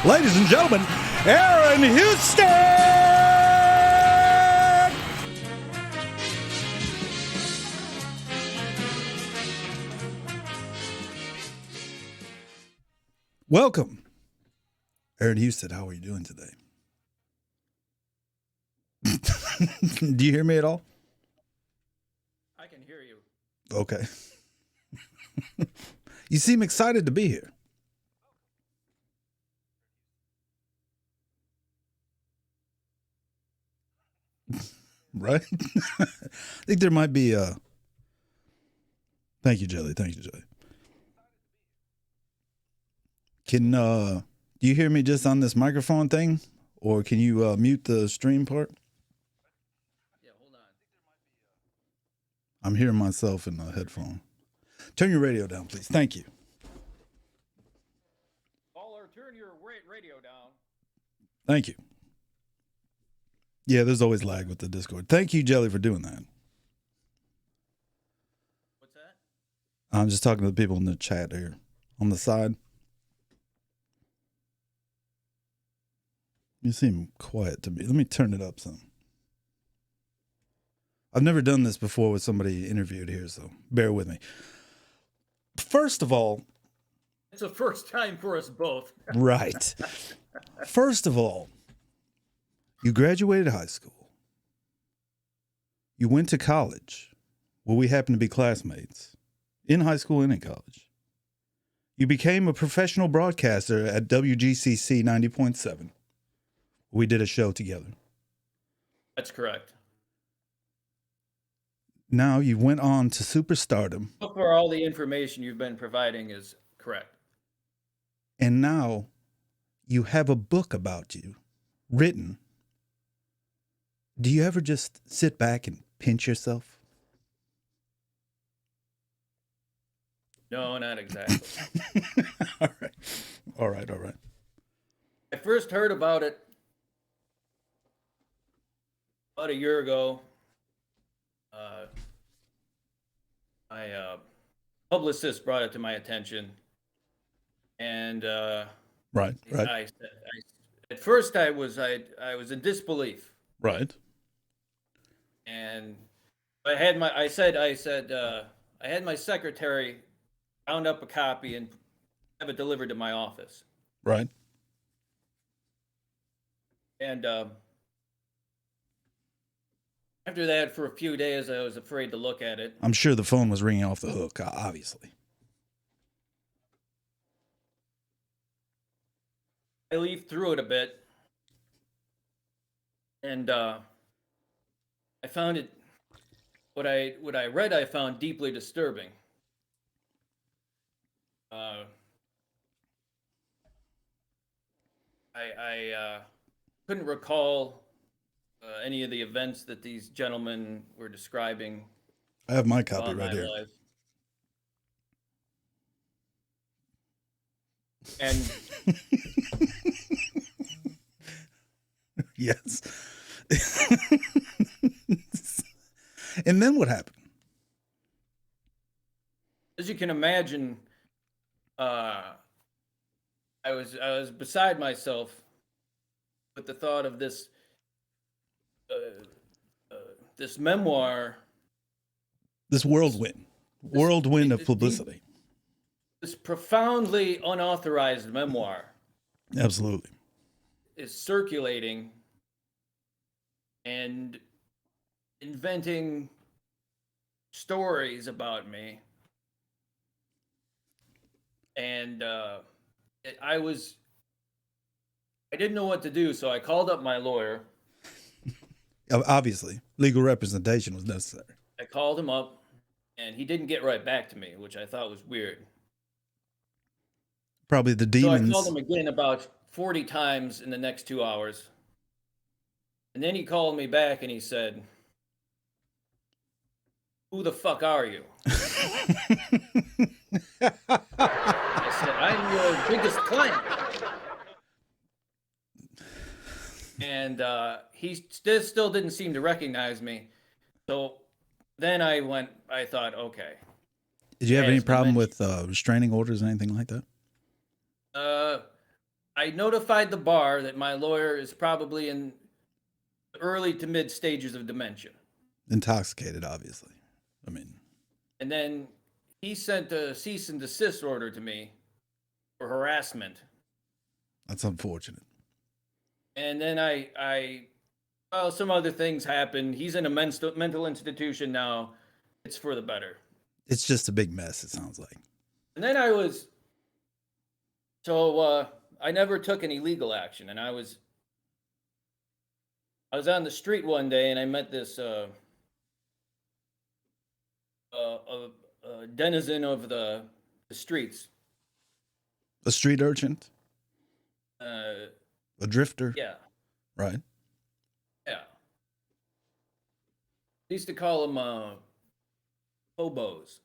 Ladies and gentlemen, Aaron Houston! Welcome. Aaron Houston, how are you doing today? Do you hear me at all? I can hear you. Okay. You seem excited to be here. Right? I think there might be a... Thank you, Jelly. Thank you, Jelly. Can do you hear me just on this microphone thing? Or can you mute the stream part? Yeah, hold on. I'm hearing myself in the headphone. Turn your radio down, please. Thank you. Caller, turn your radio down. Thank you. Yeah, there's always lag with the Discord. Thank you, Jelly, for doing that. What's that? I'm just talking to the people in the chat here on the side. You seem quiet to me. Let me turn it up some. I've never done this before with somebody interviewed here, so bear with me. First of all... It's the first time for us both. Right. First of all, you graduated high school. You went to college, where we happen to be classmates, in high school and in college. You became a professional broadcaster at WGCC 90.7. We did a show together. That's correct. Now you went on to superstardom. So far, all the information you've been providing is correct. And now you have a book about you written. Do you ever just sit back and pinch yourself? No, not exactly. All right. I first heard about it about a year ago. My publicist brought it to my attention. And Right. at first I was in disbelief. Right. And I had my secretary round up a copy and have it delivered to my office. Right. And after that, for a few days, I was afraid to look at it. I'm sure the phone was ringing off the hook, obviously. I leafed through it a bit, and I found it. What I read, I found deeply disturbing. I couldn't recall any of the events that these gentlemen were describing. I have my copy right here. Life. And yes. And then what happened? As you can imagine, I was beside myself with the thought of this this memoir, this whirlwind of publicity, this profoundly unauthorized memoir. Absolutely. Is circulating and inventing stories about me. And I didn't know what to do, so I called up my lawyer. Obviously, legal representation was necessary. I called him up, and he didn't get right back to me, which I thought was weird. Probably the demons. So I called him again about 40 times in the next 2 hours. And then he called me back and he said, "Who the fuck are you?" I said, "I'm your biggest client." And he still didn't seem to recognize me. So then I thought, okay. Did you have any problem with restraining orders or anything like that? I notified the bar that my lawyer is probably in the early to mid stages of dementia. Intoxicated, obviously. I mean, And then he sent a cease and desist order to me for harassment. that's unfortunate. And then well, some other things happened. He's in a mental institution now. It's for the better. It's just a big mess, it sounds like. And then I never took any legal action. And I was on the street one day and I met this denizen of the streets. A street urchin? A drifter? Yeah. Right. Yeah. They used to call them hobos,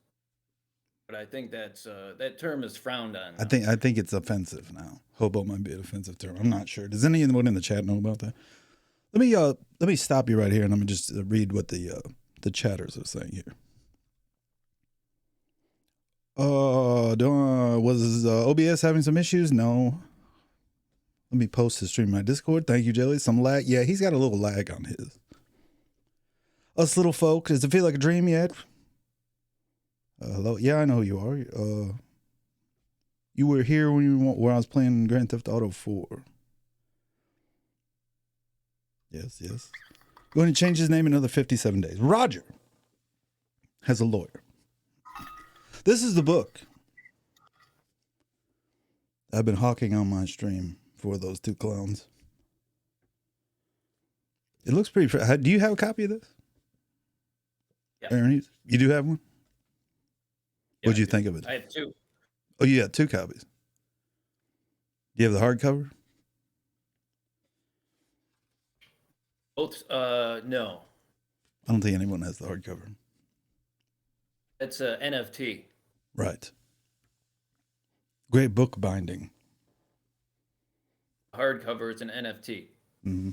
but I think that term is frowned on now. I think it's offensive now. Hobo might be an offensive term. I'm not sure. Does anyone in the chat know about that? Let me stop you right here and let me just read what the chatters are saying here. Was OBS having some issues? No. Let me post the stream in my Discord. Thank you, Jelly. Some lag. Yeah, he's got a little lag on his. Us little folk, does it feel like a dream yet? Hello. Yeah, I know who you are. You were here when I was playing Grand Theft Auto 4. Yes. Going to change his name in another 57 days. Roger has a lawyer. This is the book I've been hawking on my stream for those two clowns. It looks pretty. Do you have a copy of this? Yeah. Aaron, you do have one? Yeah, What'd you think of it? I have two. Oh, you got two copies. Do you have the hardcover? Both, no. I don't think anyone has the hardcover. It's a NFT. Right. Great book binding. Hardcover is an NFT. Mm-hmm.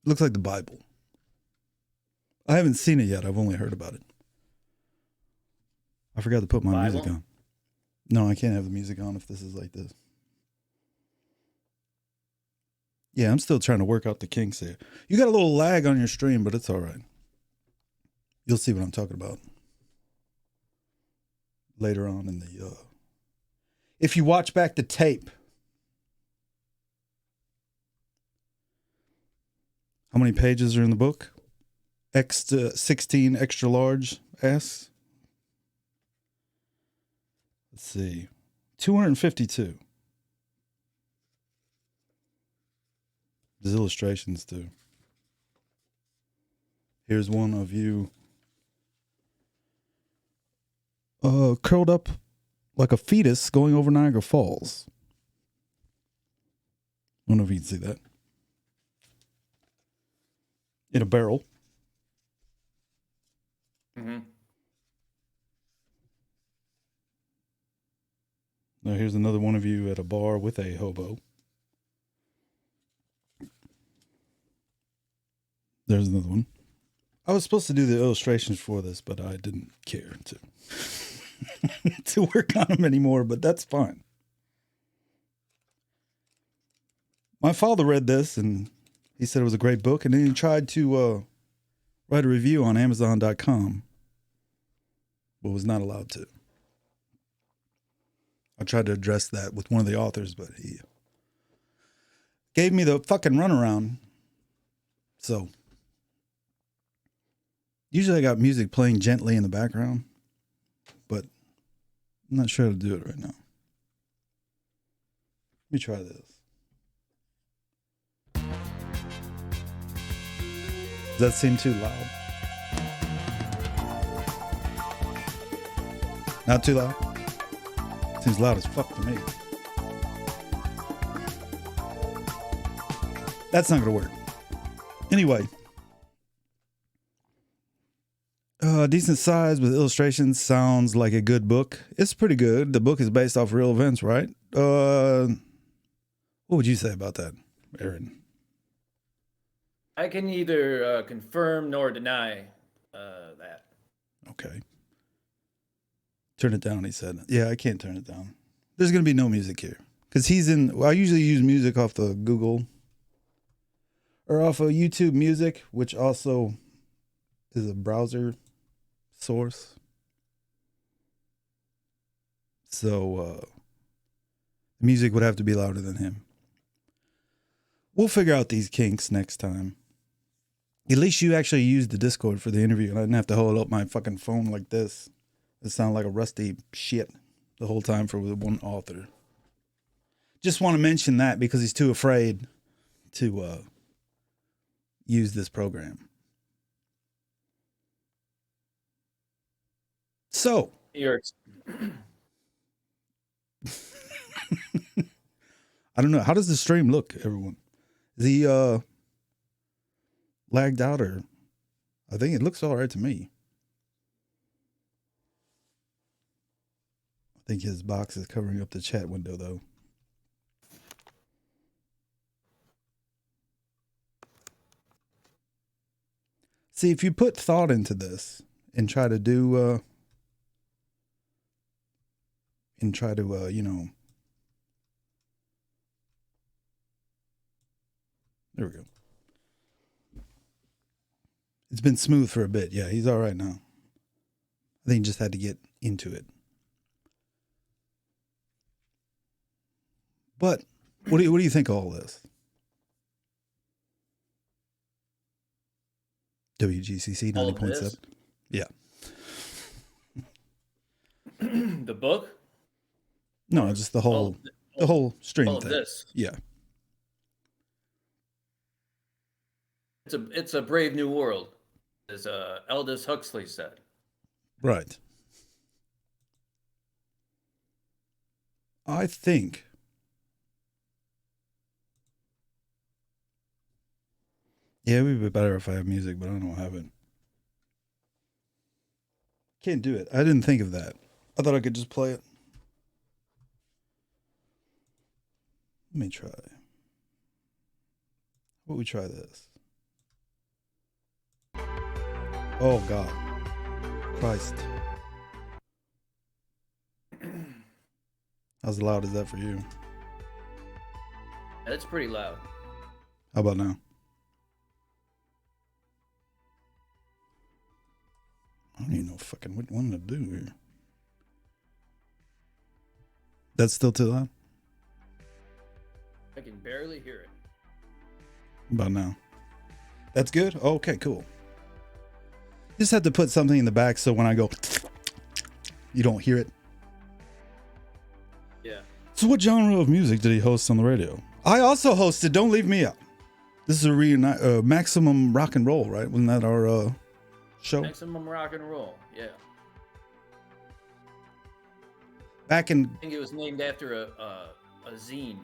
Looks like the Bible. I haven't seen it yet. I've only heard about it. I forgot to put my music on. No, I can't have the music on if this is like this. Yeah, I'm still trying to work out the kinks here. You got a little lag on your stream, but it's all right. You'll see what I'm talking about later on in the... If you watch back the tape. How many pages are in the book? 16 extra large S. Let's see. 252. There's illustrations too. Here's one of you curled up like a fetus going over Niagara Falls. I don't know if you can see that. In a barrel. Mm-hmm. Now here's another one of you at a bar with a hobo. There's another one. I was supposed to do the illustrations for this, but I didn't care to to work on them anymore, but that's fine. My father read this and he said it was a great book, and then he tried to write a review on Amazon.com, but was not allowed to. I tried to address that with one of the authors, but he gave me the fucking runaround. So, usually I got music playing gently in the background, but I'm not sure how to do it right now. Let me try this. Does that seem too loud? Not too loud? Seems loud as fuck to me. That's not gonna work. Anyway. Decent size with illustrations. Sounds like a good book. It's pretty good. The book is based off real events, right? What would you say about that, Aaron? I can neither confirm nor deny that. Okay. Turn it down, he said. Yeah, I can't turn it down. There's going to be no music here Because I usually use music off the Google or off of YouTube Music, which also is a browser source. So music would have to be louder than him. We'll figure out these kinks next time. At least you actually used the Discord for the interview, and I didn't have to hold up my fucking phone like this. It sounded like a rusty shit the whole time for the one author. Just want to mention that because he's too afraid to use this program. So. I don't know. How does the stream look, everyone? Is he lagged out, or I think it looks all right to me. I think his box is covering up the chat window, though. See, if you put thought into this and try to do, you know, there we go. It's been smooth for a bit. Yeah, he's all right now. I think he just had to get into it. But what do you think of all this? WGCC 90.7. Yeah. The book? No, just the whole stream all thing. This. Yeah. It's a brave new world, as Aldous Huxley said. Right. I think it would be better if I have music, but I don't have it. Can't do it. I didn't think of that. I thought I could just play it. Let me try. What we try this? Oh God, Christ! How's loud is that for you? That's pretty loud. How about now? I don't even know fucking what one to do here. That's still too loud? I can barely hear it. About now. That's good? Oh, okay, cool. Just have to put something in the back so when I go, you don't hear it. Yeah. So what genre of music did he host on the radio? I also hosted Don't Leave Me Out. This is a Maximum Rock and Roll, right? Wasn't that our show? Maximum Rock and Roll, yeah. Back in... I think it was named after a zine.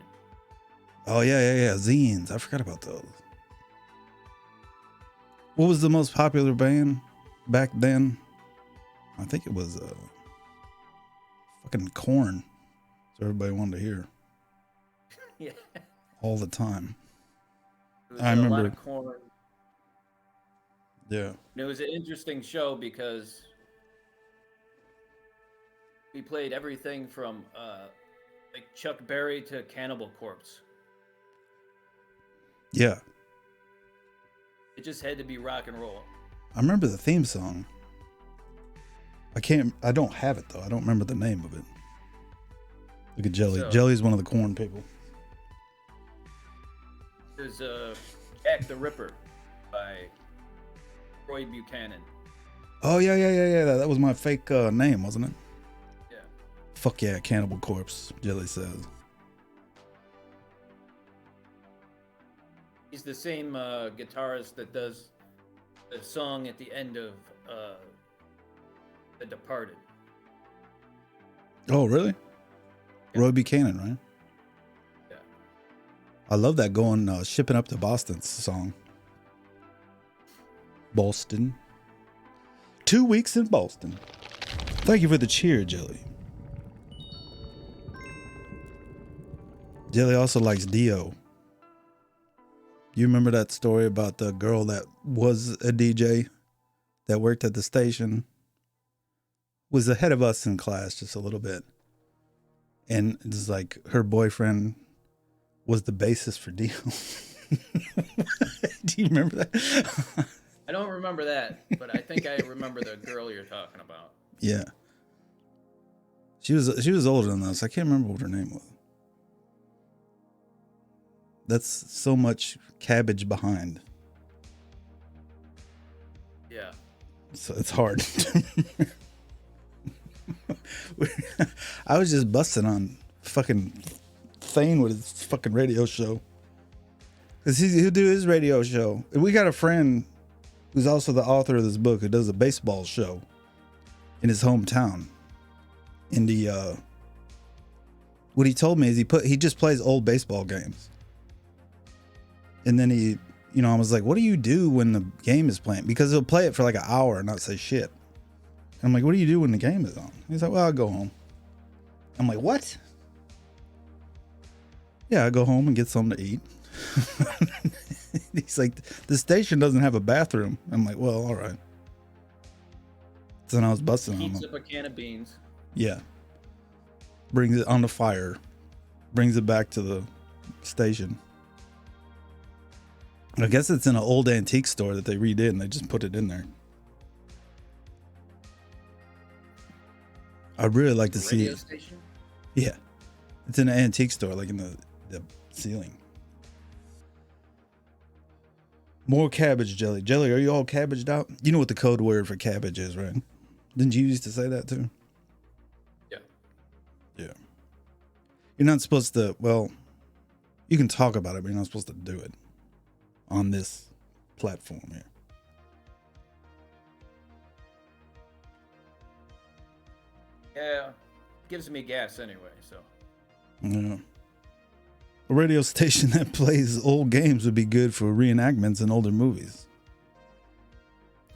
Oh, yeah. Zines. I forgot about those. What was the most popular band back then? I think it was fucking Korn. So everybody wanted to hear. Yeah. All the time. I remember. A lot of Korn. Yeah. And it was an interesting show because we played everything from like Chuck Berry to Cannibal Corpse. Yeah. It just had to be rock and roll. I remember the theme song. I don't have it though. I don't remember the name of it. Look at Jelly. So, Jelly's one of the Korn people. There's Jack the Ripper by Roy Buchanan. Oh yeah. That was my fake name, wasn't it? Yeah. Fuck yeah, Cannibal Corpse, Jelly says. He's the same guitarist that does the song at the end of The Departed. Oh, really? Yeah. Roy Buchanan, right? Yeah. I love that going Shipping Up to Boston song. Boston. 2 weeks in Boston. Thank you for the cheer, Jelly. Jelly also likes Dio. You remember that story about the girl that was a DJ that worked at the station? Was ahead of us in class just a little bit. and it's like her boyfriend was the bassist for Dio. Do you remember that? I don't remember that, but I think I remember the girl you're talking about. Yeah. She was older than us. I can't remember what her name was. That's so much cabbage behind. Yeah. So it's hard. I was just busting on fucking Thane with his fucking radio show. Cause he'll do his radio show. We got a friend who's also the author of this book who does a baseball show in his hometown. In the what he told me is he just plays old baseball games. And then I was like, what do you do when the game is playing? Because he'll play it for like an hour and not say shit. And I'm like, what do you do when the game is on? He's like, well, I'll go home. I'm like, what? Yeah, I go home and get something to eat. He's like, the station doesn't have a bathroom. I'm like, well, all right. So then I was busting on him. Heats up a can of beans. Yeah. Brings it on the fire. Brings it back to the station. I guess it's in an old antique store that they redid and they just put it in there. I'd really like to see it. Station? Yeah. It's in an antique store, like in the ceiling. More cabbage jelly. Jelly, are you all cabbaged out? You know what the code word for cabbage is, right? Didn't you used to say that too? Yeah. Yeah. You're not supposed to, well, you can talk about it, but you're not supposed to do it on this platform here. Yeah. Gives me gas anyway, so. Yeah. A radio station that plays old games would be good for reenactments in older movies.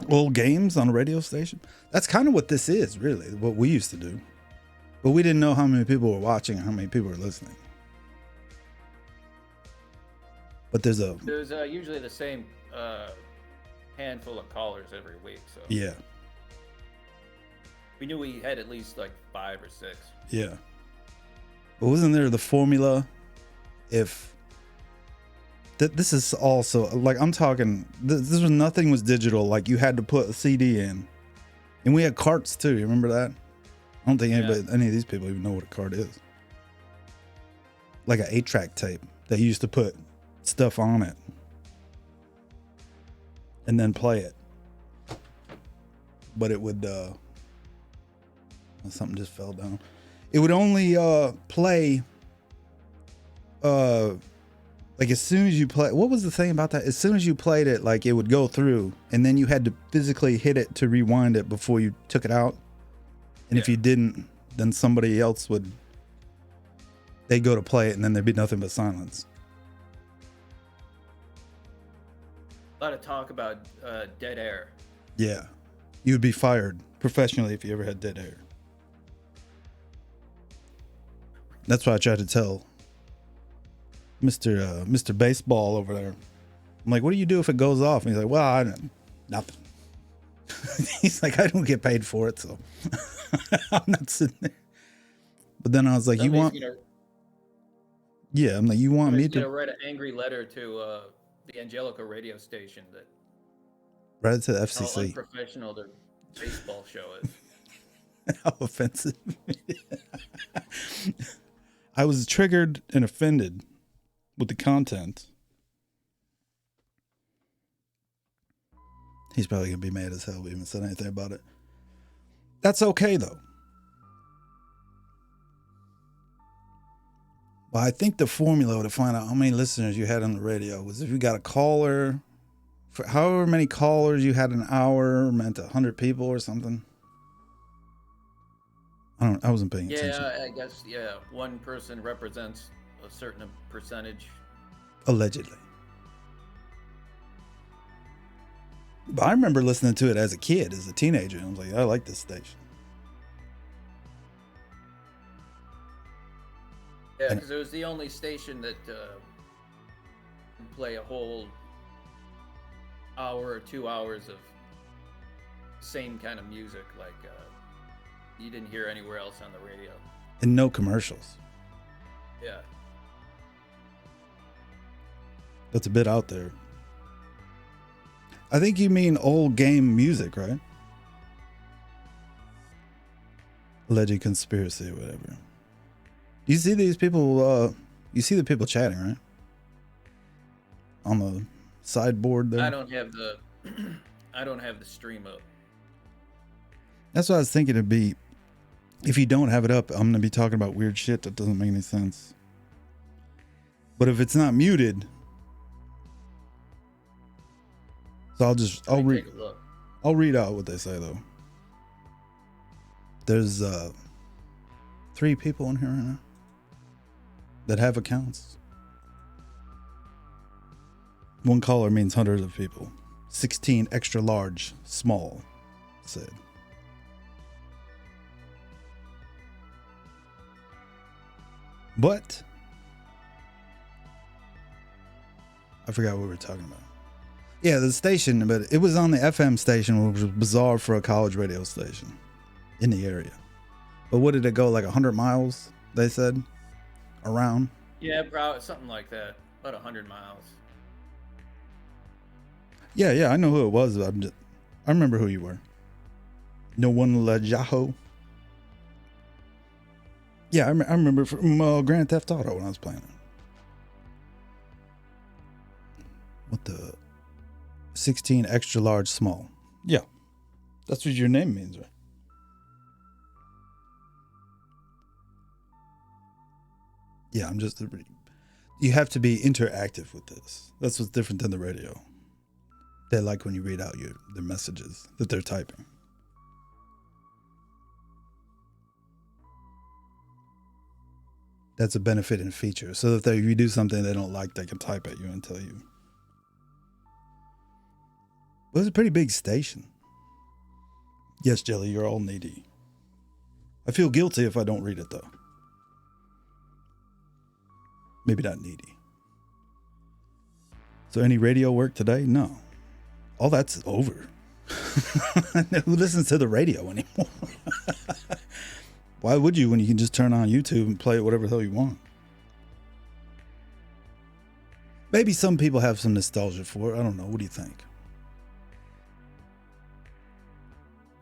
Old games on a radio station? That's kind of what this is, really, what we used to do. But we didn't know how many people were watching and how many people were listening. But there's usually the same handful of callers every week, so. Yeah. We knew we had at least like 5 or 6. Yeah. But wasn't there the formula? If this is also like, I'm talking, this was, nothing was digital. Like you had to put a CD in, and we had carts too. You remember that? I don't think any of these people even know what a cart is. Like an 8-track tape. They used to put stuff on it and then play it. But it would, something just fell down. It would only play like as soon as you play. What was the thing about that? As soon as you played it, like it would go through, and then you had to physically hit it to rewind it before you took it out. And if you didn't, then somebody else they'd go to play it, and then there'd be nothing but silence. A lot of talk about dead air. Yeah, you'd be fired professionally if you ever had dead air. That's what I tried to tell Mr. Baseball over there. I'm like, what do you do if it goes off? And he's like, well, I don't, nothing. He's like, I don't get paid for it, so I'm not sitting there. But then I was like, yeah, I'm like, you want me to write an angry letter to the Angelica radio station that write it to the how FCC. unprofessional their baseball show is. How offensive. I was triggered and offended with the content. He's probably gonna be mad as hell we even said anything about it. That's okay though. Well, I think the formula to find out how many listeners you had on the radio was if you got a caller, for however many callers you had an hour, meant 100 people or something. I wasn't paying attention. Yeah, I guess, one person represents a certain percentage. Allegedly. But I remember listening to it as a kid, as a teenager. And I was like, I like this station. Yeah, because it was the only station that could play a whole hour or 2 hours of same kind of music like you didn't hear anywhere else on the radio. and no commercials. Yeah. That's a bit out there. I think you mean old game music, right? Alleged conspiracy or whatever. You see these people, you see the people chatting, right? On the sideboard there. I don't have the I don't have the stream up. That's what I was thinking it'd be. If you don't have it up, I'm gonna be talking about weird shit that doesn't make any sense. But if it's not muted, so I'll read. Take a look. I'll read out what they say though. There's 3 people in here right now that have accounts. One caller means hundreds of people. 16 extra large, small, said. But I forgot what we were talking about. Yeah, the station, but it was on the FM station, which was bizarre for a college radio station in the area. But what did it go, like 100 miles, they said, around? Yeah, probably something like that. About 100 miles. Yeah, I know who it was. I remember who you were. No one La Jaho. Yeah, I remember from Grand Theft Auto when I was playing it. What the 16 extra large small. Yeah, that's what your name means, right? Yeah, I'm just. You have to be interactive with this. That's what's different than the radio. They like when you read out their messages that they're typing. That's a benefit and feature. So that if you do something they don't like, they can type at you and tell you. It was a pretty big station. Yes, Jelly, you're all needy. I feel guilty if I don't read it, though. Maybe not needy. So any radio work today? No. All that's over. Who listens to the radio anymore? Why would you when you can just turn on YouTube and play it whatever the hell you want? Maybe some people have some nostalgia for it. I don't know. What do you think?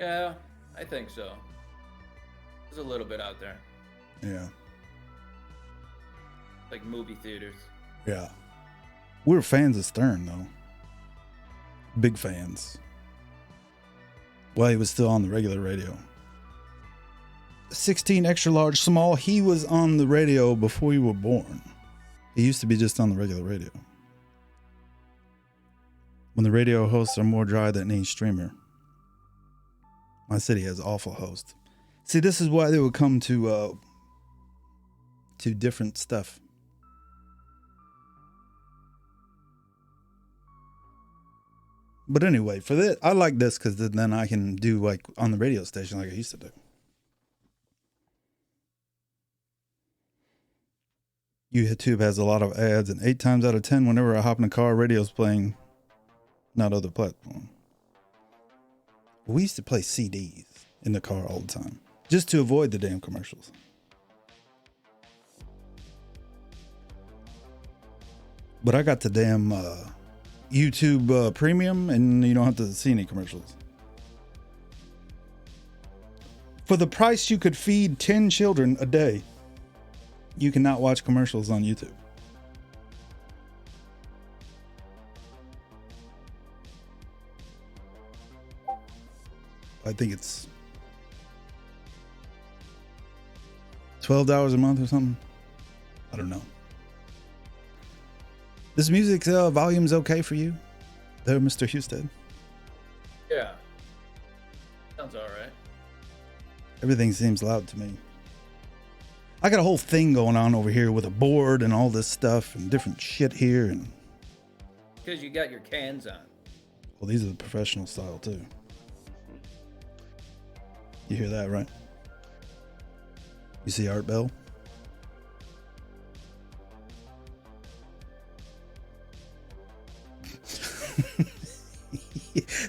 Yeah, I think so. There's a little bit out there. Yeah. Like movie theaters. Yeah. We were fans of Stern, though. Big fans. Well, he was still on the regular radio. 16 extra large small. He was on the radio before you were born. He used to be just on the regular radio. When the radio hosts are more dry than any streamer. My city has awful hosts. See, this is why they would come to different stuff. But anyway, for that, I like this because then I can do like on the radio station like I used to do. YouTube has a lot of ads, and 8 times out of 10, whenever I hop in a car, radio's playing, not other platform. We used to play CDs in the car all the time, just to avoid the damn commercials. But I got the damn YouTube Premium, and you don't have to see any commercials. For the price you could feed 10 children a day, you cannot watch commercials on YouTube. I think it's $12 a month or something. I don't know. This music's volume's okay for you there, Mr. Husted? Yeah. Sounds all right. Everything seems loud to me. I got a whole thing going on over here with a board and all this stuff and different shit here. And Because you got your cans on. well, these are the professional style too. You hear that, right? You see Art Bell?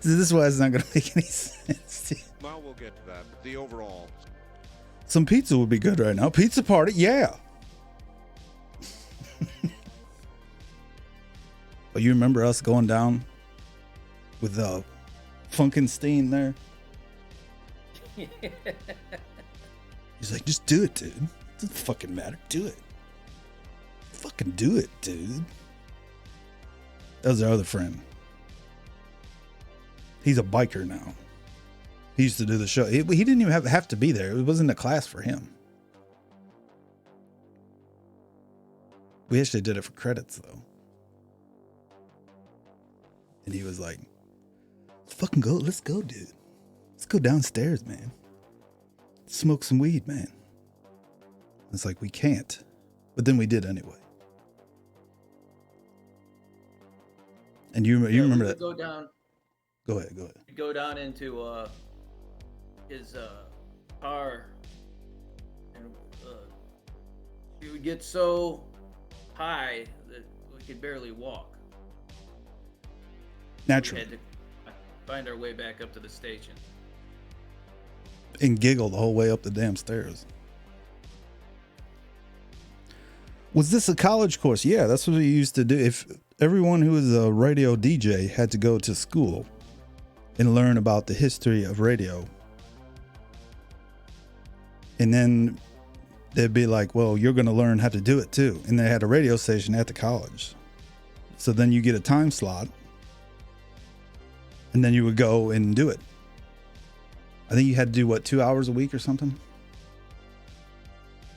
So this is why it's not going to make any sense. Well, we'll get to that. But the overall. Some pizza would be good right now. Pizza party, yeah. But you remember us going down with Funkenstein there? He's like, just do it, dude. It doesn't fucking matter. Do it. Fucking do it, dude. That was our other friend. He's a biker now. He used to do the show. He didn't even have to be there. It wasn't a class for him. We actually did it for credits, though. And he was like, fucking go. Let's go, dude. Let's go downstairs, man. Smoke some weed, man. It's like, we can't. But then we did anyway. And you remember that? Go down. Go ahead. Go down into his car, and we would get so high that we could barely walk. Naturally. We had to find our way back up to the station. And giggle the whole way up the damn stairs. Was this a college course? Yeah, that's what we used to do. If everyone who was a radio DJ had to go to school and learn about the history of radio. And then they'd be like, well, you're going to learn how to do it too. And they had a radio station at the college. So then you get a time slot. And then you would go and do it. I think you had to do, 2 hours a week or something?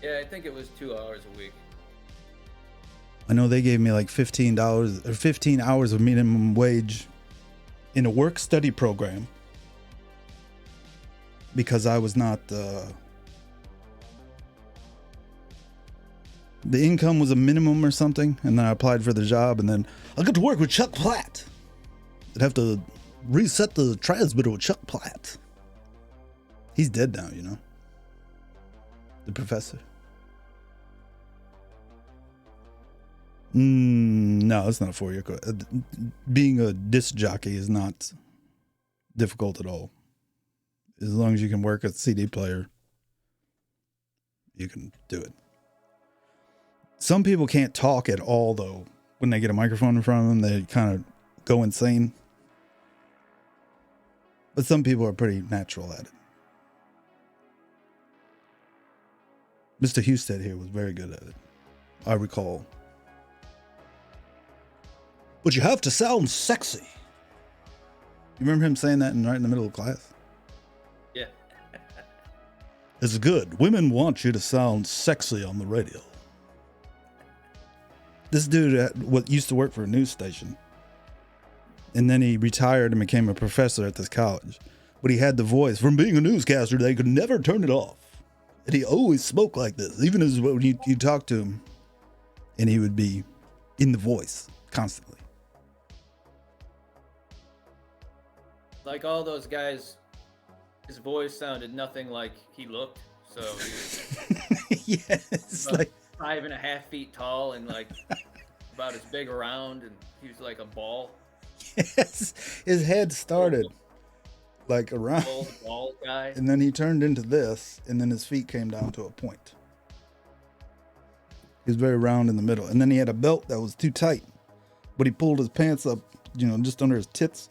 Yeah, I think it was 2 hours a week. I know they gave me like $15 or 15 hours of minimum wage in a work study program because I was not, the income was a minimum or something. And then I applied for the job and then I got to work with Chuck Platt. I'd have to reset the transmitter with Chuck Platt. He's dead now, you know. The professor. No, it's not a 4-year course. Being a disc jockey is not difficult at all. As long as you can work a CD player, you can do it. Some people can't talk at all, though. When they get a microphone in front of them, they kind of go insane. But some people are pretty natural at it. Mr. Husted here was very good at it, I recall. But you have to sound sexy. You remember him saying that right in the middle of class? Yeah. It's good. Women want you to sound sexy on the radio. This dude used to work for a news station. And then he retired and became a professor at this college. But he had the voice. From being a newscaster, they could never turn it off. And he always spoke like this. Even as when you talk to him. And he would be in the voice constantly. Like all those guys, his voice sounded nothing like he looked. So he was Yes, like 5.5 feet tall and like about as big around, and he was like a ball. Yes, his head started like around, Old bald guy. and then he turned into this, and then his feet came down to a point. He was very round in the middle, and then he had a belt that was too tight, but he pulled his pants up, just under his tits.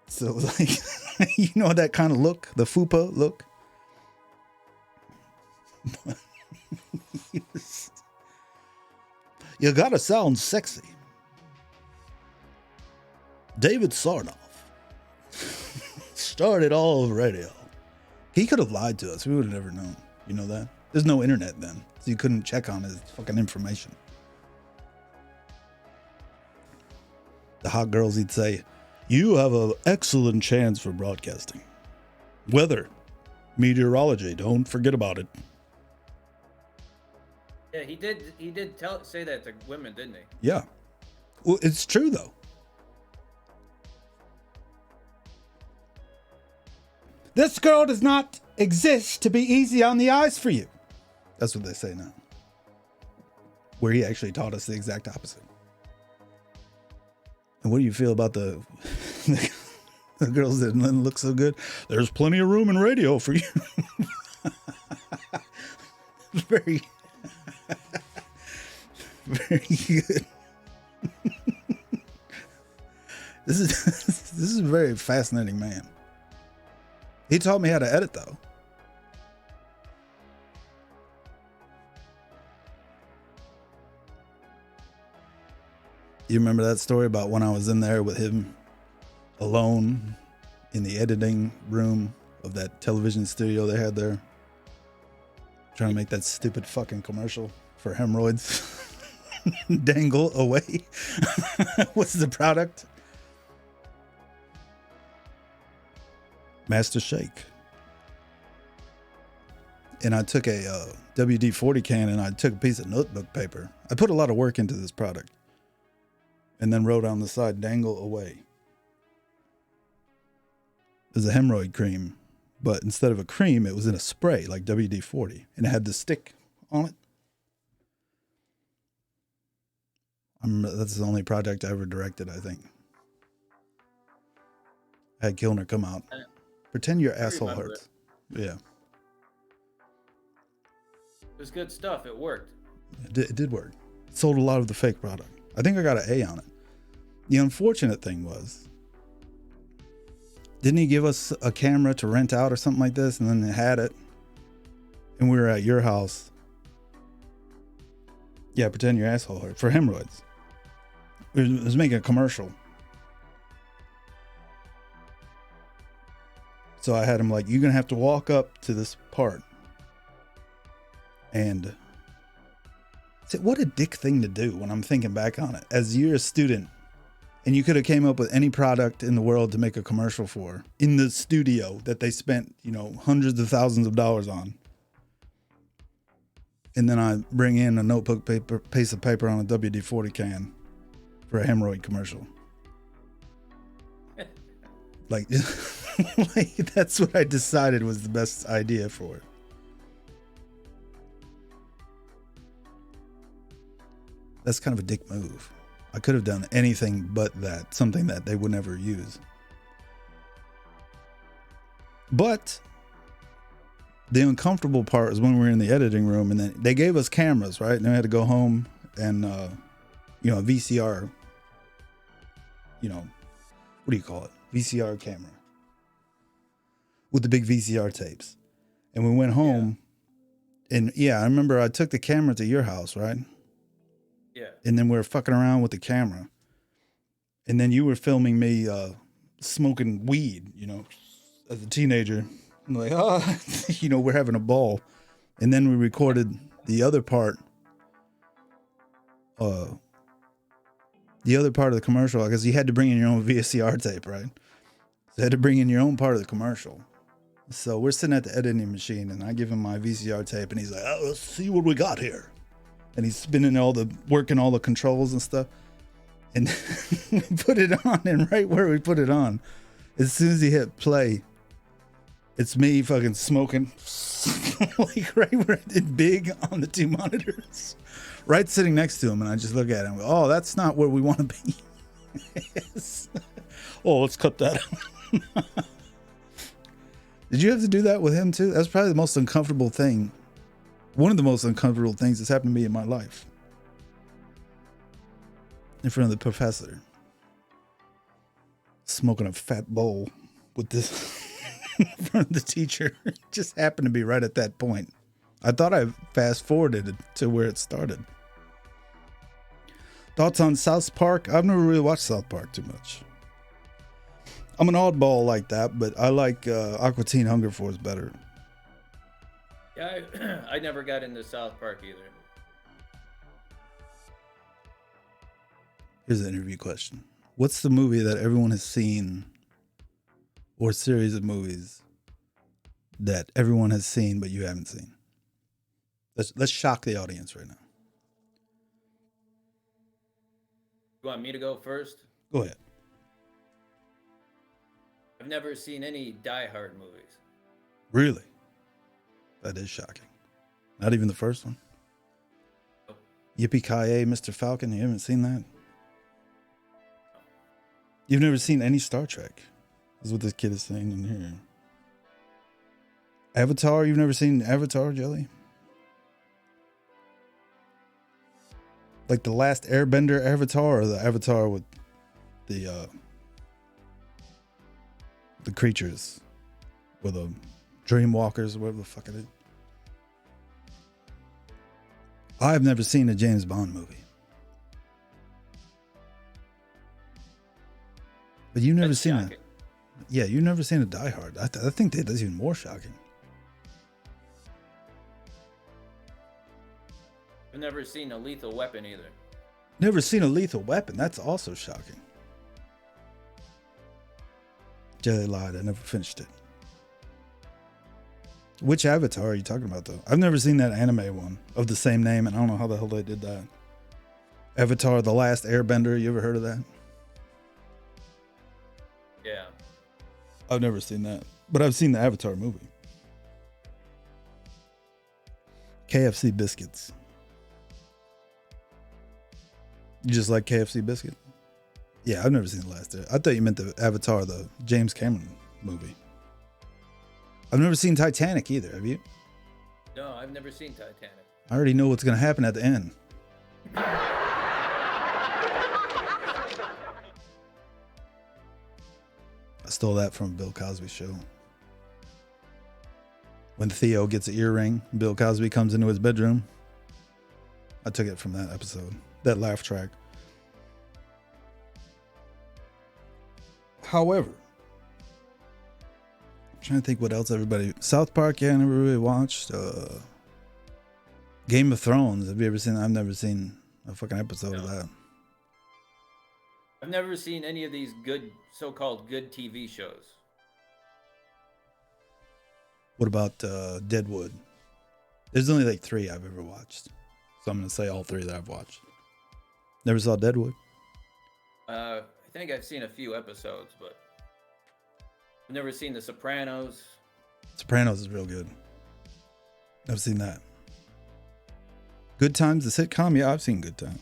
So it was like, that kind of look, the fupa look. You gotta sound sexy. David Sarnoff started all of radio. He could have lied to us. We would have never known. You know that? There's no internet then, so you couldn't check on his fucking information. The hot girls, he'd say, you have an excellent chance for broadcasting. Weather, meteorology, don't forget about it. Yeah, he did say that to women, didn't he? Yeah. Well, it's true, though. This girl does not exist to be easy on the eyes for you. That's what they say now. Where he actually taught us the exact opposite. And what do you feel about the girls that didn't look so good? There's plenty of room in radio for you. Very, very good. This is a very fascinating man. He taught me how to edit, though. You remember that story about when I was in there with him alone in the editing room of that television studio they had there, trying to make that stupid fucking commercial for hemorrhoids? Dangle away. What's the product? Master Shake. And I took a WD-40 can and I took a piece of notebook paper. I put a lot of work into this product. And then wrote on the side, dangle away. It was a hemorrhoid cream. But instead of a cream, it was in a spray like WD-40. And it had the stick on it. That's the only project I ever directed, I think. I had Kilner come out. Pretend your asshole hurts. Yeah. It was good stuff. It worked. It did work. Sold a lot of the fake product. I think I got an A on it. The unfortunate thing was, didn't he give us a camera to rent out or something like this? And then they had it. And we were at your house. Yeah, pretend your asshole hurt. For hemorrhoids. It was making a commercial. So I had him like, you're going to have to walk up to this part. And I said, what a dick thing to do when I'm thinking back on it. As you're a student and you could have came up with any product in the world to make a commercial for in the studio that they spent, hundreds of thousands of dollars on. And then I bring in a notebook paper, piece of paper on a WD-40 can for a hemorrhoid commercial. Like that's what I decided was the best idea for it. That's kind of a dick move. I could have done anything but that, something that they would never use. But the uncomfortable part was when we were in the editing room and then they gave us cameras, right? And I had to go home and, a VCR, what do you call it? VCR camera with the big VCR tapes. And we went home and I remember I took the camera to your house, right? Yeah. And then we were fucking around with the camera. And then you were filming me smoking weed, as a teenager. I'm like, we're having a ball. And then we recorded the other part. The other part of the commercial, because you had to bring in your own VCR tape, right? So you had to bring in your own part of the commercial. So we're sitting at the editing machine and I give him my VCR tape and he's like, let's see what we got here. And he's spinning working all the controls and stuff. And we put it on, and right where we put it on, as soon as he hit play, it's me fucking smoking, like right where it did big on the two monitors, right sitting next to him. And I just look at him and go, oh, that's not where we want to be. Yes. Oh, let's cut that out. Did you have to do that with him too? That's probably the most uncomfortable thing. One of the most uncomfortable things that's happened to me in my life. In front of the professor. Smoking a fat bowl with this in front of the teacher. It just happened to be right at that point. I thought I fast forwarded it to where it started. Thoughts on South Park? I've never really watched South Park too much. I'm an oddball like that, but I like Aqua Teen Hunger Force better. Yeah, I never got into South Park either. Here's an interview question. What's the movie that everyone has seen, or series of movies that everyone has seen but you haven't seen? Let's shock the audience right now. You want me to go first? Go ahead. I've never seen any Die Hard movies. Really? That is shocking. Not even the first one? Nope. Yippee-ki-yay, Mr. Falcon. You haven't seen that? You've never seen any Star Trek? Is what this kid is saying in here. Avatar? You've never seen Avatar, Jelly? Like the last Airbender Avatar, or the Avatar with the creatures, or the Dreamwalkers, whatever the fuck it is. I've never seen a James Bond movie. But you've never seen shocking. Yeah, you've never seen a Die Hard. I think that's even more shocking. I've never seen a Lethal Weapon either. Never seen a Lethal Weapon. That's also shocking. Jelly lied. I never finished it. Which Avatar are you talking about, though? I've never seen that anime one of the same name, and I don't know how the hell they did that. Avatar: The Last Airbender. You ever heard of that? Yeah. I've never seen that, but I've seen the Avatar movie. KFC biscuits. You just like KFC biscuit? Yeah, I've never seen the last. I thought you meant the Avatar, the James Cameron movie. I've never seen Titanic either. Have you? No, I've never seen Titanic. I already know what's going to happen at the end. I stole that from Bill Cosby show. When Theo gets an earring, Bill Cosby comes into his bedroom. I took it from that episode, that laugh track. However, I'm trying to think what else everybody. South Park, yeah, I never really watched. Game of Thrones, have you ever seen that? I've never seen a fucking episode of that. I've never seen any of these good, so-called good TV shows. What about Deadwood? There's only like 3 I've ever watched. So I'm going to say all 3 that I've watched. Never saw Deadwood? I think I've seen a few episodes, but I've never seen The Sopranos. Sopranos is real good. I've seen that. Good Times, the sitcom? Yeah, I've seen Good Times.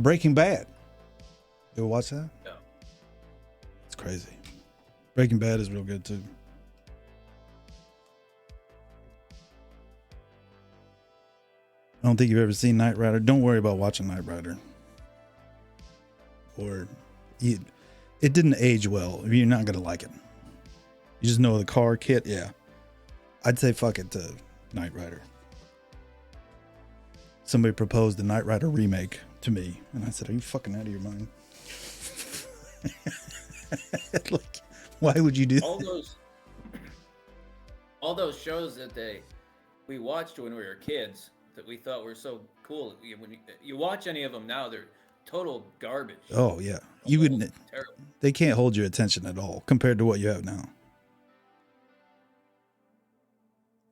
Breaking Bad. You ever watch that? No. It's crazy. Breaking Bad is real good too. I don't think you've ever seen Knight Rider. Don't worry about watching Knight Rider. It didn't age well. You're not going to like it. You just know the car kit. Yeah. I'd say fuck it to Knight Rider. Somebody proposed the Knight Rider remake to me. And I said, are you fucking out of your mind? Like, why would you do that? All those shows that we watched when we were kids that we thought were so cool. When you watch any of them now, they're total garbage. Oh yeah, you wouldn't. Terrible. They can't hold your attention at all compared to what you have now.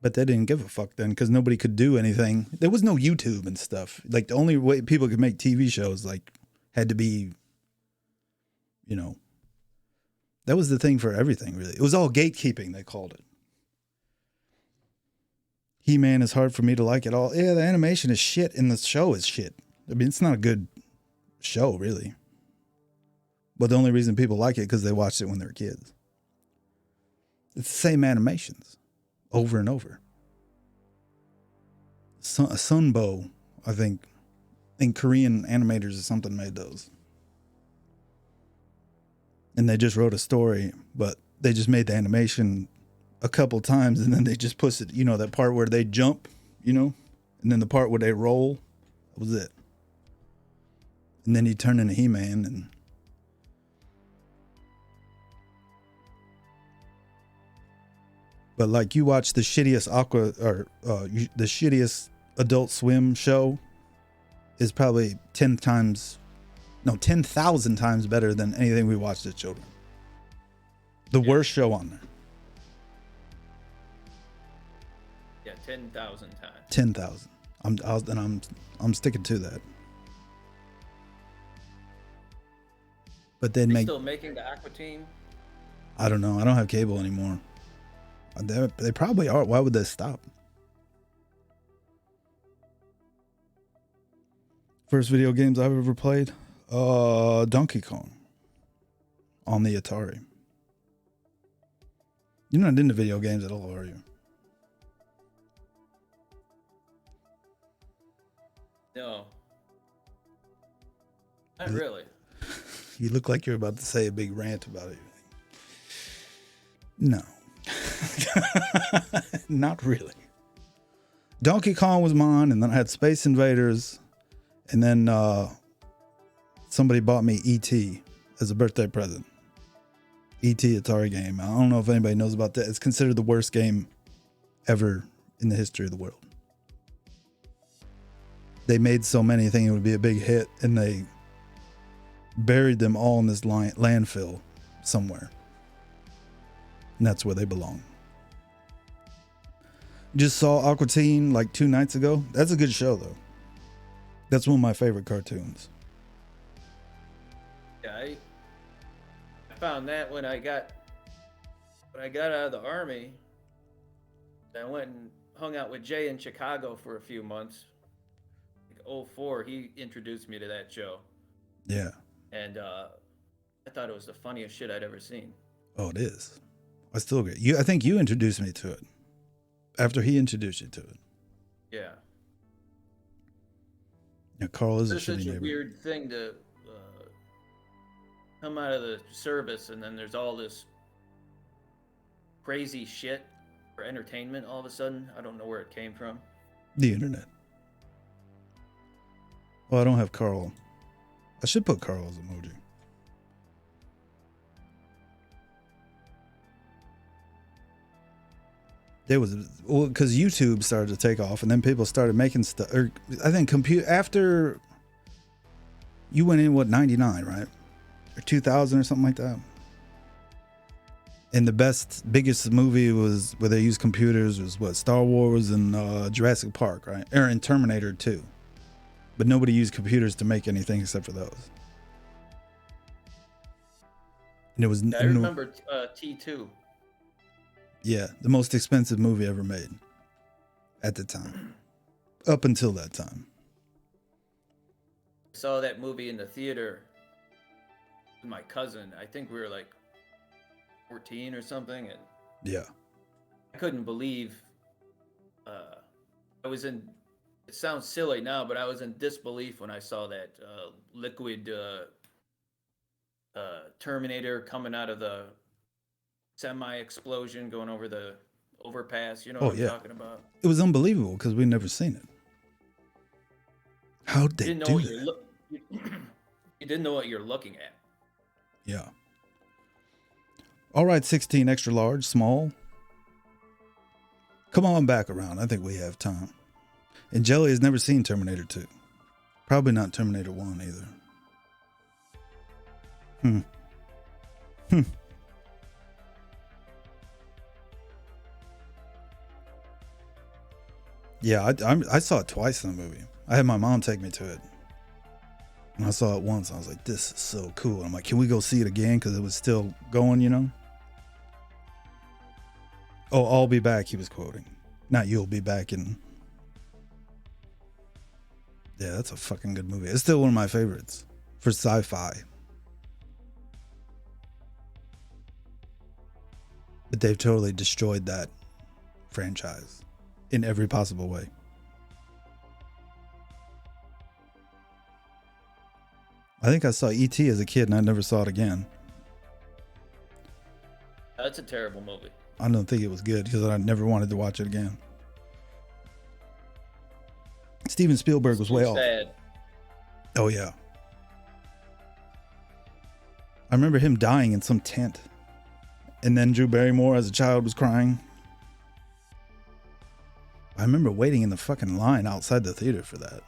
But they didn't give a fuck then because nobody could do anything. There was no YouTube and stuff. Like the only way people could make TV shows like had to be, you know, that was the thing for everything really. It was all gatekeeping, they called it. He-Man is hard for me to like at all. Yeah, the animation is shit and the show is shit. I mean, it's not a good show really. But the only reason people like it because they watched it when they were kids. It's the same animations over and over. Sunbow, I think Korean animators or something made those. And they just wrote a story, but they just made the animation a couple times and then they just pushed it, you know, that part where they jump, you know, and then the part where they roll, that was it. And then he turned into He-Man and but like you watch the shittiest the shittiest Adult Swim show is probably 10,000 times better than anything we watched as children. The worst show on there. Yeah, 10,000 times. 10,000. I'm sticking to that. But then Still making the Aqua Team? I don't know. I don't have cable anymore. They probably are. Why would they stop? First video games I've ever played, Donkey Kong on the Atari. You're not into video games at all, are you? No, not really. You look like you're about to say a big rant about it. No. Not really. Donkey Kong was mine, and then I had Space Invaders, and then somebody bought me E.T. as a birthday present. E.T. Atari game. I don't know if anybody knows about that. It's considered the worst game ever in the history of the world. They made so many thinking it would be a big hit, and they buried them all in this landfill somewhere. And that's where they belong. Just saw Aqua Teen like 2 nights ago. That's a good show, though. That's one of my favorite cartoons. Yeah, I found that when I got out of the army. I went and hung out with Jay in Chicago for a few months. Like 2004, he introduced me to that show. Yeah. And I thought it was the funniest shit I'd ever seen. Oh, it is. I still agree. I think you introduced me to it after he introduced you to it. Yeah. Yeah, Carl is It's a shitty such a neighbor. weird thing to come out of the service and then there's all this crazy shit for entertainment all of a sudden. I don't know where it came from. The internet. Well, I don't have Carl. I should put Carl's emoji. There was, well, because YouTube started to take off, and then people started making stuff. Or I think after you went in, what, 99, right? Or 2000 or something like that. And the biggest movie was where they used computers was what, Star Wars and Jurassic Park, right? Or in Terminator 2. But nobody used computers to make anything except for those. And it was. I remember T2. Yeah, the most expensive movie ever made at the time. Up until that time. I saw that movie in the theater with my cousin. I think we were like 14 or something, and Yeah. I couldn't believe I was in. It sounds silly now, but I was in disbelief when I saw that liquid Terminator coming out of the semi-explosion going over the overpass. You know what I'm talking about? It was unbelievable because we'd never seen it. How'd they do that? You didn't know what you're looking at. Yeah. All right, 16 extra large, small. Come on back around. I think we have time. And Jelly has never seen Terminator 2. Probably not Terminator 1 either. Yeah, I saw it twice in the movie. I had my mom take me to it. And I saw it once. I was like, this is so cool. I'm like, can we go see it again? Because it was still going, you know? Oh, I'll be back, he was quoting. Not you'll be back in. Yeah, that's a fucking good movie. It's still one of my favorites for sci-fi. But they've totally destroyed that franchise in every possible way. I think I saw E.T. as a kid and I never saw it again. That's a terrible movie. I don't think it was good because I never wanted to watch it again. Steven Spielberg was way off. Sad. Oh, yeah. I remember him dying in some tent. And then Drew Barrymore as a child was crying. I remember waiting in the fucking line outside the theater for that.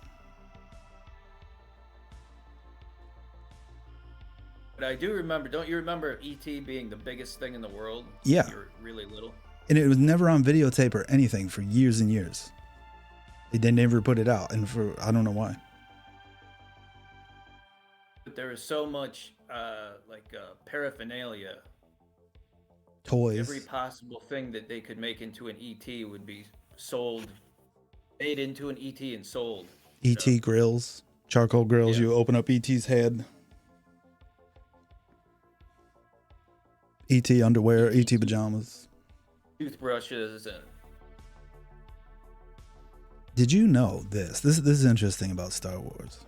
But I do remember, don't you remember E.T. being the biggest thing in the world? Yeah. When you were really little. And it was never on videotape or anything for years and years. They never put it out. And I don't know why. But there was so much paraphernalia. Toys. Every possible thing that they could make into an ET would be sold, made into an ET and sold. ET grills, charcoal grills. Yeah. You open up ET's head. ET underwear, ET pajamas. Toothbrushes and Did you know this? This is interesting about Star Wars.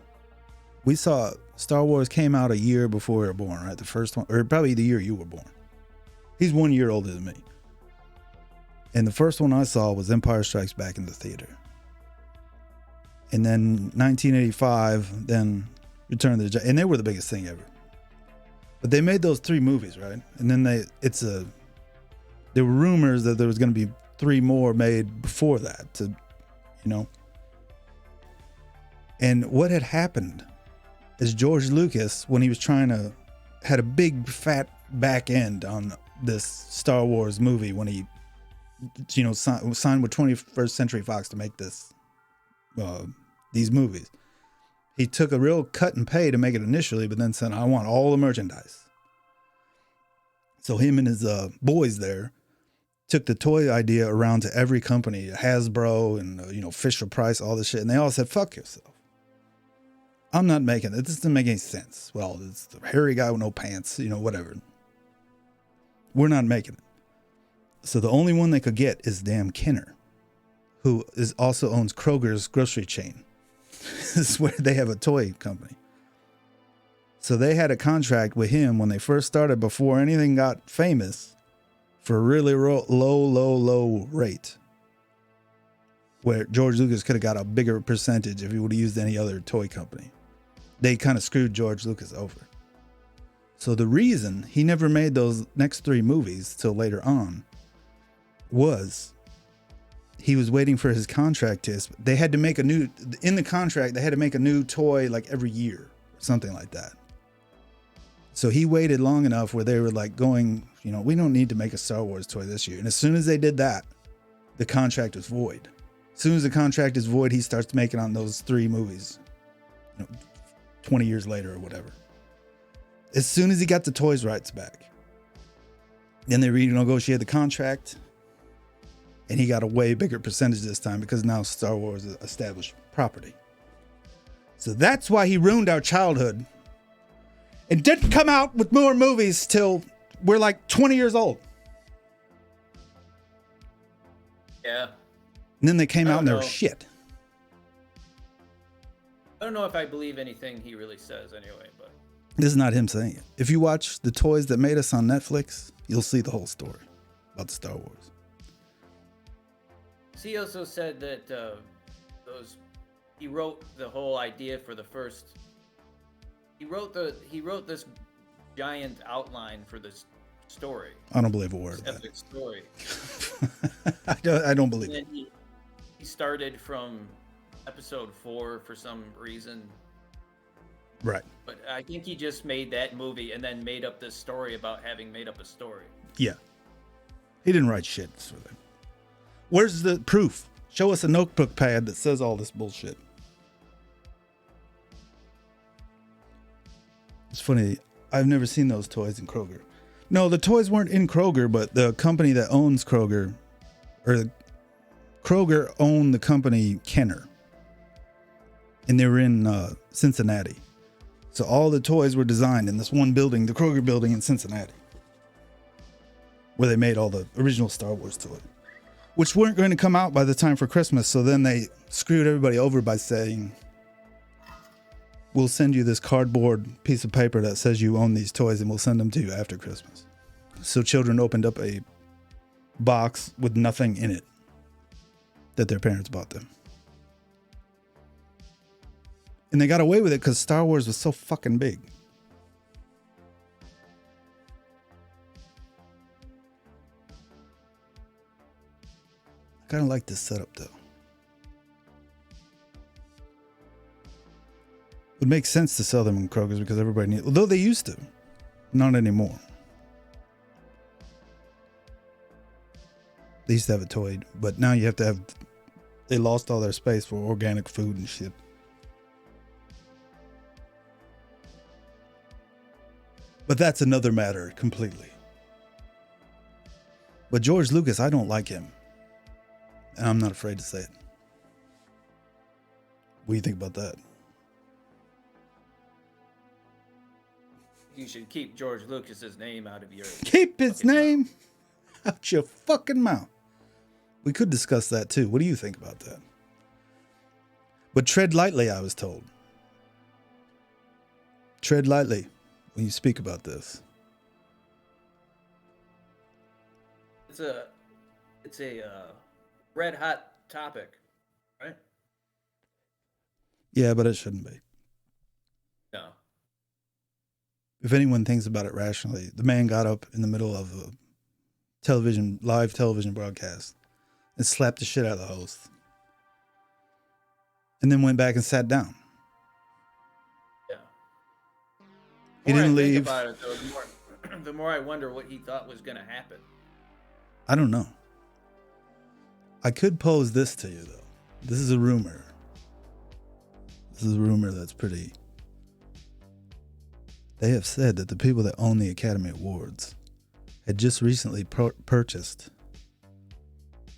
We saw Star Wars came out a year before we were born, right? The first one, or probably the year you were born. He's 1 year older than me. And the first one I saw was Empire Strikes Back in the theater. And then 1985, then Return of the Jedi, and they were the biggest thing ever. But they made those 3 movies, right? And then there were rumors that there was going to be 3 more made before that, to, you know. And what had happened is George Lucas, when he was had a big fat back end on this Star Wars movie when he, you know, signed with 21st Century Fox to make these movies. He took a real cut and pay to make it initially, but then said, I want all the merchandise. So him and his boys there took the toy idea around to every company, Hasbro and, you know, Fisher Price, all this shit. And they all said, fuck yourself. I'm not making it. This doesn't make any sense. Well, it's the hairy guy with no pants, you know, whatever. We're not making it. So the only one they could get is damn Kenner, who also owns Kroger's grocery chain. This is where they have a toy company. So they had a contract with him when they first started, before anything got famous, for a really low rate, where George Lucas could have got a bigger percentage if he would have used any other toy company. They kind of screwed George Lucas over. So the reason he never made those next 3 movies till later on was he was waiting for his contract to, they had to make in the contract, they had to make a new toy like every year, something like that. So he waited long enough where they were like going, you know, we don't need to make a Star Wars toy this year. And as soon as they did that, the contract was void. As soon as the contract is void, he starts making on those 3 movies, you know, 20 years later or whatever. As soon as he got the toys rights back, then they renegotiated the contract, and he got a way bigger percentage this time because now Star Wars is established property. So that's why he ruined our childhood and didn't come out with more movies till we're like 20 years old. Yeah. And then they came out and they were know. shit. I don't know if I believe anything he really says anyway, but This is not him saying it. If you watch The Toys That Made Us on Netflix, you'll see the whole story about the Star Wars. he also said that he wrote the whole idea for the first. He wrote this giant outline for this story. I don't believe a word of that. Epic story. I don't believe And it. then he started from episode 4 for some reason. Right. But I think he just made that movie and then made up this story about having made up a story. Yeah. He didn't write shit for them. Where's the proof? Show us a notebook pad that says all this bullshit. It's funny. I've never seen those toys in Kroger. No, the toys weren't in Kroger, but the company that owns Kroger, or Kroger owned the company Kenner. And they were in Cincinnati. So all the toys were designed in this one building, the Kroger building in Cincinnati, where they made all the original Star Wars toys, which weren't going to come out by the time for Christmas. So then they screwed everybody over by saying, we'll send you this cardboard piece of paper that says you own these toys and we'll send them to you after Christmas. So children opened up a box with nothing in it that their parents bought them. And they got away with it because Star Wars was so fucking big. I kind of like this setup though. It makes sense to sell them in Kroger's because everybody needs, although they used to, not anymore. They used to have a toy, but now you have to have, they lost all their space for organic food and shit. But that's another matter completely. But George Lucas, I don't like him. And I'm not afraid to say it. What do you think about that? You should keep George Lucas's name out of your. Keep his name out your fucking mouth. We could discuss that too. What do you think about that? But tread lightly, I was told. Tread lightly when you speak about this. It's a red hot topic, right? Yeah, but it shouldn't be. No. If anyone thinks about it rationally, the man got up in the middle of a live television broadcast and slapped the shit out of the host. And then went back and sat down. Yeah. He didn't leave. Think about it, though, the more I wonder what he thought was going to happen. I don't know. I could pose this to you, though. This is a rumor. This is a rumor that's pretty... They have said that the people that own the Academy Awards had just recently purchased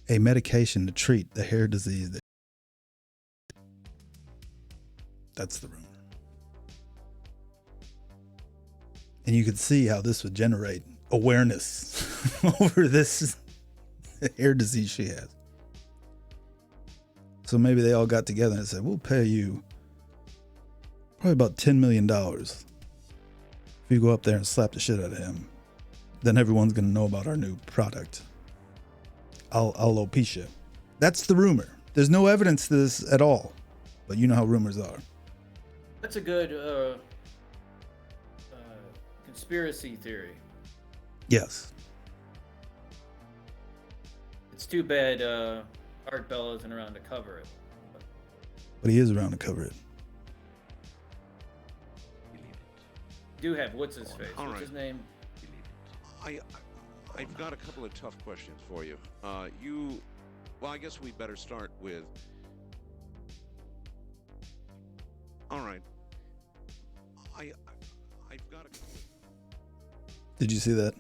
a medication to treat the hair disease. That's the rumor. And you could see how this would generate awareness over this hair disease she has. So maybe they all got together and said, we'll pay you probably about $10 million if you go up there and slap the shit out of him. Then everyone's going to know about our new product, alopecia. That's the rumor. There's no evidence to this at all, but you know how rumors are. That's a good conspiracy theory. Yes. It's too bad Art Bell isn't around to cover it. But he is around to cover it. You do have what's his face? All What's right. his name? I've got a couple of tough questions for you. Well, I guess we better start with. All right. I've got a. Did you see that?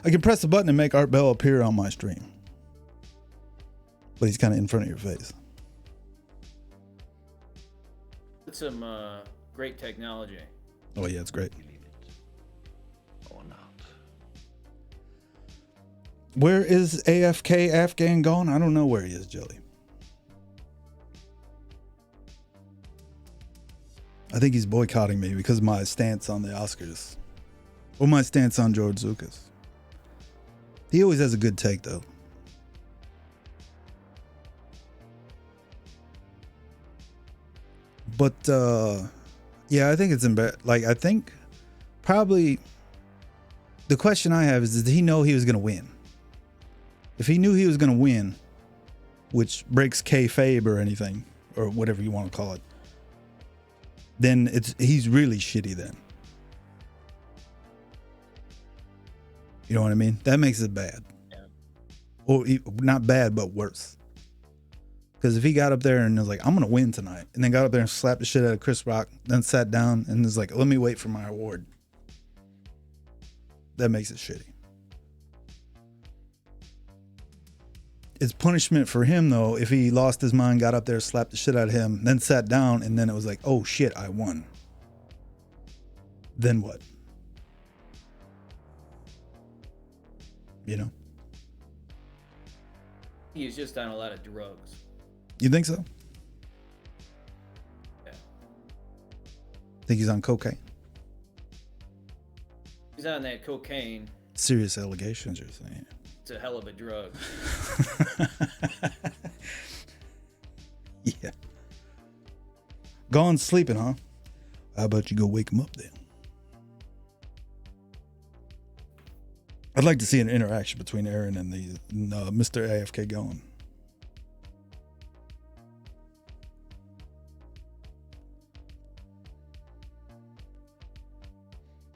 I can press the button and make Art Bell appear on my stream. But he's kind of in front of your face. It's some great technology. Oh, yeah, it's great. Or not. Where is AFK Afghan gone? I don't know where he is, Jelly. I think he's boycotting me because of my stance on the Oscars. Or my stance on George Lucas. He always has a good take, though. But, yeah, I think it's I think probably the question I have is, did he know he was going to win? If he knew he was going to win, which breaks kayfabe or anything, or whatever you want to call it, then he's really shitty then. You know what I mean? That makes it bad. Yeah. Or not bad, but worse. Because if he got up there and was like, I'm going to win tonight, and then got up there and slapped the shit out of Chris Rock, then sat down and was like, let me wait for my award. That makes it shitty. It's punishment for him, though, if he lost his mind, got up there, slapped the shit out of him, then sat down, and then it was like, oh shit, I won. Then what? You know? He's just on a lot of drugs. You think so? Yeah. Think he's on cocaine? He's on that cocaine. Serious allegations, you're saying. It's a hell of a drug. Yeah. Gone sleeping, huh? How about you go wake him up then? I'd like to see an interaction between Aaron and the Mr. AFK Gone.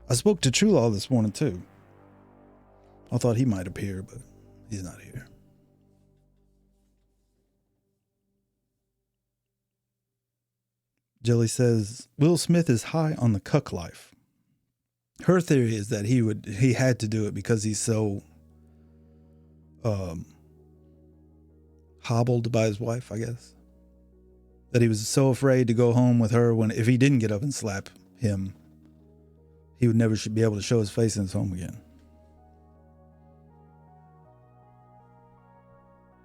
I spoke to True Law this morning too. I thought he might appear, but he's not here. Jelly says Will Smith is high on the cuck life. Her theory is that he had to do it because he's so hobbled by his wife, I guess. That he was so afraid to go home with her if he didn't get up and slap him, he would never be able to show his face in his home again.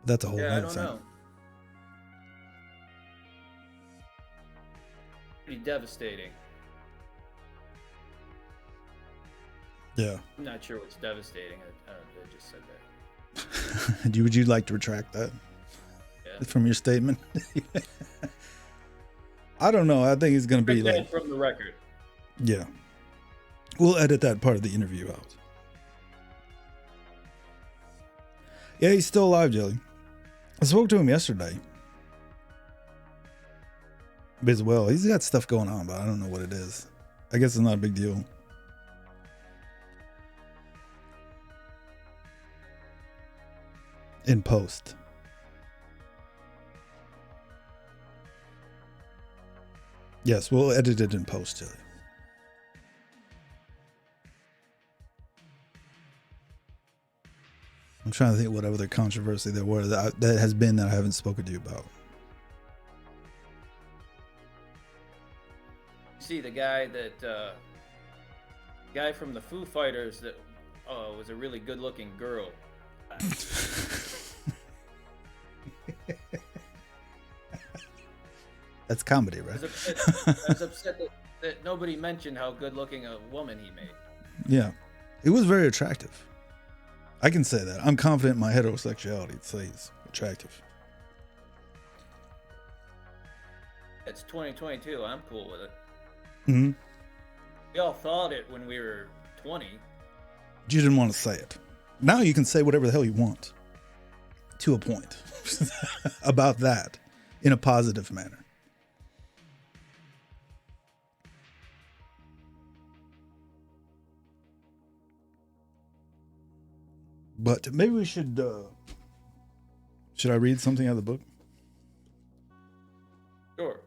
That's a whole Yeah, I other don't thing. know. pretty devastating. Yeah. I'm not sure what's devastating. I just said that. Would you like to retract that Yeah. from your statement? I don't know. I think it's going to be Take like, that from the record. yeah. We'll edit that part of the interview out. Yeah, he's still alive, Jelly. I spoke to him yesterday. As well, he's got stuff going on, but I don't know what it is. I guess it's not a big deal. In post. Yes, we'll edit it in post, Jelly. I'm trying to think what other controversy there were that has been that I haven't spoken to you about. See the guy guy from the Foo Fighters that was a really good-looking girl. That's comedy, right? I was upset that nobody mentioned how good-looking a woman he made. Yeah. It was very attractive. I can say that. I'm confident in my heterosexuality to say he's attractive. It's 2022. I'm cool with it. Mm-hmm. We all thought it when we were 20. But you didn't want to say it. Now you can say whatever the hell you want. To a point. About that. In a positive manner. But maybe we should I read something out of the book? Sure.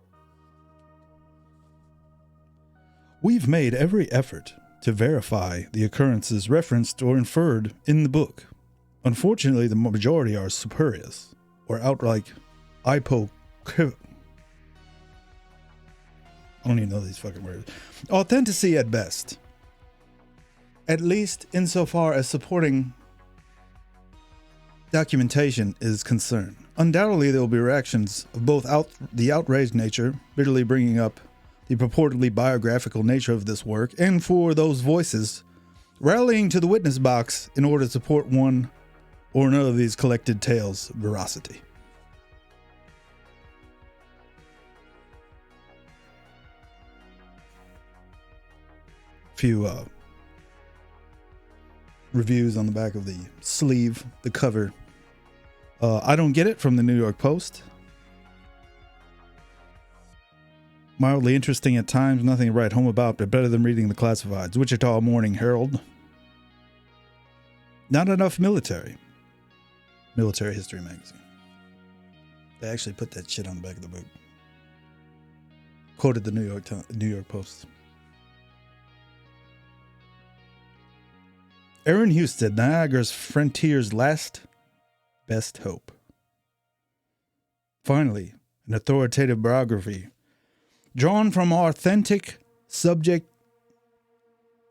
We've made every effort to verify the occurrences referenced or inferred in the book. Unfortunately, the majority are spurious or outright I don't even know these fucking words. Authenticity at best. At least insofar as supporting documentation is concerned. Undoubtedly, there will be reactions of both the outraged nature, bitterly bringing up the purportedly biographical nature of this work, and for those voices rallying to the witness box in order to support one or another of these collected tales' veracity. Few reviews on the back of the sleeve, the cover. I Don't Get It from the New York Post. Mildly interesting at times, nothing to write home about, but better than reading the classifieds. Wichita Morning Herald. Not enough military. Military History Magazine. They actually put that shit on the back of the book. Quoted the New York Post. Aaron Husted, Niagara's Frontier's Last Best Hope. Finally, an authoritative biography drawn from authentic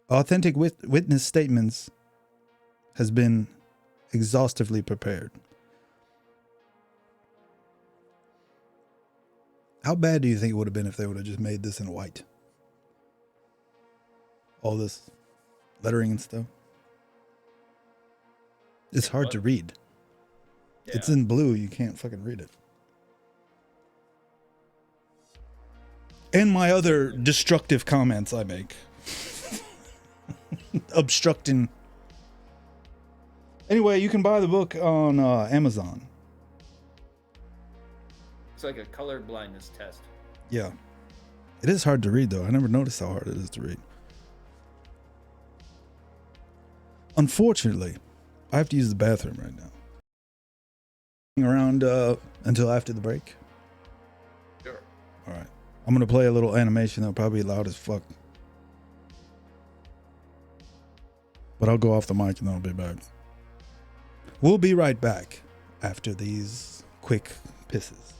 witness statements has been exhaustively prepared. How bad do you think it would have been if they would have just made this in white? All this lettering and stuff. It's hard to read. Yeah. It's in blue. You can't fucking read it. And my other destructive comments I make. Obstructing. Anyway, you can buy the book on Amazon. It's like a color blindness test. Yeah. It is hard to read, though. I never noticed how hard it is to read. Unfortunately, I have to use the bathroom right now. Around until after the break. Sure. All right. I'm going to play a little animation that'll probably be loud as fuck. But I'll go off the mic and then I'll be back. We'll be right back after these quick pisses.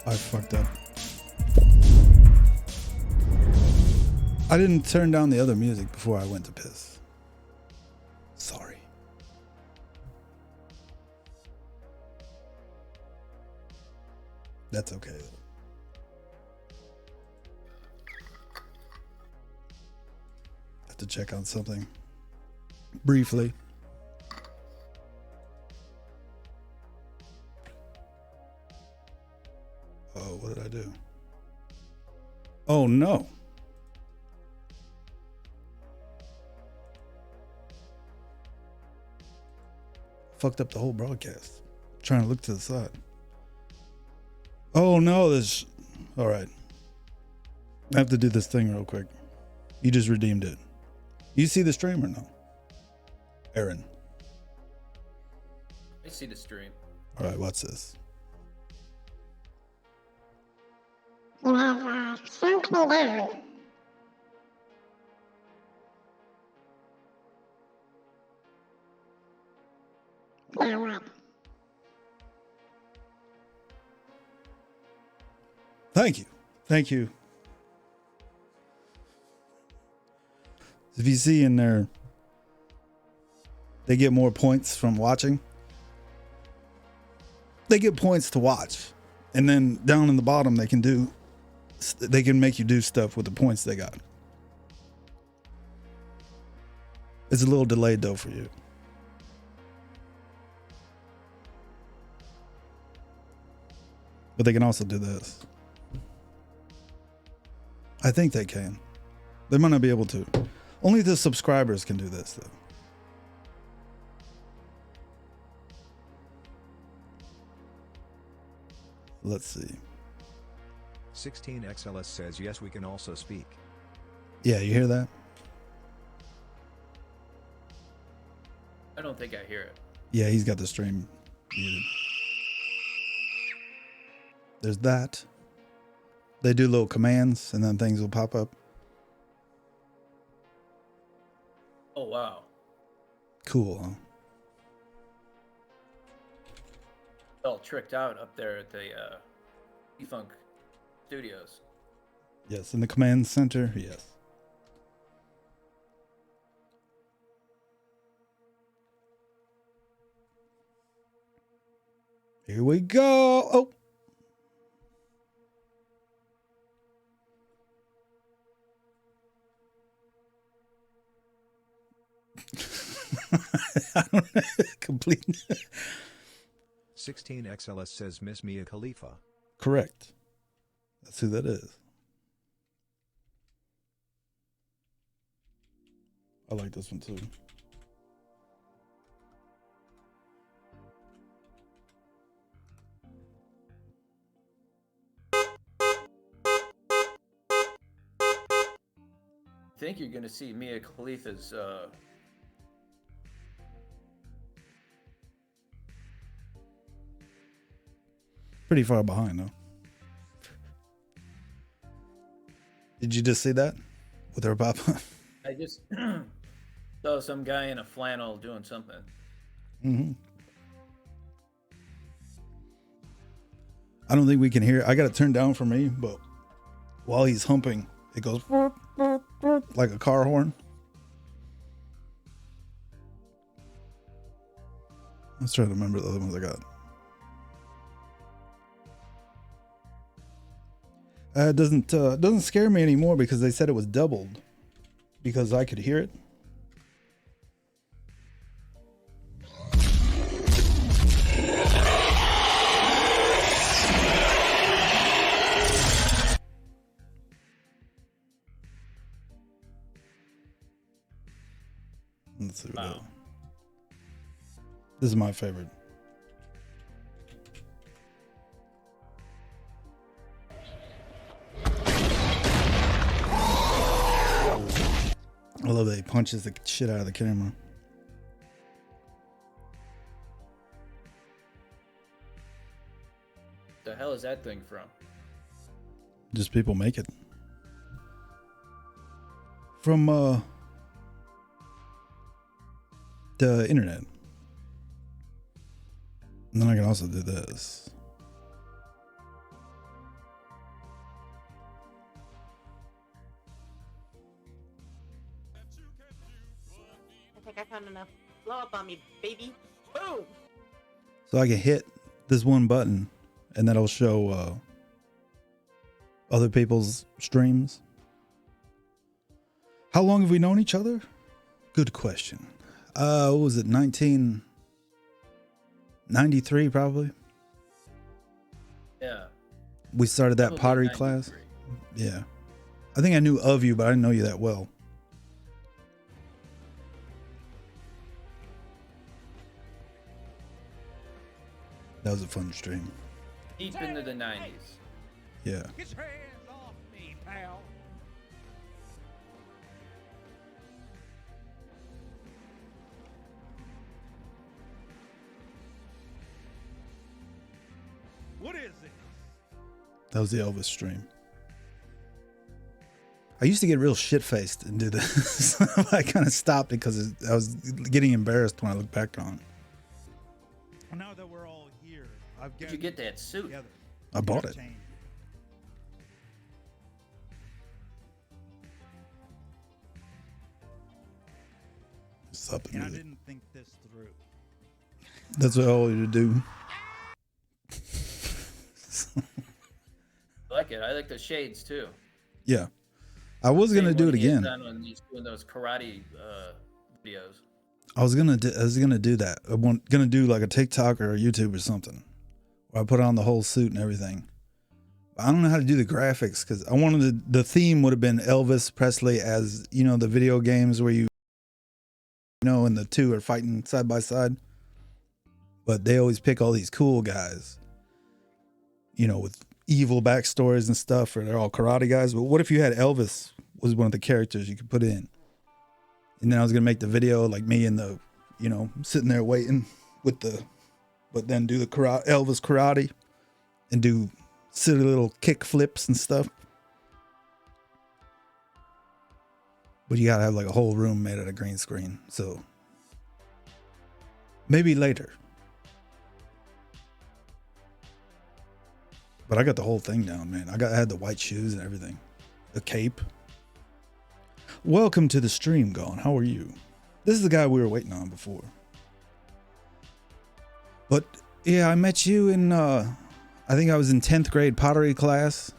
I fucked up. I didn't turn down the other music before I went to piss. Sorry. That's okay though. Have to check on something briefly. Oh, what did I do? Oh no. Fucked up the whole broadcast. Trying to look to the side. Oh no, this. All right. I have to do this thing real quick. You just redeemed it. You see the stream or no? Aaron. I see the stream. All right, watch this. You have sunk me down. Now what? Thank you. Thank you. If you see in there, they get more points from watching. They get points to watch. And then down in the bottom, they can make you do stuff with the points they got. It's a little delayed though for you. But they can also do this. I think they can. They might not be able to. Only the subscribers can do this though. Let's see. 16XLS says yes, we can also speak. Yeah, you hear that? I don't think I hear it. Yeah, he's got the stream muted. There's that. They do little commands and then things will pop up. Oh, wow. Cool, huh? All tricked out up there at the E-Funk Studios. Yes, in the command center, yes. Here we go. Oh. I don't know. Complete. 16XLS says Miss Mia Khalifa. Correct. That's who that is. I like this one too. I think you're going to see Mia Khalifa's Pretty far behind though. Did you just see that with her pop up? I just saw some guy in a flannel doing something. Mm-hmm. I don't think we can hear. I got it turned down for me, but while he's humping, it goes like a car horn. Let's try to remember the other ones I got. It doesn't scare me anymore because they said it was doubled because I could hear it. Let's see what Wow. This is my favorite. I love that he punches the shit out of the camera. The hell is that thing from? Just people make it. From the internet. And then I can also do this. think I found enough. Blow up on me, baby. Boom! So I can hit this one button and that'll show other people's streams. How long have we known each other? Good question. What was it? 1993 probably. Yeah. We started that Probably pottery 93. class. Yeah. I think I knew of you, but I didn't know you that well. That was a fun stream. Deep into the 90s. Yeah. Get your hands off me, pal. What is this? That was the Elvis stream. I used to get real shit-faced and do this. I kind of stopped it because I was getting embarrassed when I look back on it. Now that we're all here, I've Where'd you get that suit? together. I bought it. Change. Stop the And I music. didn't think this through. That's what I want you to do. I like it. I like the shades too. Yeah. I was going to Same do one it he had again. done when he's doing those karate videos. I was gonna do that. Gonna do like a TikTok or a YouTube or something, where I put on the whole suit and everything. I don't know how to do the graphics because I wanted the theme would have been Elvis Presley as the video games where and the two are fighting side by side. But they always pick all these cool guys, with evil backstories and stuff, or they're all karate guys. But what if you had Elvis was one of the characters you could put in? And then I was gonna make the video like me and the, sitting there waiting but then do the Elvis karate and do silly little kick flips and stuff. But you gotta have like a whole room made out of green screen. So maybe later. But I got the whole thing down, man. I had the white shoes and everything, the cape. Welcome to the stream, Gone. How are you? This is the guy we were waiting on before. But yeah, I met you in, I think I was in 10th grade pottery class.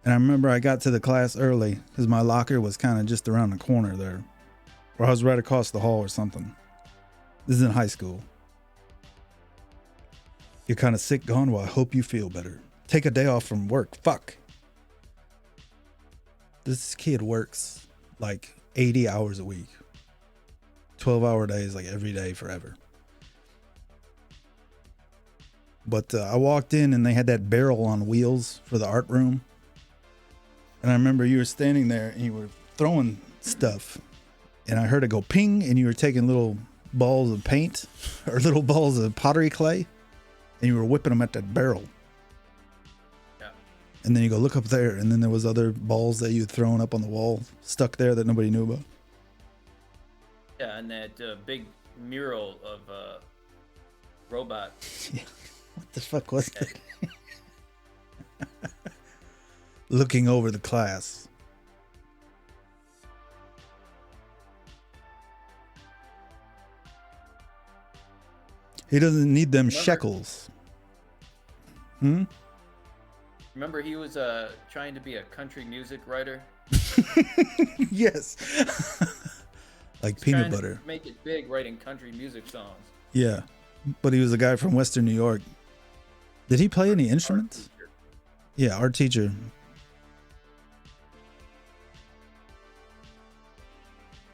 And I remember I got to the class early because my locker was kind of just around the corner there. Or I was right across the hall or something. This is in high school. You're kind of sick, Gone? Well, I hope you feel better. Take a day off from work. Fuck. This kid works like 80 hours a week. 12-hour days, like every day forever. But I walked in and they had that barrel on wheels for the art room. And I remember you were standing there and you were throwing stuff. And I heard it go ping and you were taking little balls of paint or little balls of pottery clay. And you were whipping them at that barrel. And then you go look up there, and then there was other balls that you had thrown up on the wall, stuck there that nobody knew about. Yeah, and that big mural of robot. Yeah. What the fuck was that? Looking over the class. He doesn't need them shekels. Remember, he was trying to be a country music writer. Yes. Like He's peanut trying to butter. make it big, writing country music songs. Yeah. But he was a guy from Western New York. Did he play any instruments? Yeah, art teacher.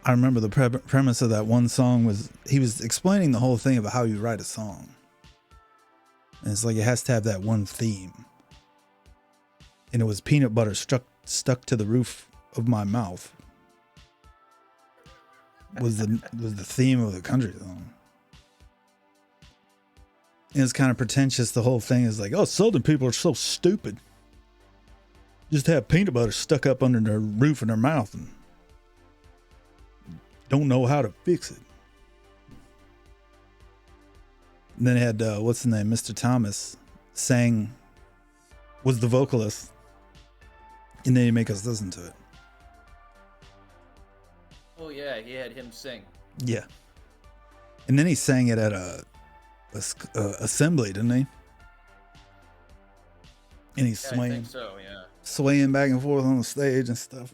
I remember the premise of that one song was he was explaining the whole thing about how you write a song. And it's like it has to have that one theme. And it was peanut butter stuck to the roof of my mouth. Was the theme of the country song. And it's kind of pretentious. The whole thing is like, oh, Southern people are so stupid. Just have peanut butter stuck up under their roof in their mouth and don't know how to fix it. And then it had, what's the name? Mr. Thomas was the vocalist. And then he make us listen to it. Oh yeah, he had him sing. Yeah. And then he sang it at a assembly, didn't he? And he's Yeah, I swaying, think so, yeah. swaying back and forth on the stage and stuff.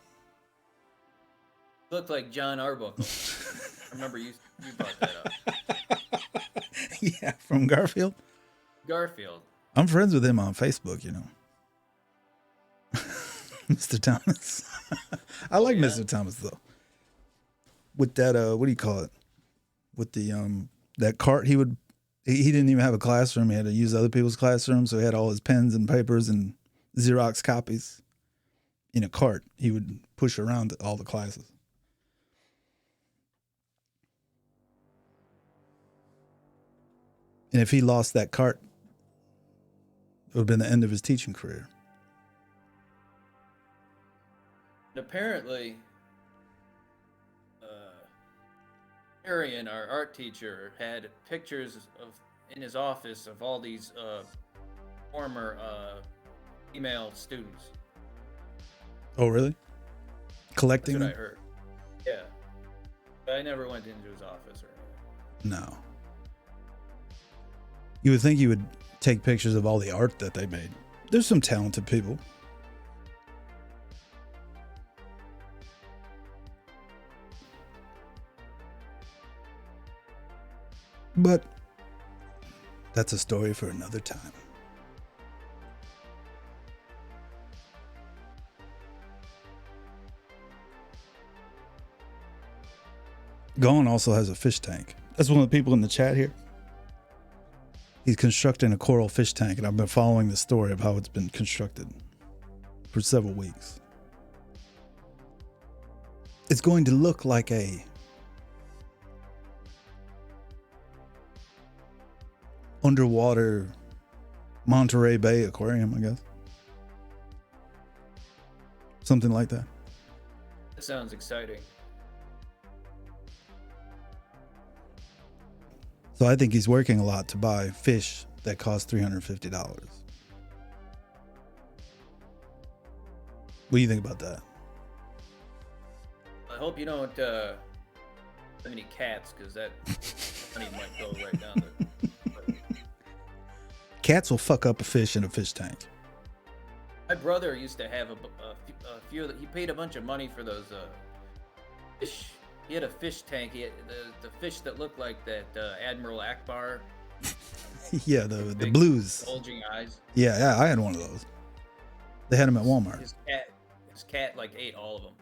Looked like John Arbuckle. I remember you brought that up. Yeah, from Garfield. Garfield. I'm friends with him on Facebook, you know. Mr. Thomas. I like yeah? Mr. Thomas though. With that what do you call it? With the that cart he didn't even have a classroom. He had to use other people's classrooms, so he had all his pens and papers and Xerox copies in a cart. He would push around to all the classes. And if he lost that cart, it would have been the end of his teaching career. And apparently, Arian, our art teacher, had pictures in his office of all these former female students. Oh, really? Collecting That's what them? I heard. Yeah. But I never went into his office or anything. No. You would think you would take pictures of all the art that they made. There's some talented people. But that's a story for another time. Gone also has a fish tank. That's one of the people in the chat here. He's constructing a coral fish tank, and I've been following the story of how it's been constructed for several weeks. It's going to look like a underwater Monterey Bay aquarium, I guess. Something like that. That sounds exciting. So I think he's working a lot to buy fish that cost $350. What do you think about that? I hope you don't have any cats, because that money might go right down the... Cats will fuck up a fish in a fish tank. My brother used to have a few. He paid a bunch of money for those fish. He had a fish tank. He had the fish that looked like that Admiral Akbar. Yeah, the Big, blues. bulging eyes. Yeah, I had one of those. They had them at Walmart. His cat like ate all of them.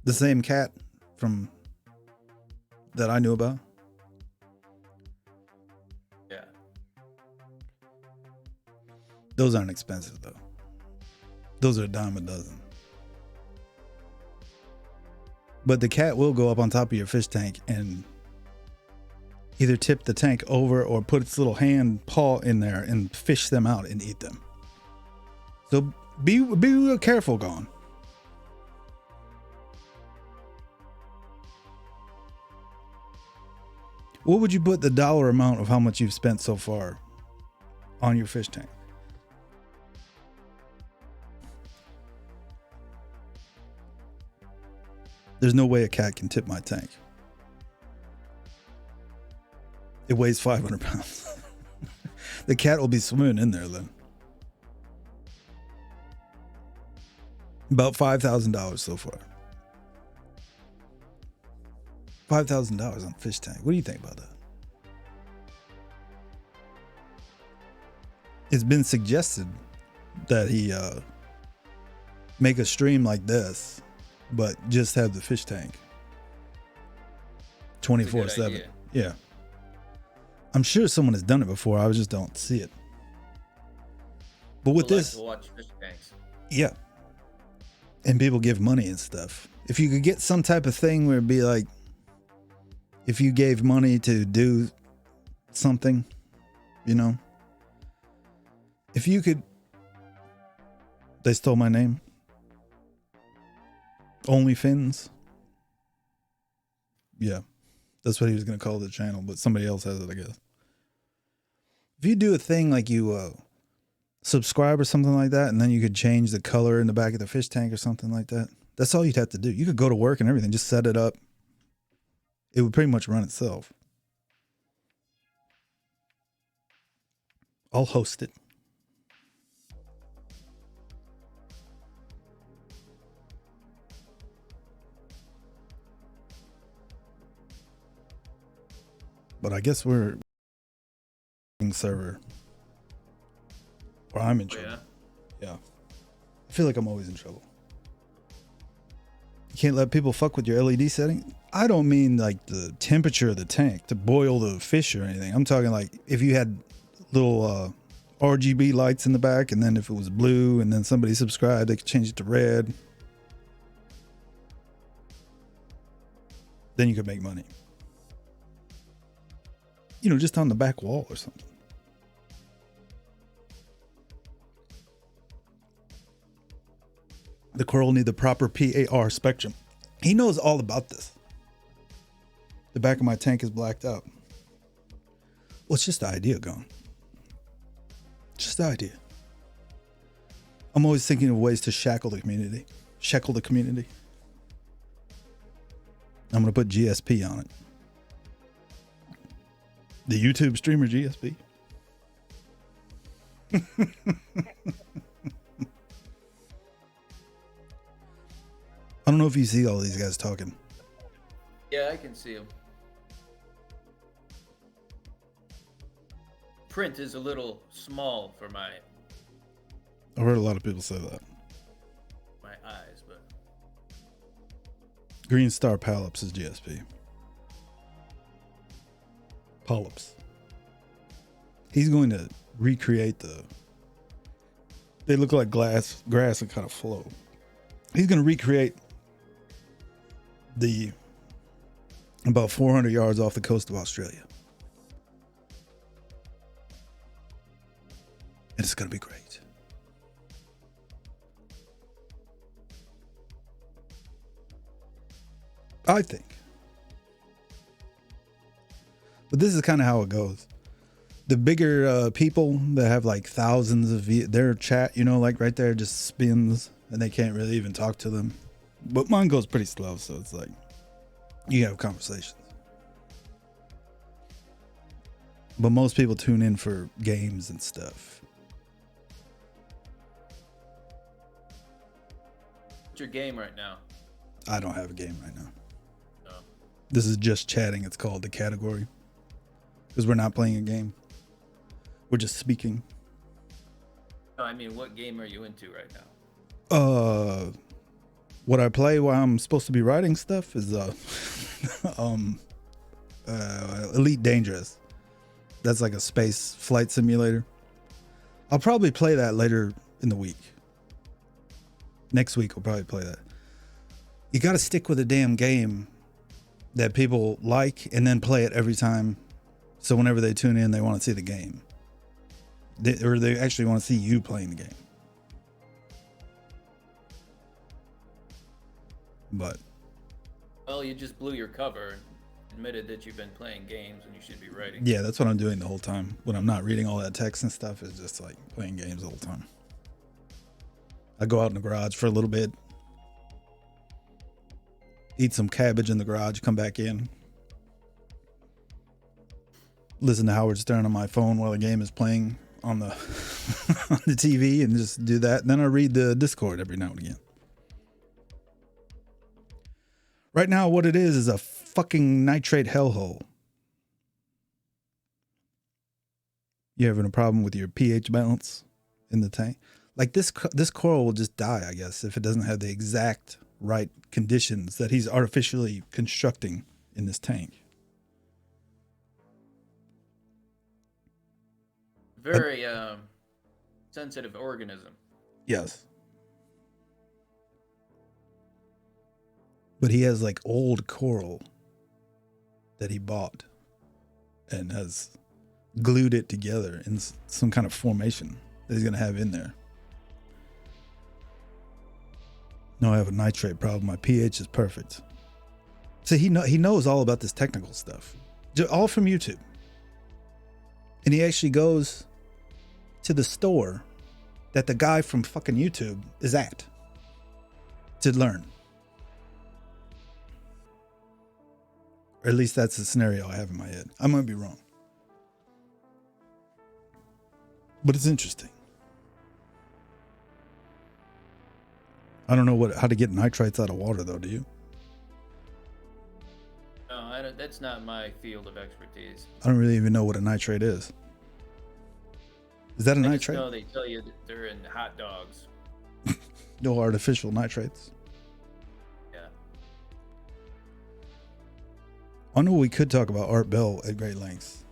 The same cat from that I knew about. Yeah. Those aren't expensive though. Those are a dime a dozen. But the cat will go up on top of your fish tank and either tip the tank over or put its little paw in there and fish them out and eat them. So be real careful, Gone. What would you put the dollar amount of how much you've spent so far on your fish tank? There's no way a cat can tip my tank. It weighs 500 pounds. The cat will be swimming in there then. About $5,000 so far. $5,000 on a fish tank. What do you think about that? It's been suggested that he make a stream like this, but just have the fish tank 24/7. Yeah. I'm sure someone has done it before. I just don't see it. But with this, to watch fish tanks. yeah. And people give money and stuff. If you could get some type of thing where it'd be like, if you gave money to do something, you know, if you could, they stole my name. OnlyFins. Yeah. That's what he was going to call the channel, but somebody else has it, I guess. If you do a thing like you subscribe or something like that, and then you could change the color in the back of the fish tank or something like that, That's all you'd have to do. You could go to work and everything, just set it up. It would pretty much run itself. I'll host it. But I guess we're server. Or I'm in trouble. Yeah. I feel like I'm always in trouble. You can't let people fuck with your LED setting. I don't mean like the temperature of the tank to boil the fish or anything. I'm talking like if you had little RGB lights in the back, and then if it was blue and then somebody subscribed, they could change it to red. Then you could make money. You know, just on the back wall or something. The Coral need the proper PAR spectrum. He knows all about this. The back of my tank is blacked out. Well, it's just the idea gone. Just the idea. I'm always thinking of ways to shackle the community. Shackle the community. I'm going to put GSP on it. The YouTube streamer GSP. I don't know if you see all these guys talking. Yeah, I can see him. Print is a little small for my I've heard a lot of people say that. eyes, but Green Star Polyps is GSP. Polyps. He's going to recreate they look like grass and kind of flow. He's going to recreate the about 400 yards off the coast of Australia. And it's going to be great. I think. But this is kind of how it goes. The bigger people that have like thousands of their chat, you know, like right there just spins and they can't really even talk to them. But mine goes pretty slow, so it's like you have conversations. But most people tune in for games and stuff. what's your game right now? I don't have a game right now. No. This is just chatting. It's called the category. Because we're not playing a game. We're just speaking. No, I mean, what game are you into right now? What I play while I'm supposed to be writing stuff is Elite Dangerous. That's like a space flight simulator. I'll probably play that later in the week. Next week I'll probably play that. You got to stick with a damn game that people like and then play it every time. So whenever they tune in, they want to see the game. They actually want to see you playing the game. But Well, you just blew your cover and admitted that you've been playing games and you should be writing. yeah, that's what I'm doing the whole time. When I'm not reading all that text and stuff, it's just like playing games the whole time. I go out in the garage for a little bit, eat some cabbage in the garage, come back in, listen to Howard Stern on my phone while the game is playing on the on the TV, and just do that. And then I read the Discord every now and again. Right now, what it is a fucking nitrate hellhole. You having a problem with your pH balance in the tank? Like this coral will just die, I guess, if it doesn't have the exact right conditions that he's artificially constructing in this tank. Very sensitive organism. Yes. But he has like old coral that he bought and has glued it together in some kind of formation that he's going to have in there. No, I have a nitrate problem. My pH is perfect. So he knows all about this technical stuff. All from YouTube. And he actually goes to the store that the guy from fucking YouTube is at to learn. Or at least that's the scenario I have in my head. I might be wrong. But it's interesting. I don't know how to get nitrites out of water, though, do you? No, that's not my field of expertise. I don't really even know what a nitrate is. Is that a I just nitrate? know they tell you that they're in hot dogs. No artificial nitrates. Yeah. I know we could talk about Art Bell at great lengths.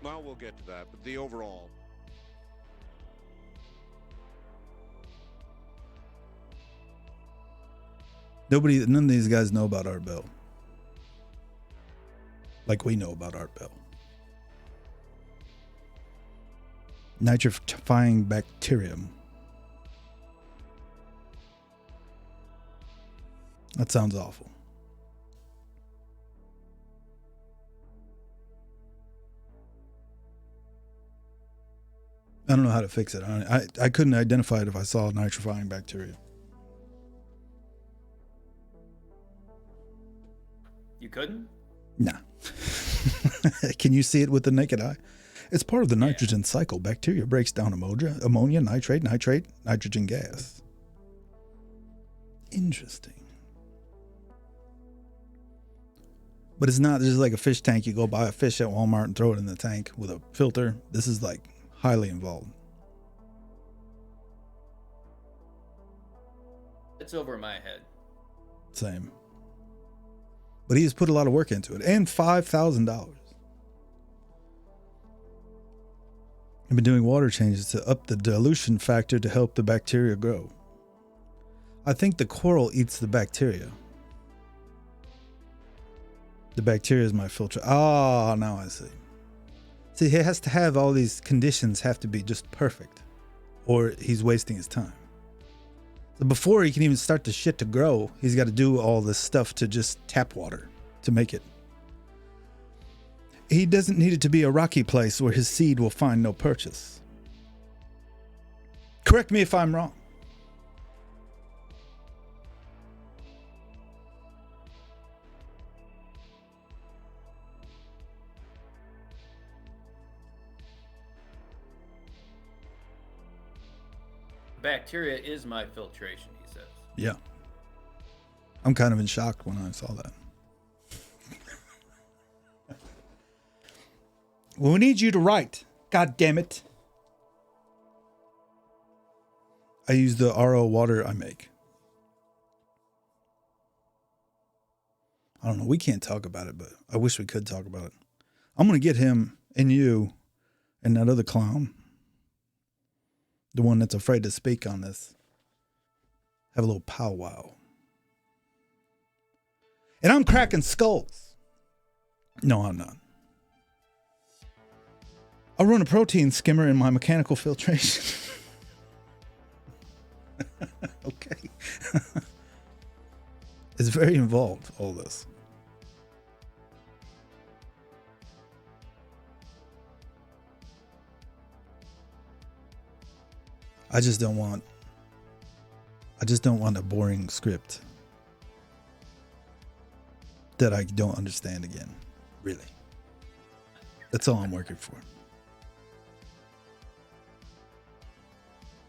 Well, we'll get to that, but the overall. None of these guys know about Art Bell. Like we know about Art Bell. Nitrifying bacterium. That sounds awful. I don't know how to fix it. I couldn't identify it if I saw nitrifying bacteria. You couldn't? Nah. Can you see it with the naked eye? It's part of the nitrogen cycle. Bacteria breaks down ammonia, nitrate, nitrogen gas. Interesting. But it's not just like a fish tank. You go buy a fish at Walmart and throw it in the tank with a filter. This is like highly involved. It's over my head. Same. But he has put a lot of work into it. And $5,000. I've been doing water changes to up the dilution factor to help the bacteria grow. I think the coral eats the bacteria. The bacteria is my filter. Ah, now I see. See, he has to have all these conditions have to be just perfect, or he's wasting his time. So before he can even start the shit to grow, he's got to do all this stuff to just tap water to make it. He doesn't need it to be a rocky place where his seed will find no purchase. Correct me if I'm wrong. Bacteria is my filtration, he says. Yeah. I'm kind of in shock when I saw that. Well, we need you to write. God damn it. I use the RO water I make. I don't know. We can't talk about it, but I wish we could talk about it. I'm going to get him and you and that other clown, the one that's afraid to speak on this, have a little powwow. And I'm cracking skulls. No, I'm not. I'll run a protein skimmer in my mechanical filtration. Okay. It's very involved, all this. I just don't want a boring script that I don't understand again. Really. That's all I'm working for.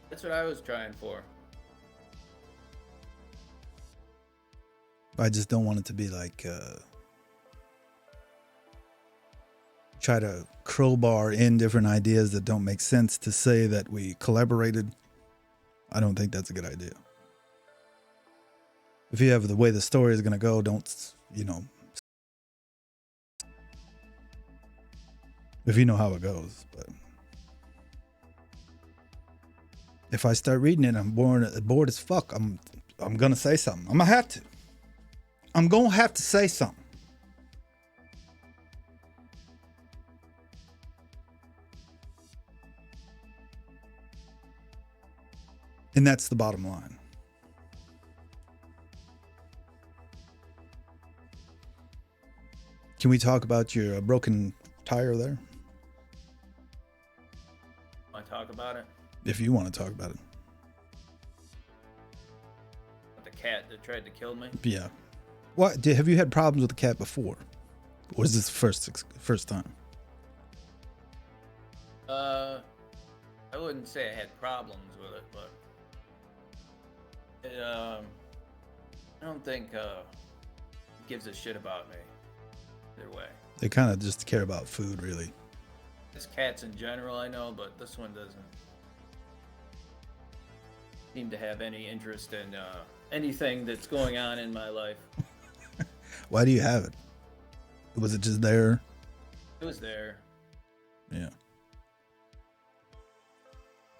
That's what I was trying for. I just don't want it to be like try to crowbar in different ideas that don't make sense to say that we collaborated. I don't think that's a good idea. If you have the way the story is going to go, don't, if you know how it goes. But if I start reading it, I'm bored as fuck. I'm going to say something. I'm going to have to say something. And that's the bottom line. Can we talk about your broken tire there? Want to talk about it? If you want to talk about it. The cat that tried to kill me? Yeah. Have you had problems with the cat before? Or is this the first time? I wouldn't say I had problems with it, but it, I don't think it gives a shit about me. Either way. They kind of just care about food, really. It's cats in general, I know, but this one doesn't seem to have any interest in anything that's going on in my life. Why do you have it? Was it just there? It was there. Yeah.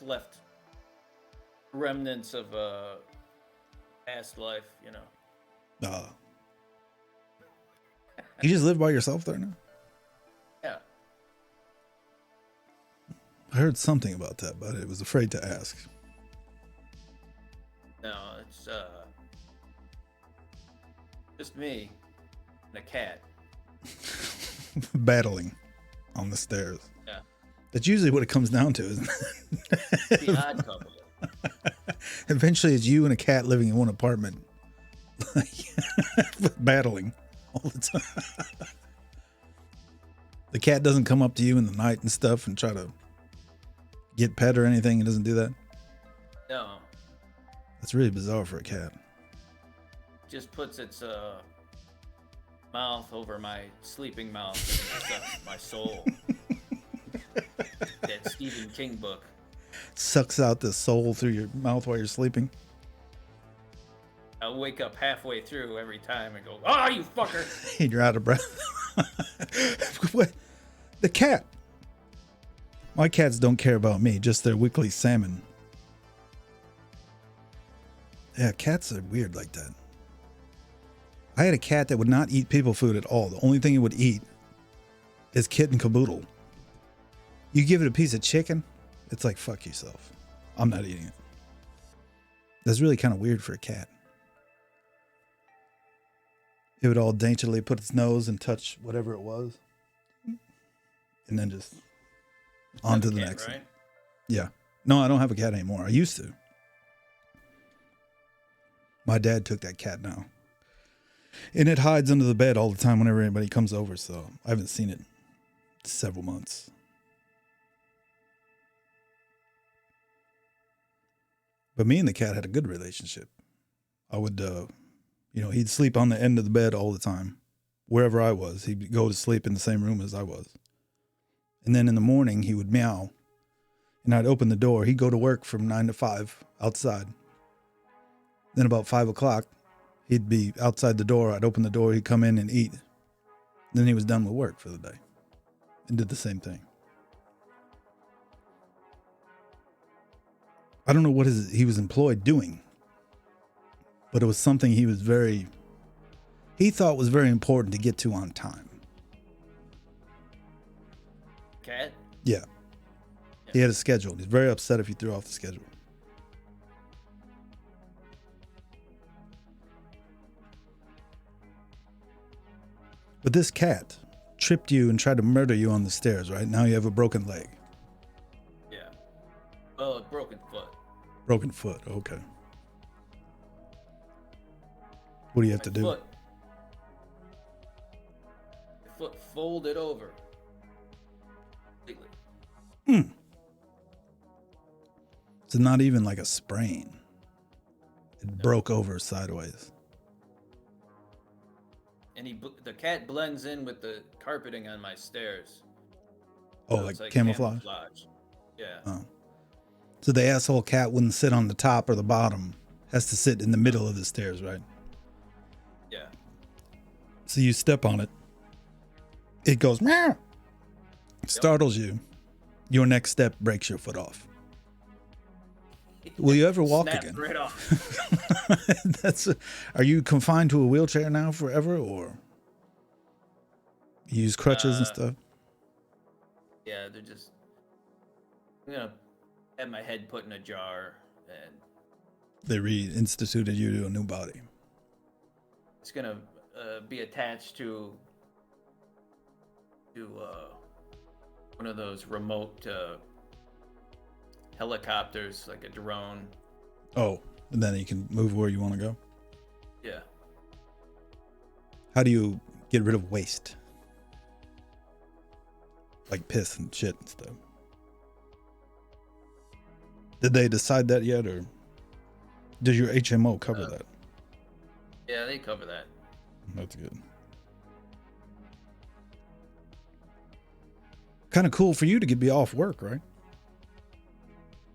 Left remnants of past life, you know. You just live by yourself there now? Yeah. I heard something about that, but I was afraid to ask. No, it's just me and a cat. Battling on the stairs. Yeah. That's usually what it comes down to, isn't it? The odd couple. Eventually, it's you and a cat living in one apartment, battling all the time. The cat doesn't come up to you in the night and stuff and try to get pet or anything. It doesn't do that. No. That's really bizarre for a cat. Just puts its mouth over my sleeping mouth and sucks my soul. That Stephen King book. Sucks out the soul through your mouth while you're sleeping. I'll wake up halfway through every time and go, "Ah, you fucker!" And you're out of breath. What? The cat. My cats don't care about me, just their weekly salmon. Yeah, cats are weird like that. I had a cat that would not eat people food at all. The only thing it would eat is kit and caboodle. You give it a piece of chicken, it's like, fuck yourself. I'm not eating it. That's really kind of weird for a cat. It would all daintily put its nose and touch whatever it was. And then just on to the Cat, next right? one. Yeah. No, I don't have a cat anymore. I used to. My dad took that cat now. And it hides under the bed all the time whenever anybody comes over, so I haven't seen it in several months. But me and the cat had a good relationship. I would, he'd sleep on the end of the bed all the time. Wherever I was, he'd go to sleep in the same room as I was. And then in the morning, he would meow. And I'd open the door. He'd go to work from 9 to 5 outside. Then about 5 o'clock, he'd be outside the door. I'd open the door. He'd come in and eat. Then he was done with work for the day and did the same thing. I don't know what he was employed doing, but it was something he thought was very important to get to on time. Cat? Yeah. He had a schedule. He's very upset if you threw off the schedule. But this cat tripped you and tried to murder you on the stairs, right? Now you have a broken leg. Yeah. Well, a broken foot. Broken foot, okay. What do you have to do? My foot folded over. Completely. It's not even like a sprain. It broke over sideways. And the cat blends in with the carpeting on my stairs. Oh, So like it's camouflage? Yeah. Oh. So the asshole cat wouldn't sit on the top or the bottom. Has to sit in the middle of the stairs, right? Yeah. So you step on it. It goes, meow. Startles you. Your next step breaks your foot off. Will you ever walk Snapped again? right off. Are you confined to a wheelchair now forever, or you use crutches and stuff? Yeah, they're just. I'm gonna have my head put in a jar, and They reinstituted you to a new body. it's gonna be attached to one of those remote helicopters, like a drone. Oh, and then you can move where you want to go. Yeah. How do you get rid of waste? Like piss and shit and stuff. Did they decide that yet, or does your HMO cover that? Yeah, they cover that. That's good. Kind of cool for you to be off work, right?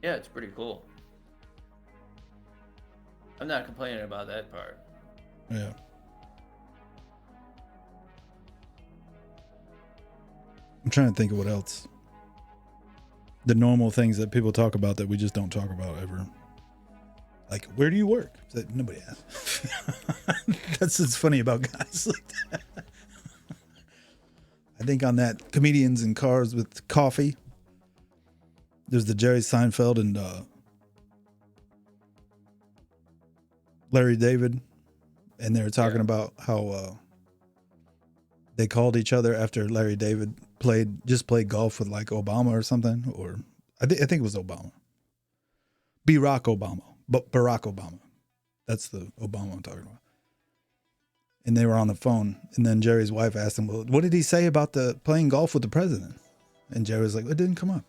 Yeah, it's pretty cool. I'm not complaining about that part. Yeah. I'm trying to think of what else. The normal things that people talk about that we just don't talk about ever. Like, where do you work? That nobody asks. That's what's funny about guys like that. I think on that Comedians in Cars with Coffee, there's the Jerry Seinfeld and Larry David, and they were talking about how they called each other after Larry David played golf with like Obama or something, or I think it was Obama. Barack Obama. That's the Obama I'm talking about. And they were on the phone, and then Jerry's wife asked him, well, what did he say about the playing golf with the president? And Jerry was like, it didn't come up.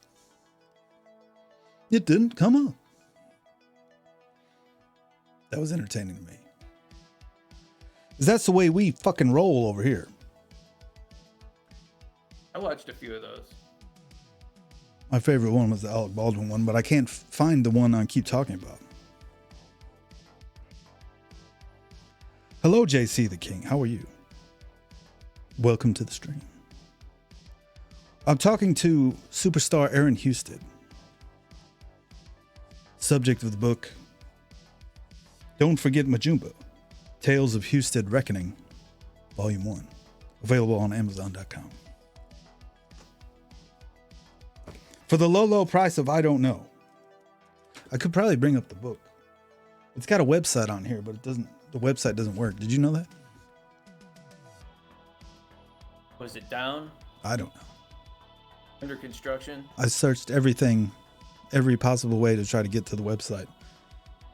It didn't come up. That was entertaining to me. 'Cause that's the way we fucking roll over here. I watched a few of those. My favorite one was the Alec Baldwin one, but I can't find the one I keep talking about. Hello, JC the King. How are you? Welcome to the stream. I'm talking to superstar Aaron Husted. Subject of the book, Don't Forget Majumba, Tales of Husted Reckoning, Volume 1. Available on Amazon.com. For the low, low price of I don't know. I could probably bring up the book. It's got a website on here, but the website doesn't work. Did you know that? Was it down? I don't know. Under construction? I searched everything, every possible way to try to get to the website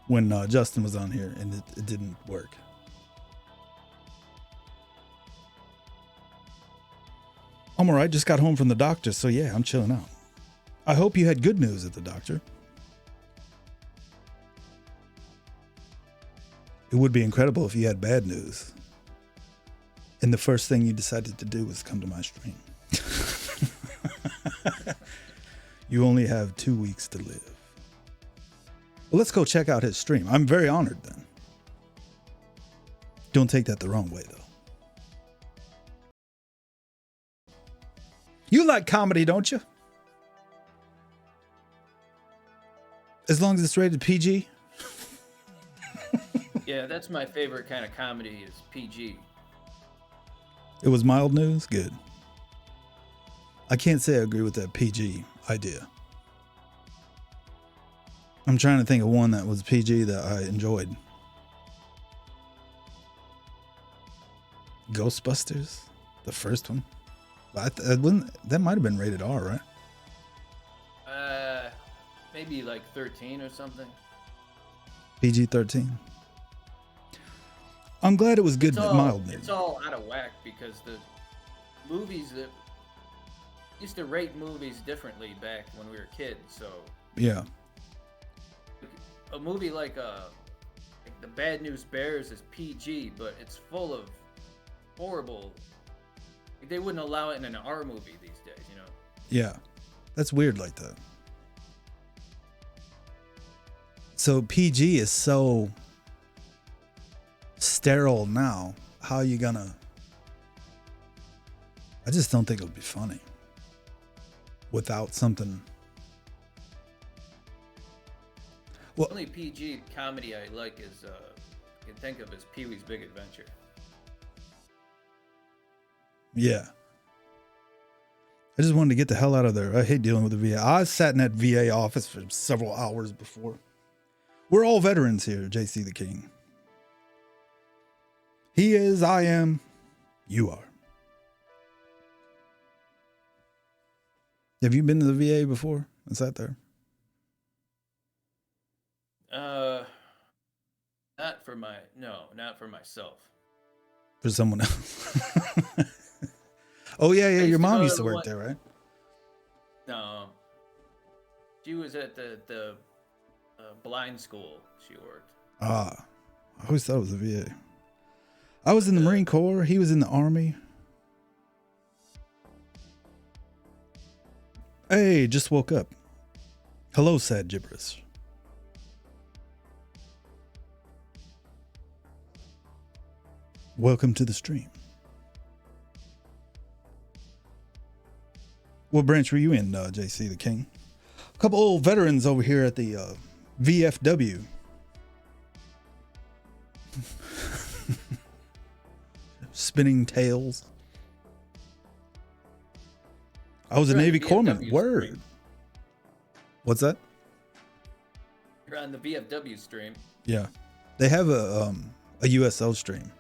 when Justin was on here, and it didn't work. I'm all right. Just got home from the doctor, so yeah, I'm chilling out. I hope you had good news at the doctor. It would be incredible if you had bad news, and the first thing you decided to do was come to my stream. You only have 2 weeks to live. Well, let's go check out his stream. I'm very honored then. Don't take that the wrong way, though. You like comedy, don't you? As long as it's rated PG? Yeah, that's my favorite kind of comedy is PG. It was mild news? Good. I can't say I agree with that PG idea. I'm trying to think of one that was PG that I enjoyed. Ghostbusters? The first one? That might have been rated R, right? Maybe like 13 or something. PG-13. I'm glad it was good mild news. It's all out of whack because the movies that used to rate movies differently back when we were kids. So yeah, a movie like The Bad News Bears is PG, but it's full of horrible. They wouldn't allow it in an R movie these days, you know. Yeah, that's weird like that. So PG is so sterile now. How are you gonna? I just don't think it'll be funny without something. Well, The only PG comedy I like is I can think of is Pee-wee's Big Adventure. Yeah. I just wanted to get the hell out of there. I hate dealing with the VA. I sat in that VA office for several hours before. We're all veterans here, JC the King. He is, I am, you are. Have you been to the VA before? Is that there? Not for myself. for someone else. Oh yeah, I your used to mom go used to to the work one- there, right? No. She was at the blind school. She worked. Ah, I always thought it was a VA. I was in the Marine Corps. He was in the Army. Hey, just woke up. Hello, sad gibberish. Welcome to the stream. What branch were you in, JC the King? A couple old veterans over here at the VFW. Spinning tails. I was a You're on Navy the corpsman. VFW Word. stream. What's that? You're on the VFW stream. Yeah. They have a USO stream.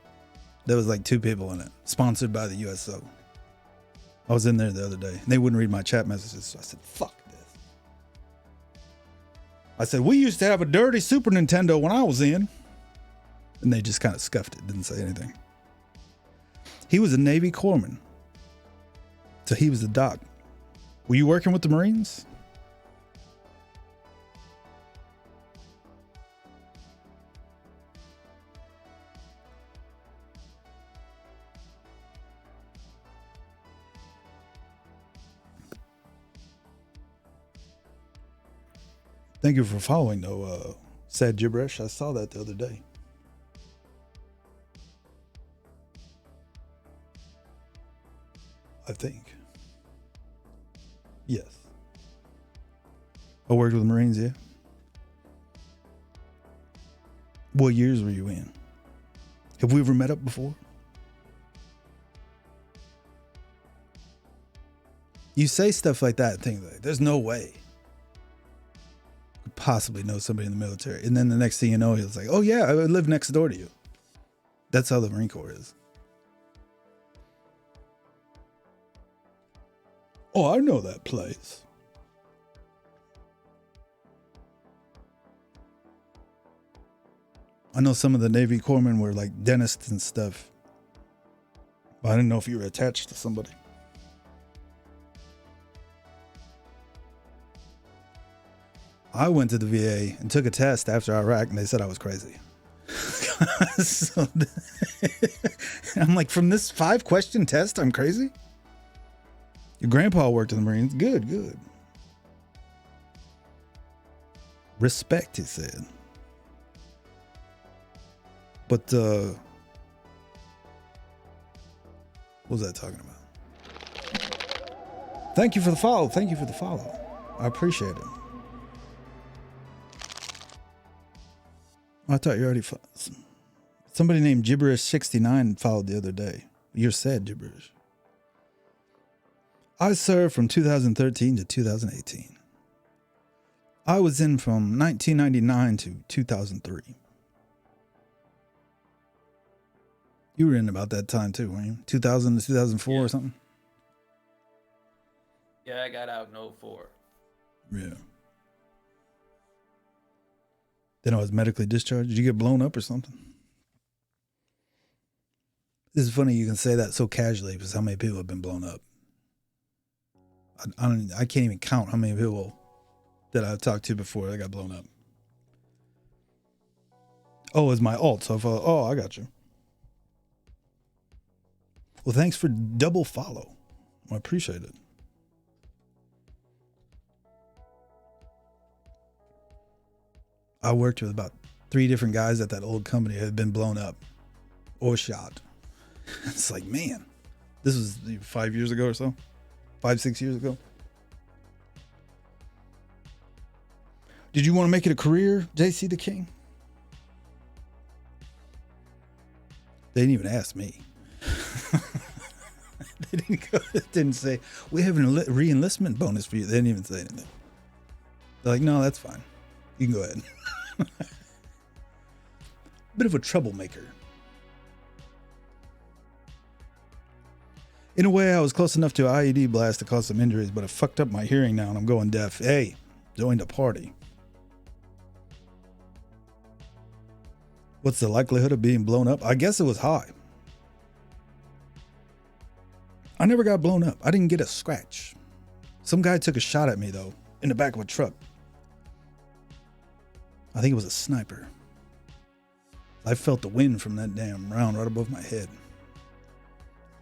There was like 2 people in it, sponsored by the USO. I was in there the other day, and they wouldn't read my chat messages, so I said, fuck this. I said, we used to have a dirty Super Nintendo when I was in. And they just kind of scuffed it, didn't say anything. He was a Navy corpsman. So he was the doc. Were you working with the Marines? Thank you for following, though, Sad Gibberish. I saw that the other day. I think. Yes. I worked with the Marines, yeah. What years were you in? Have we ever met up before? You say stuff like that and think like, there's no way I could possibly know somebody in the military. And then the next thing you know, it's like, oh yeah, I live next door to you. That's how the Marine Corps is. Oh, I know that place. I know some of the Navy corpsmen were like dentists and stuff. But I didn't know if you were attached to somebody. I went to the VA and took a test after Iraq, and they said I was crazy. So, I'm like, from this 5-question test, I'm crazy? Your grandpa worked in the Marines. Good, good. Respect, he said. But, what was I talking about? Thank you for the follow. Thank you for the follow. I appreciate it. I thought you already followed. Somebody named Gibberish69 followed the other day. You're sad, Gibberish. I served from 2013 to 2018. I was in from 1999 to 2003. You were in about that time too, weren't you? 2000 to 2004 or something? Yeah, I got out in 04. Yeah. Then I was medically discharged. Did you get blown up or something? This is funny you can say that so casually because how many people have been blown up? I can't even count how many people that I've talked to before that got blown up. Oh, it's my alt. So I got you. Well, thanks for double follow. I appreciate it. I worked with about 3 different guys at that old company that had been blown up or shot. It's like, man, this was 5 years ago or so. 5-6 years ago. Did you want to make it a career, JC the King? They didn't even ask me. They didn't say, we have a re-enlistment bonus for you. They didn't even say anything. They're like, no, that's fine. You can go ahead. Bit of a troublemaker. In a way, I was close enough to an IED blast to cause some injuries, but it fucked up my hearing now and I'm going deaf. Hey, join the party. What's the likelihood of being blown up? I guess it was high. I never got blown up. I didn't get a scratch. Some guy took a shot at me, though, in the back of a truck. I think it was a sniper. I felt the wind from that damn round right above my head.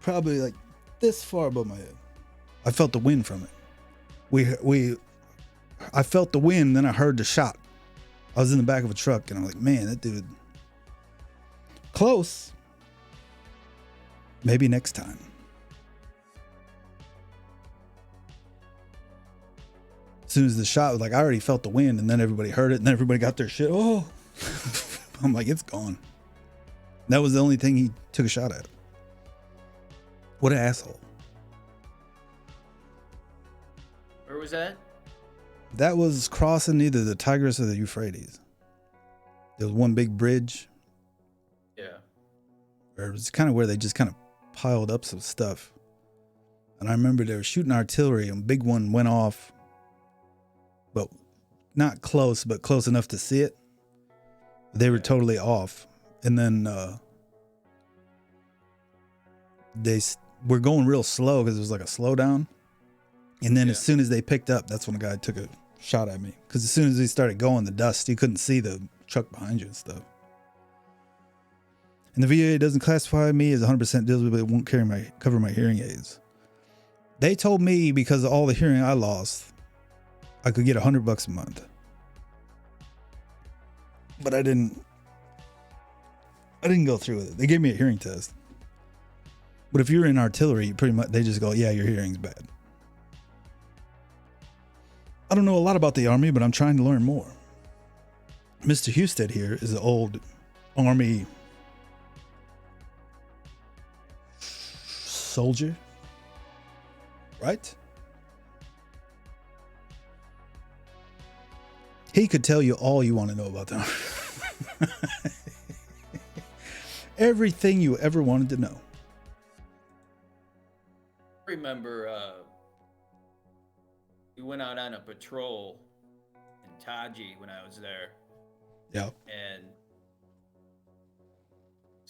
Probably like this far above my head. I felt the wind from it. I felt the wind, then I heard the shot. I was in the back of a truck, and I'm like, man, that dude. Close. Maybe next time. As soon as the shot was like, I already felt the wind, and then everybody heard it, and then everybody got their shit. Oh, I'm like, it's gone. That was the only thing he took a shot at. What an asshole. Where was that? That was crossing either the Tigris or the Euphrates. There was one big bridge. Yeah. Or it was kind of where they just kind of piled up some stuff. And I remember they were shooting artillery, and a big one went off. But not close, but close enough to see it. They were totally off. And then they were going real slow because it was like a slowdown. And then as soon as they picked up, that's when a guy took a shot at me. Because as soon as he started going, the dust, you couldn't see the truck behind you and stuff. And the VA doesn't classify me as 100% disability, but it won't cover my hearing aids. They told me because of all the hearing I lost, I could get $100 a month. But I didn't go through with it. They gave me a hearing test. But if you're in artillery, pretty much they just go, yeah, your hearing's bad. I don't know a lot about the Army, but I'm trying to learn more. Mr. Husted here is an old Army soldier, right? He could tell you all you want to know about the Army. Everything you ever wanted to know. I remember we went out on a patrol in Taji when I was there. Yeah. And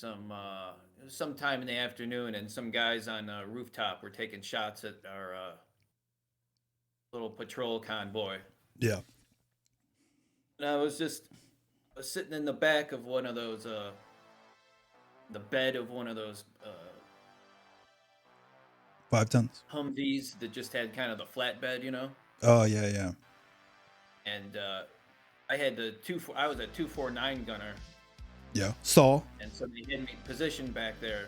it was sometime in the afternoon, and some guys on a rooftop were taking shots at our little patrol convoy. Yeah. And I was sitting in the back of one of those, the bed of one of those 5 tons. Humvees that just had kind of the flatbed, you know. Oh yeah, yeah. And I had I was a 249 gunner. Yeah. Saw. And so they had me positioned back there.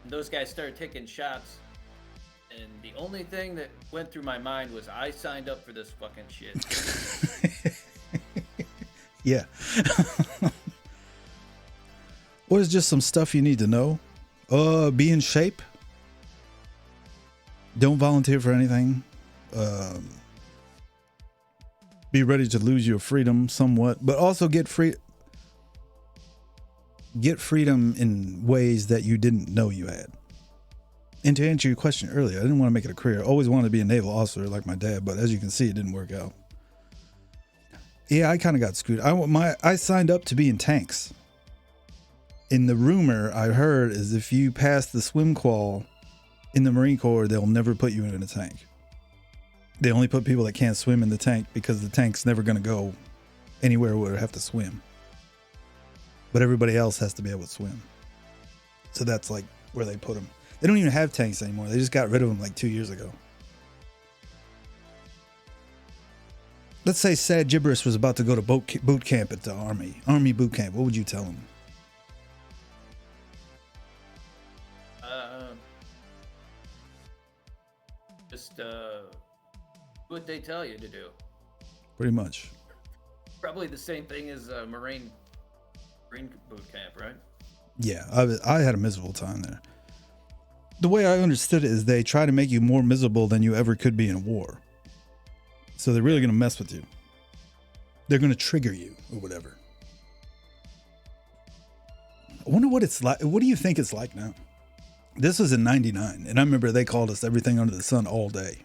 And those guys started taking shots. And the only thing that went through my mind was, I signed up for this fucking shit. Yeah. What is just some stuff you need to know? Be in shape. Don't volunteer for anything. Be ready to lose your freedom somewhat, but also get freedom in ways that you didn't know you had. And to answer your question earlier, I didn't want to make it a career. I always wanted to be a naval officer like my dad, but as you can see, it didn't work out. Yeah, I kind of got screwed. I signed up to be in tanks. And the rumor I heard is if you pass the swim qual in the Marine Corps, they'll never put you in a tank. They only put people that can't swim in the tank because the tank's never going to go anywhere where it have to swim. But everybody else has to be able to swim. So that's like where they put them. They don't even have tanks anymore. They just got rid of them like 2 years ago. Let's say Sad Gibberish was about to go to boot camp at the Army boot camp. What would you tell him? Just what they tell you to do. Pretty much. Probably the same thing as Marine boot camp, right? Yeah, I had a miserable time there. The way I understood it is they try to make you more miserable than you ever could be in a war. So they're really going to mess with you. They're going to trigger you or whatever. I wonder what it's like. What do you think it's like now? This was in 99, and I remember they called us everything under the sun all day.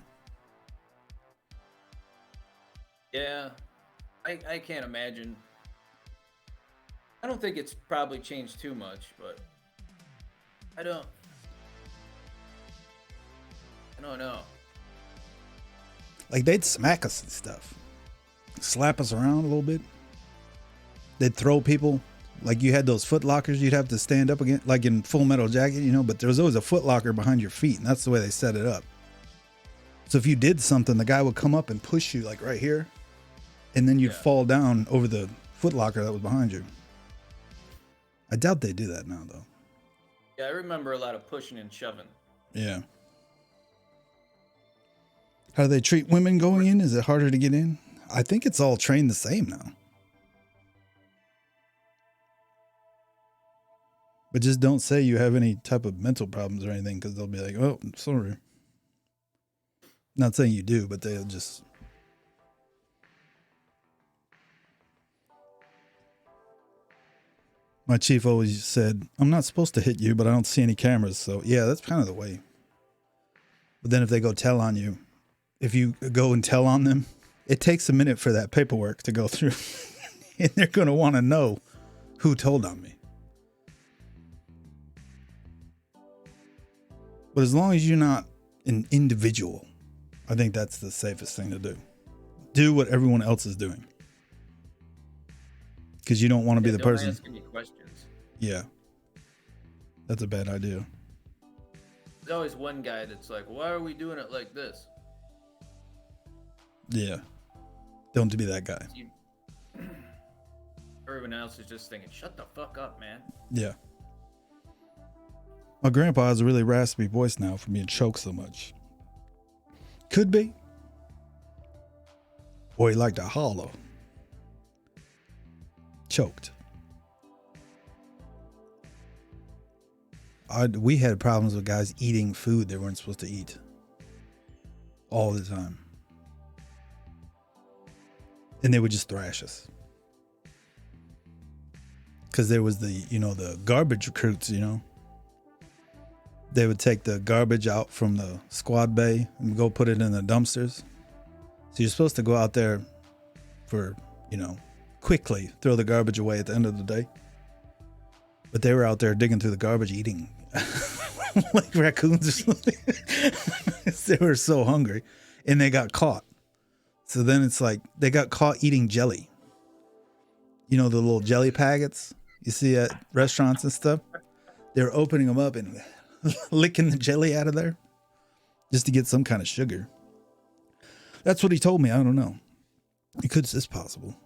Yeah, I can't imagine. I don't think it's probably changed too much, but I don't. I don't know. Like they'd smack us and stuff, slap us around a little bit. They'd throw people. Like you had those foot lockers you'd have to stand up against, like in Full Metal Jacket, you know, but there was always a foot locker behind your feet, and that's the way they set it up. So if you did something, the guy would come up and push you like right here, and then you'd fall down over the foot locker that was behind you. I doubt they do that now, though. Yeah, I remember a lot of pushing and shoving. Yeah. How do they treat women going in? Is it harder to get in? I think it's all trained the same now. But just don't say you have any type of mental problems or anything, because they'll be like, oh, sorry. Not saying you do, but they'll just... My chief always said, I'm not supposed to hit you, but I don't see any cameras. So, yeah, that's kind of the way. But then if they go tell on you, if you go and tell on them, it takes a minute for that paperwork to go through. And they're going to want to know who told on me. But as long as you're not an individual, I think that's the safest thing to do. Do what everyone else is doing. Because you don't want to be the don't person. Ask any questions. Yeah. That's a bad idea. There's always one guy that's like, why are we doing it like this? Yeah. Don't be that guy. Everyone else is just thinking, shut the fuck up, man. Yeah. My grandpa has a really raspy voice now from being choked so much. Could be. Or he liked to hollow. Choked. We had problems with guys eating food they weren't supposed to eat. All the time. And they would just thrash us. Because there was the garbage recruits, They would take the garbage out from the squad bay and go put it in the dumpsters. So you're supposed to go out there for, quickly throw the garbage away at the end of the day. But they were out there digging through the garbage eating like raccoons or something. They were so hungry and they got caught. So then it's like they got caught eating jelly. The little jelly packets you see at restaurants and stuff. They were opening them up and licking the jelly out of there just to get some kind of sugar. That's what he told me. I don't know. It's possible.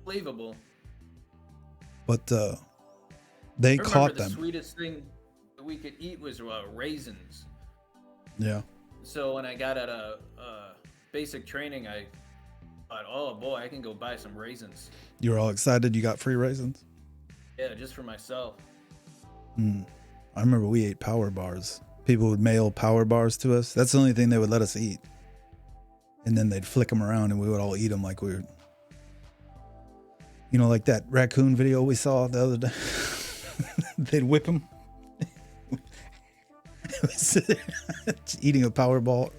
Believable. But they caught the them. The sweetest thing that we could eat was raisins. Yeah. So when I got out of basic training, I thought, oh boy, I can go buy some raisins. You were all excited you got free raisins? Yeah, just for myself. I remember we ate Power Bars. People would mail Power Bars to us. That's the only thing they would let us eat. And then they'd flick them around and we would all eat them like weird. Like that raccoon video we saw the other day. They'd whip them. Eating a Power bar.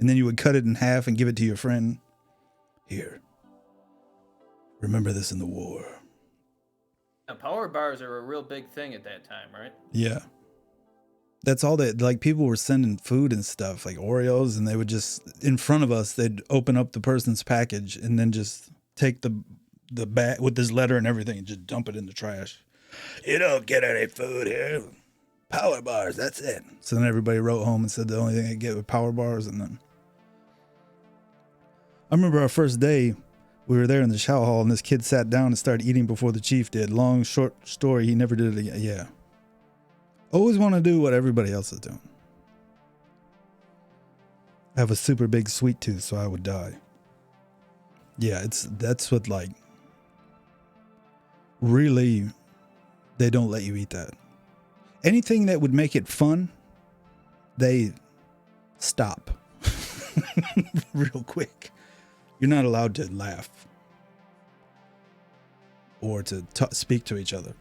And then you would cut it in half and give it to your friend. Here. Remember this in the war. Now, power bars are a real big thing at that time, right? Yeah. That's all people were sending food and stuff, like Oreos, and they would just, in front of us, they'd open up the person's package and then just take the bag with this letter and everything and just dump it in the trash. You don't get any food here. Power bars, that's it. So then everybody wrote home and said the only thing they get were Power Bars. And then I remember our first day, we were there in the chow hall and this kid sat down and started eating before the chief did. Long, short story, he never did it again. Yeah. Always want to do what everybody else is doing. I have a super big sweet tooth, so I would die. Yeah, that's what really, they don't let you eat that. Anything that would make it fun, they stop real quick. You're not allowed to laugh or to speak to each other.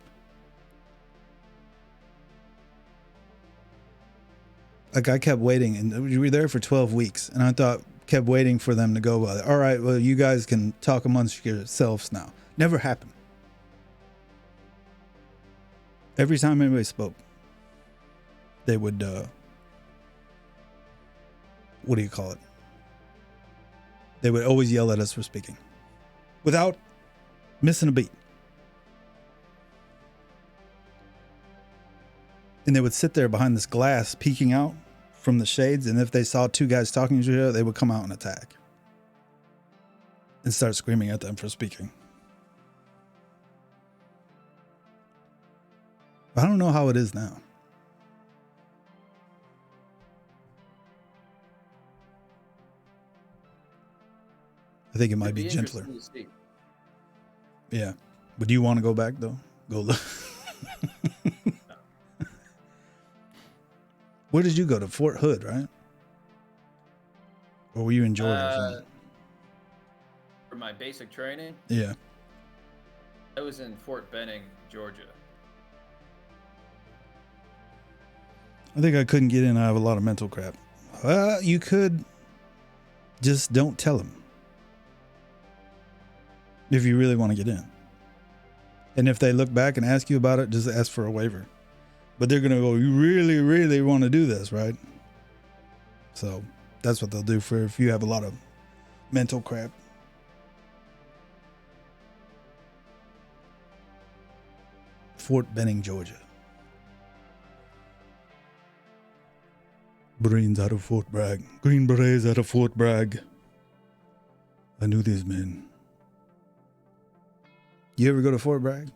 Like I kept waiting, and we were there for 12 weeks, and I kept waiting for them to go, all right, well, you guys can talk amongst yourselves now. Never happened. Every time anybody spoke, they would, what do you call it? They would always yell at us for speaking without missing a beat. And they would sit there behind this glass peeking out from the shades. And if they saw two guys talking to each other, they would come out and attack and start screaming at them for speaking. I don't know how it is now. I think it might be gentler. interesting to see. Yeah. But do you want to go back though? Go look. Where did you go to? Fort Hood, right? Or were you in Georgia or something? For my basic training, Yeah. I was in Fort Benning, Georgia. I think I couldn't get in. I have a lot of mental crap. You could just don't tell them. If you really want to get in. And if they look back and ask you about it, just ask for a waiver. But they're going to go, you really, really want to do this, right? So that's what they'll do for if you have a lot of mental crap. Fort Benning, Georgia. Marines out of Fort Bragg. Green Berets out of Fort Bragg. I knew these men. You ever go to Fort Bragg?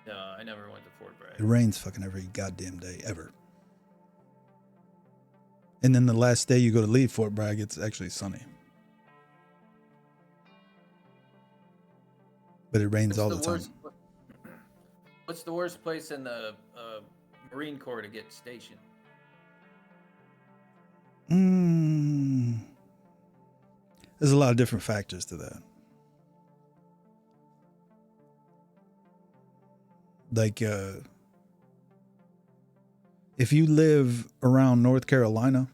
No, I never went to Fort Bragg. It rains fucking every goddamn day, ever. And then the last day you go to leave Fort Bragg, it's actually sunny. But it rains all the time. What's the worst place in the Marine Corps to get stationed? There's a lot of different factors to that. Like, if you live around North Carolina,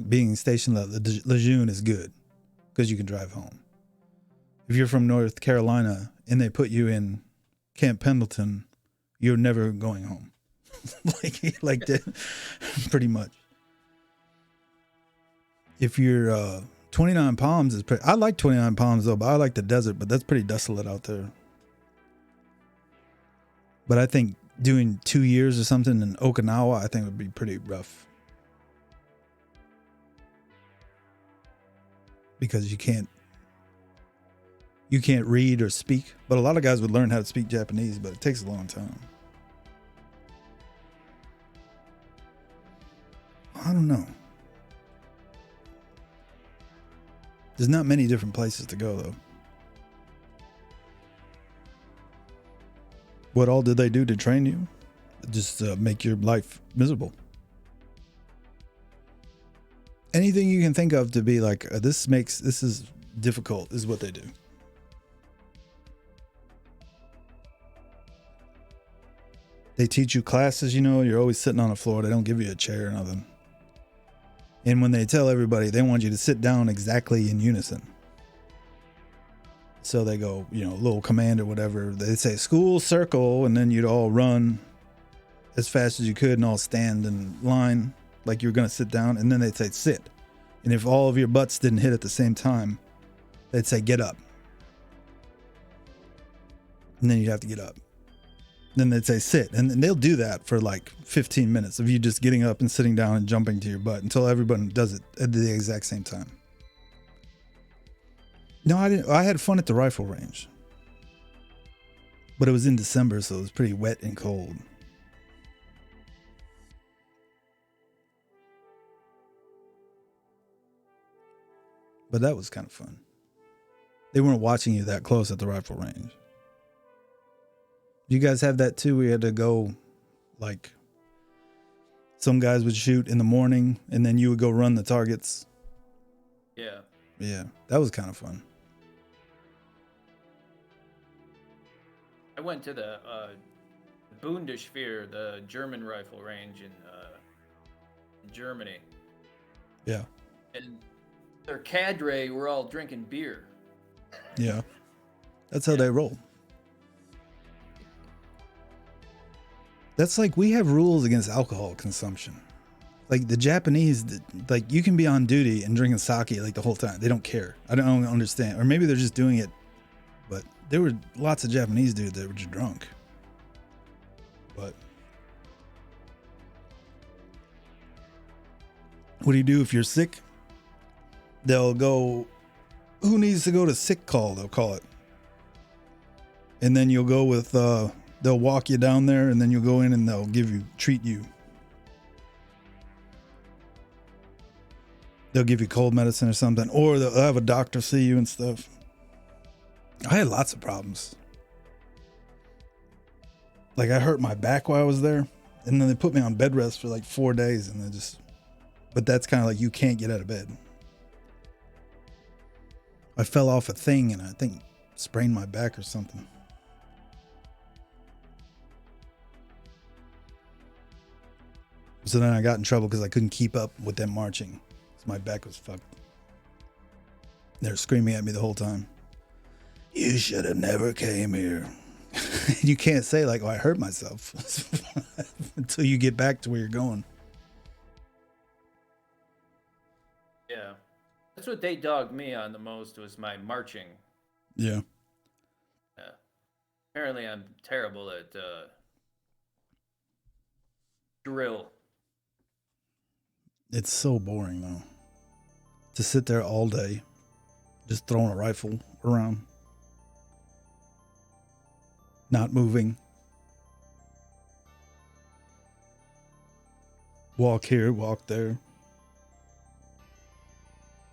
being stationed at the Lejeune is good because you can drive home. If you're from North Carolina and they put you in Camp Pendleton, you're never going home. like that, pretty much. If you're 29 Palms is pretty. I like 29 Palms though, but I like the desert. But that's pretty desolate out there. But I think doing 2 years or something in Okinawa, I think would be pretty rough. Because you can't read or speak. But a lot of guys would learn how to speak Japanese, but it takes a long time. I don't know. There's not many different places to go though. What all did they do to train you? Just make your life miserable. Anything you can think of to be like, this is difficult, is what they do. They teach you classes, you're always sitting on the floor. They don't give you a chair or nothing. And when they tell everybody, they want you to sit down exactly in unison. So they go, little command or whatever. They say school circle, and then you'd all run as fast as you could and all stand in line like you were going to sit down. And then they'd say sit. And if all of your butts didn't hit at the same time, they'd say get up. And then you'd have to get up. Then they'd say sit. And they'll do that for like 15 minutes of you just getting up and sitting down and jumping to your butt until everybody does it at the exact same time. No, I didn't. I had fun at the rifle range. But it was in December, so it was pretty wet and cold. But that was kind of fun. They weren't watching you that close at the rifle range. You guys have that too? We had to go, like, some guys would shoot in the morning and then you would go run the targets. Yeah. Yeah, that was kind of fun. I went to the Bundeswehr, the German rifle range in Germany. Yeah. And their cadre were all drinking beer. Yeah. That's how they roll. That's like we have rules against alcohol consumption. Like the Japanese, like you can be on duty and drinking sake like the whole time. They don't care. I don't understand. Or maybe they're just doing it. But there were lots of Japanese dudes that were just drunk. But what do you do if you're sick? They'll go, who needs to go to sick call? They'll call it. And then you'll go with, they'll walk you down there and then you'll go in and they'll treat you. They'll give you cold medicine or something, or they'll have a doctor see you and stuff. I had lots of problems. Like I hurt my back while I was there, and then they put me on bed rest for like 4 days, and but that's kind of like you can't get out of bed. I fell off a thing and I think sprained my back or something. So then I got in trouble because I couldn't keep up with them marching. My back was fucked. They're screaming at me the whole time. You should have never came here. You can't say like, oh, I hurt myself until you get back to where you're going. Yeah. That's what they dogged me on the most was my marching. Yeah. Apparently I'm terrible at drill. It's so boring though. To sit there all day, just throwing a rifle around, not moving. Walk here, walk there.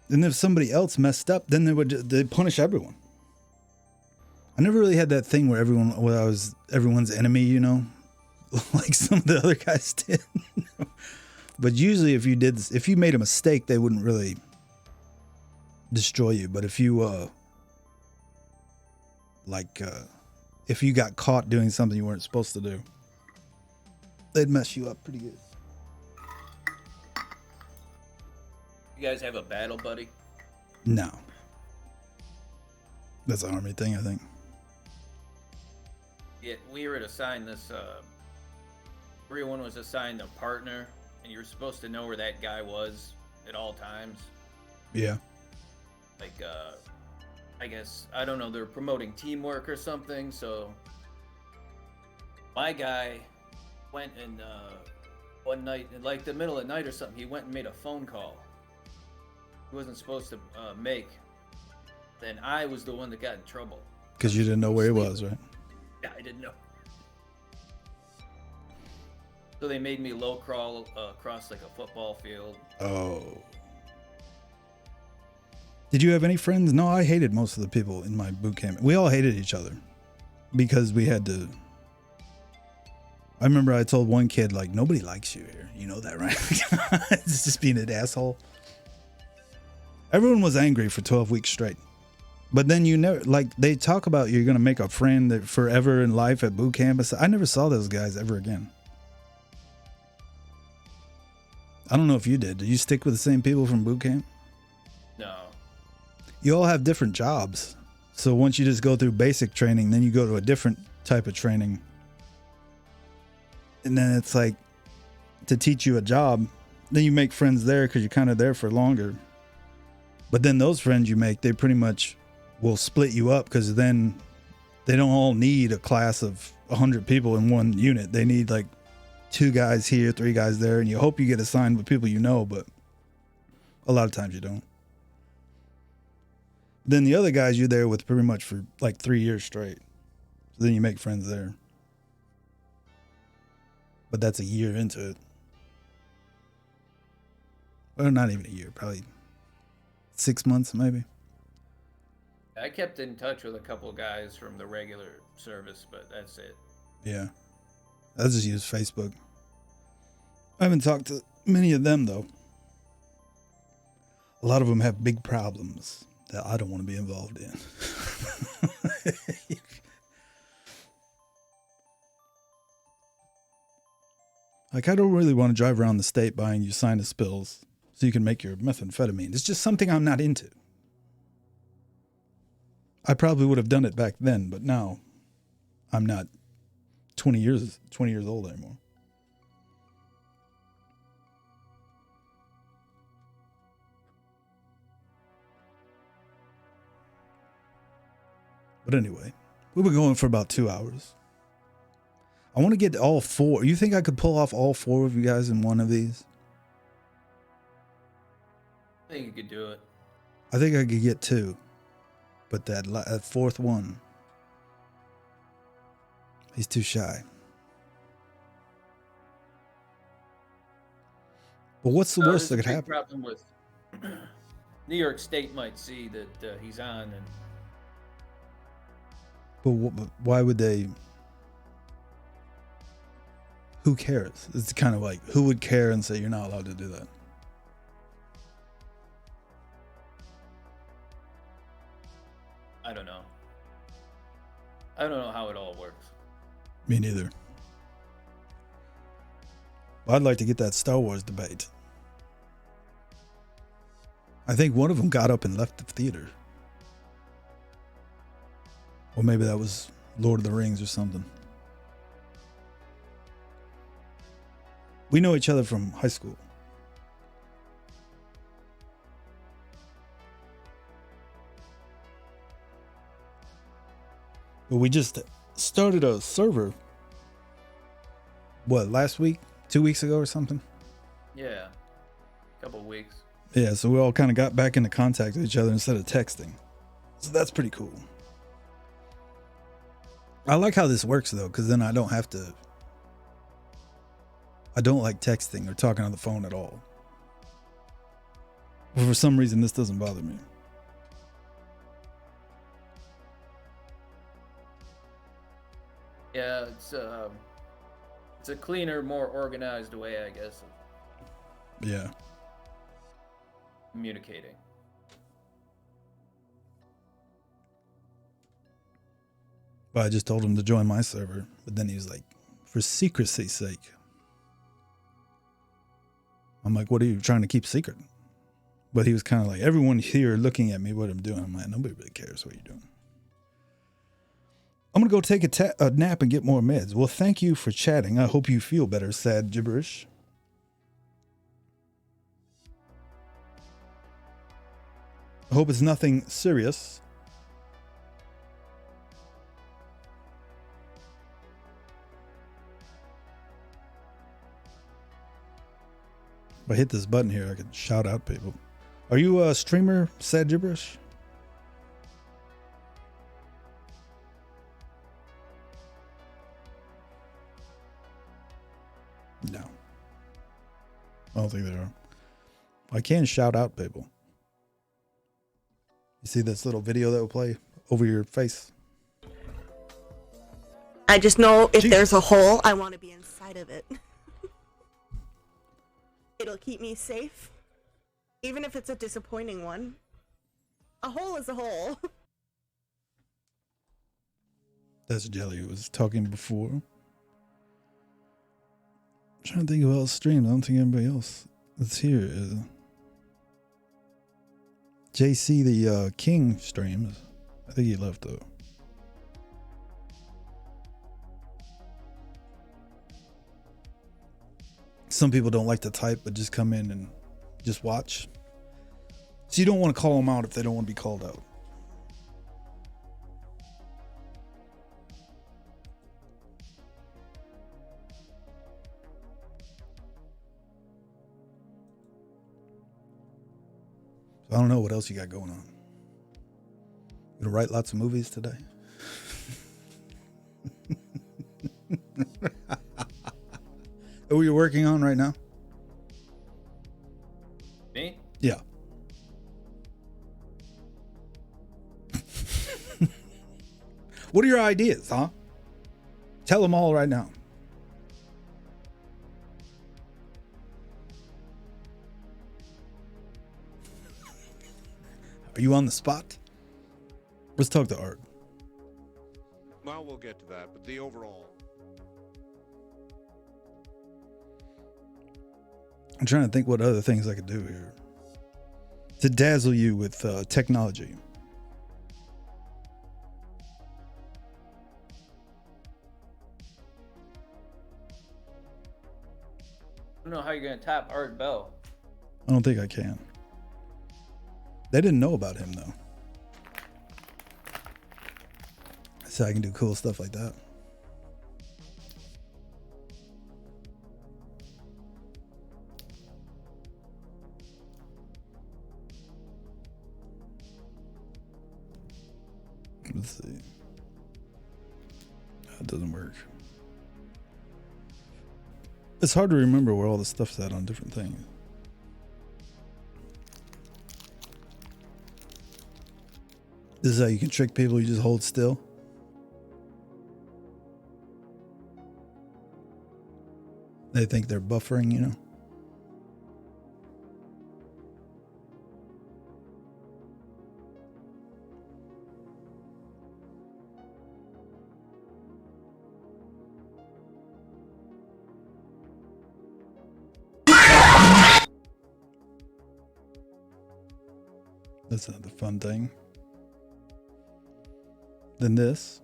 And if somebody else messed up, then they'd punish everyone. I never really had that thing where I was everyone's enemy, you know, like some of the other guys did. But usually if you made a mistake, they wouldn't really destroy you. But if you if you got caught doing something you weren't supposed to do, they'd mess you up pretty good. You guys have a battle buddy? No. That's an Army thing, I think. Yeah, we were assigned this everyone was assigned a partner, and you were supposed to know where that guy was at all times. Yeah. Like, I guess, I don't know, they're promoting teamwork or something, so my guy went and, one night, in like the middle of the night or something, he went and made a phone call he wasn't supposed to make. Then I was the one that got in trouble. Because you didn't know where he was, right? Yeah, I didn't know. So they made me low crawl across like a football field. Oh. Did you have any friends? No, I hated most of the people in my boot camp. We all hated each other because we had to. I remember I told one kid, like, nobody likes you here. You know that, right? It's just being an asshole. Everyone was angry for 12 weeks straight. But then you never, like, they talk about you're going to make a friend that forever in life at boot camp. I never saw those guys ever again. I don't know if you did. Did you stick with the same people from boot camp? No. You all have different jobs. So once you just go through basic training, then you go to a different type of training. And then it's like to teach you a job. Then you make friends there because you're kind of there for longer. But then those friends you make, they pretty much will split you up because then they don't all need a class of 100 people in one unit. They need like 2 guys here, 3 guys there, and you hope you get assigned with people you know, but a lot of times you don't. Then the other guys you're there with pretty much for like 3 years straight. So then you make friends there. But that's a year into it. Well, not even a year, probably 6 months maybe. I kept in touch with a couple of guys from the regular service, but that's it. Yeah. I just use Facebook. I haven't talked to many of them, though. A lot of them have big problems that I don't want to be involved in. Like, I don't really want to drive around the state buying you sinus pills so you can make your methamphetamine. It's just something I'm not into. I probably would have done it back then, but now I'm not 20 years old anymore. But anyway, we were going for about 2 hours. I want to get all four. You think I could pull off all four of you guys in one of these? I think you could do it. I think I could get two. But that fourth one, he's too shy. But what's the worst that could happen? Problem with New York State might see that he's on, and But why would they? Who cares? It's kind of like, who would care and say you're not allowed to do that? I don't know. I don't know how it all works. Me neither. I'd like to get that Star Wars debate. I think one of them got up and left the theater. Or maybe that was Lord of the Rings or something. We know each other from high school. But we just started a server, what, last week? 2 weeks ago or something? Yeah. A couple of weeks. Yeah, so we all kind of got back into contact with each other instead of texting. So that's pretty cool. I like how this works though, because then I don't have to. I don't like texting or talking on the phone at all. But for some reason, this doesn't bother me. Yeah, it's a cleaner, more organized way, I guess, of Yeah. communicating. But I just told him to join my server. But then he was like, for secrecy's sake. I'm like, what are you trying to keep secret? But he was kind of like, everyone here looking at me, what I'm doing. I'm like, nobody really cares what you're doing. I'm going to go take a nap and get more meds. Well, thank you for chatting. I hope you feel better, sad gibberish. I hope it's nothing serious. If I hit this button here, I can shout out people. Are you a streamer, sad gibberish? No. I don't think they are. I can shout out people. You see this little video that will play over your face? I just know if Jeez. there's a hole, I want to be inside of it. It'll keep me safe, even if it's a disappointing one. A hole is a hole. That's Jelly who was talking before. I'm trying to think who else streamed. I don't think anybody else that's here. JC the King streams. I think he left though. Some people don't like to type, but just come in and just watch. So you don't want to call them out if they don't want to be called out. I don't know what else you got going on. You gonna write lots of movies today? Who are you working on right now? Me? Yeah. What are your ideas, huh? Tell them all right now. Are you on the spot? Let's talk to Art. Well, we'll get to that, but the overall. I'm trying to think what other things I could do here to dazzle you with technology. don't know how you're gonna top Art Bell. I don't think I can. They didn't know about him though. So I can do cool stuff like that. Let's see. That doesn't work. It's hard to remember where all the stuff's at on different things. This is how you can trick people. You just hold still. They think they're buffering, you know? That's not the fun thing. Then this.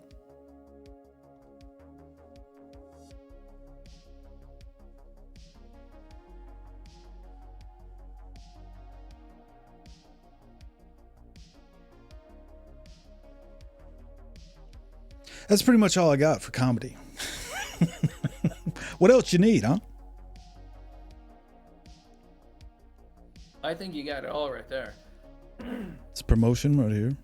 That's pretty much all I got for comedy. What else you need, huh? I think you got it all right there. It's promotion right here.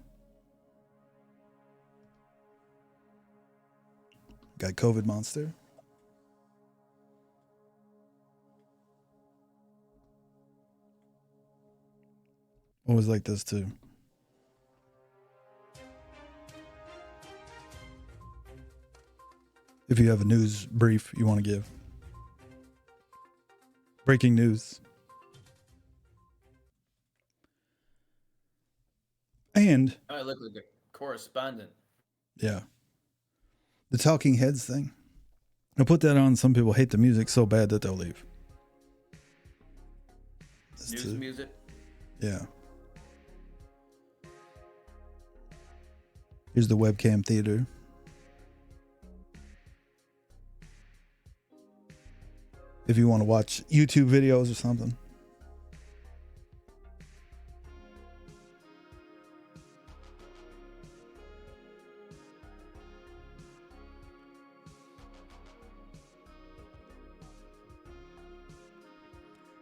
Got COVID Monster. Always like this too. If you have a news brief you want to give. Breaking news. And I look like a correspondent. yeah. The Talking Heads thing. I put that on. Some people hate the music so bad that they'll leave. This News too. music. Yeah. Here's the webcam theater. If you want to watch YouTube videos or something.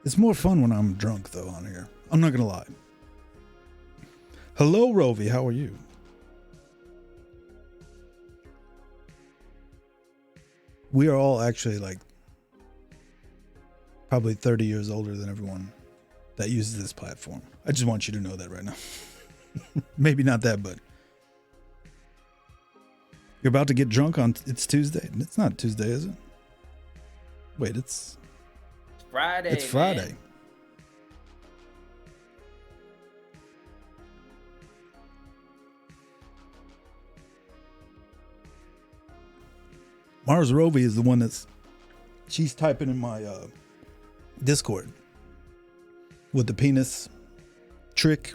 It's more fun when I'm drunk, though, on here. I'm not going to lie. Hello, Rovi. How are you? We are all actually like probably 30 years older than everyone that uses this platform. I just want you to know that right now. Maybe not that, but you're about to get drunk on it's Tuesday. It's not Tuesday, is it? Wait, it's Friday. It's Friday. Man. Mars Rovi is the one she's typing in my Discord with the penis trick.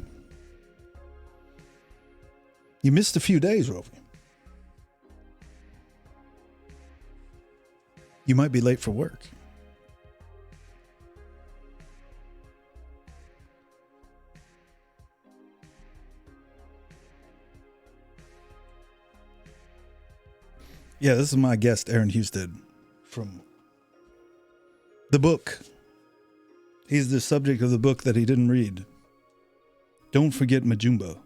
You missed a few days, Rovi. You might be late for work. Yeah, this is my guest, Aaron Husted, from the book. He's the subject of the book that he didn't read. Don't Forget Majumba.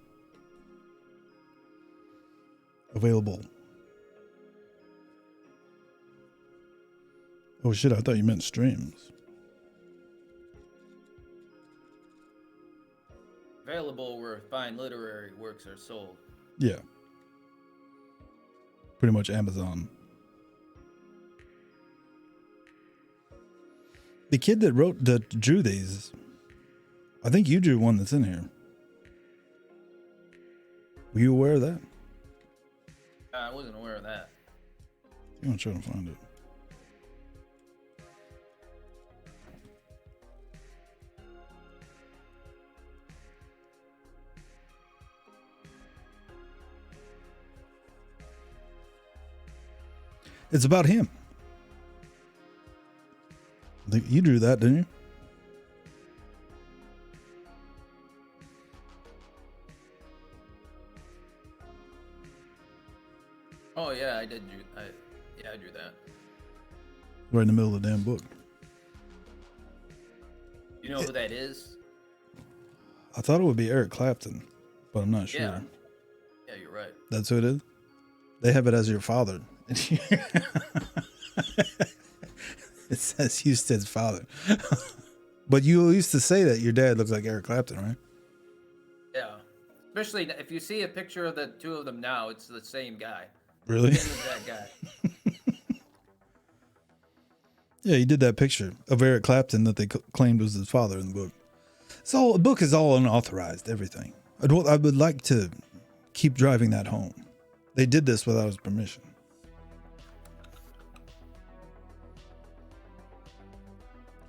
Available. Oh shit, I thought you meant streams. Available where fine literary works are sold. Yeah. Pretty much Amazon. The kid that drew these, I think you drew one that's in here. Were you aware of that? I wasn't aware of that. I'm gonna try to find it. It's about him. You drew that, didn't you? Oh yeah, I did. I drew that. Right in the middle of the damn book. You know who that is? I thought it would be Eric Clapton, but I'm not sure. Yeah. Yeah, you're right. That's who it is? They have it as your father. It says Houston's father. But you used to say that your dad looks like Eric Clapton, right? Yeah. Especially if you see a picture of the two of them now, it's the same guy. Really? Same exact guy. Yeah, he did that picture of Eric Clapton that they claimed was his father in the book. So the book is all unauthorized, everything. I would like to keep driving that home. They did this without his permission.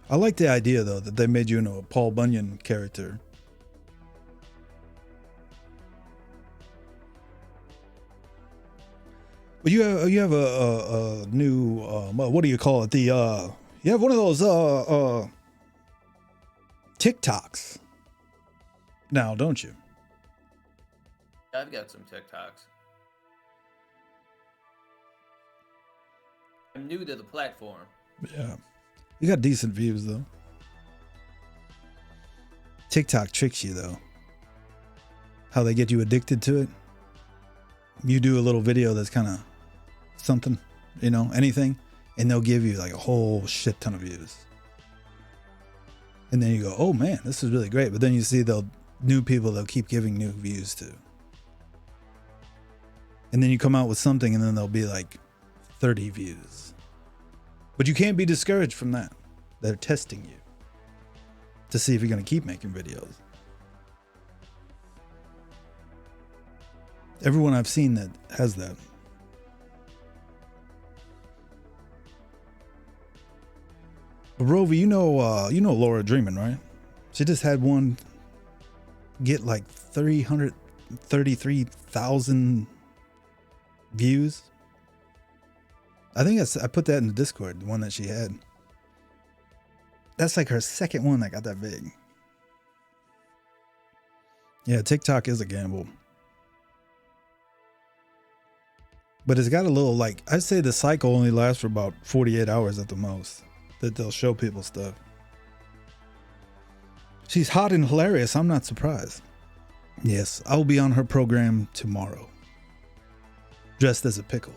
I like the idea, though, that they made you into a Paul Bunyan character. But you have a new what do you call it? You have one of those TikToks now, don't you? I've got some TikToks. I'm new to the platform. Yeah. You got decent views, though. TikTok tricks you, though. How they get you addicted to it. You do a little video that's kind of something, you know, anything, and they'll give you like a whole shit ton of views. And then you go, oh man, this is really great. But then you see new people they'll keep giving new views to. And then you come out with something and then there'll be like 30 views. But you can't be discouraged from that. They're testing you to see if you're going to keep making videos. Everyone I've seen that has that. But Rovi, you know Laura Dreamin', right? She just had one get like 333,000 views. I think I put that in the Discord, the one that she had. That's like her second one that got that big. Yeah, TikTok is a gamble. But it's got a little, like, I'd say the cycle only lasts for about 48 hours at the most. That they'll show people stuff. She's hot and hilarious. I'm not surprised. Yes, I'll be on her program tomorrow. Dressed as a pickle.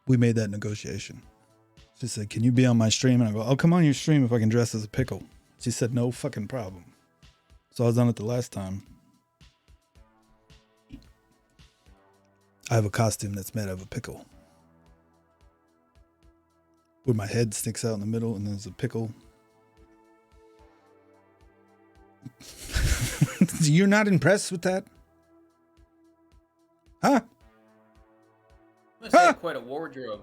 We made that negotiation. She said, can you be on my stream? And I go, I'll come on your stream if I can dress as a pickle. She said, no fucking problem. So I was on it the last time. I have a costume that's made out of a pickle. Where my head sticks out in the middle and there's a pickle. You're not impressed with that? Huh? Must have quite a wardrobe.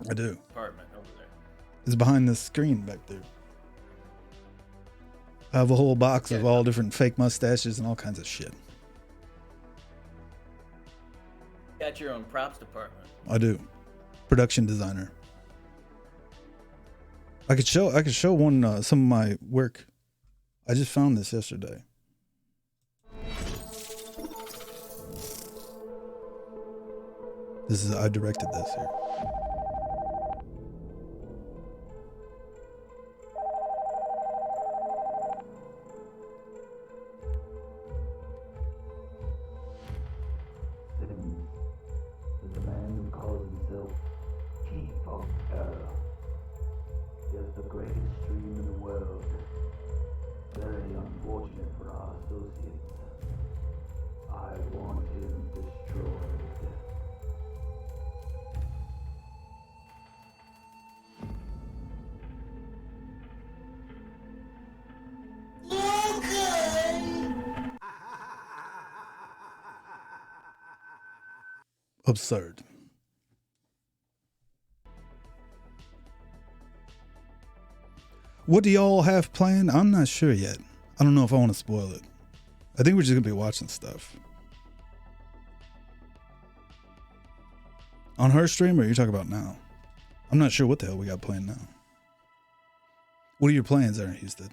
I do. Apartment over there. It's behind the screen back there. I have a whole box of all different fake mustaches and all kinds of shit. Got your own props department. I do. Production designer. I could show one some of my work. I just found this yesterday. I directed this here. The man who calls himself Chief of Error. Just the greatest stream in the world. Very unfortunate for our associates. I want him destroyed. Absurd. What do y'all have planned? I'm not sure yet. I don't know if I want to spoil it. I think we're just going to be watching stuff. On her stream, or are you talking about now? I'm not sure what the hell we got planned now. What are your plans there, Houston?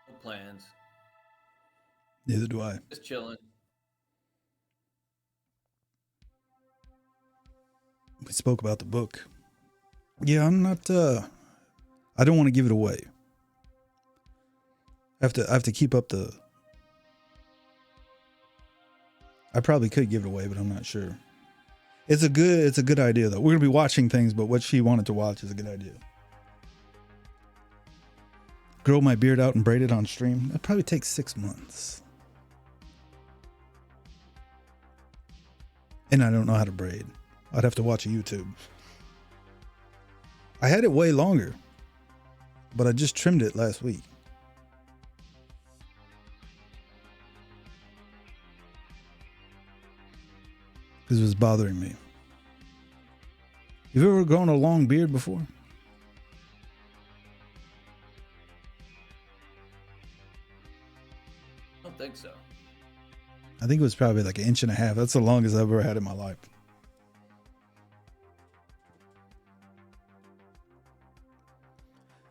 No plans. Neither do I. Just chilling. We spoke about the book. Yeah, I'm not, I don't want to give it away. I have to keep up the, I probably could give it away, but I'm not sure. It's a good idea though. We're gonna be watching things, but what she wanted to watch is a good idea. Grow my beard out and braid it on stream. That probably takes 6 months. And I don't know how to braid. I'd have to watch a YouTube. I had it way longer, but I just trimmed it last week. Because it was bothering me. You've ever grown a long beard before? I don't think so. I think it was probably like 1.5 inches. That's the longest I've ever had in my life.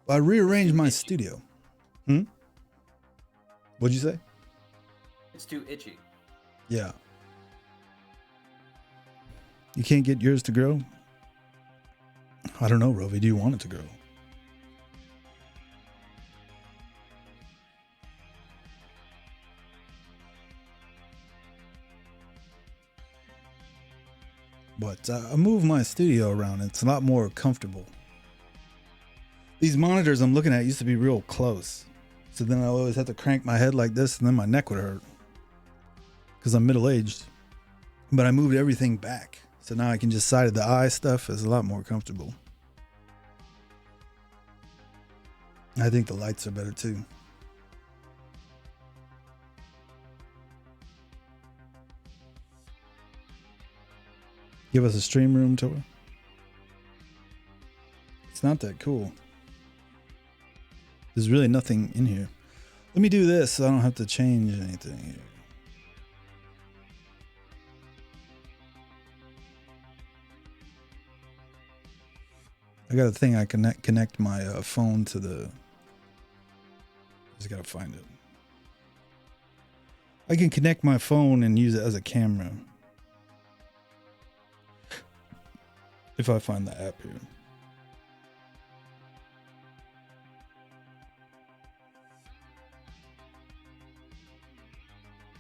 I rearranged my studio. What'd you say? It's too itchy. Yeah. You can't get yours to grow? I don't know, Rovi. Do you want it to grow? But I move my studio around. It's a lot more comfortable. These monitors I'm looking at used to be real close. So then I always have to crank my head like this and then my neck would hurt. Because I'm middle-aged. But I moved everything back. So now I can just side of the eye stuff. Is a lot more comfortable. I think the lights are better too. Give us a stream room tour. It's not that cool. There's really nothing in here. Let me do this so I don't have to change anything here. I got a thing I connect my phone to the. Just gotta find it. I can connect my phone and use it as a camera. If I find the app here.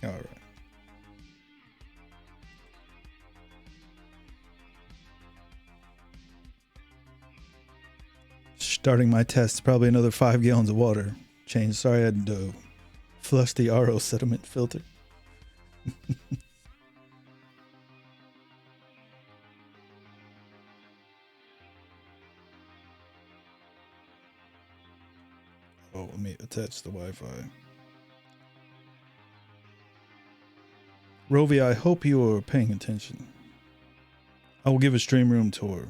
All right. Starting my test, probably another 5 gallons of water. Change. Sorry, I had to flush the RO sediment filter. Oh, let me attach the Wi-Fi. Rovi, I hope you are paying attention. I will give a stream room tour.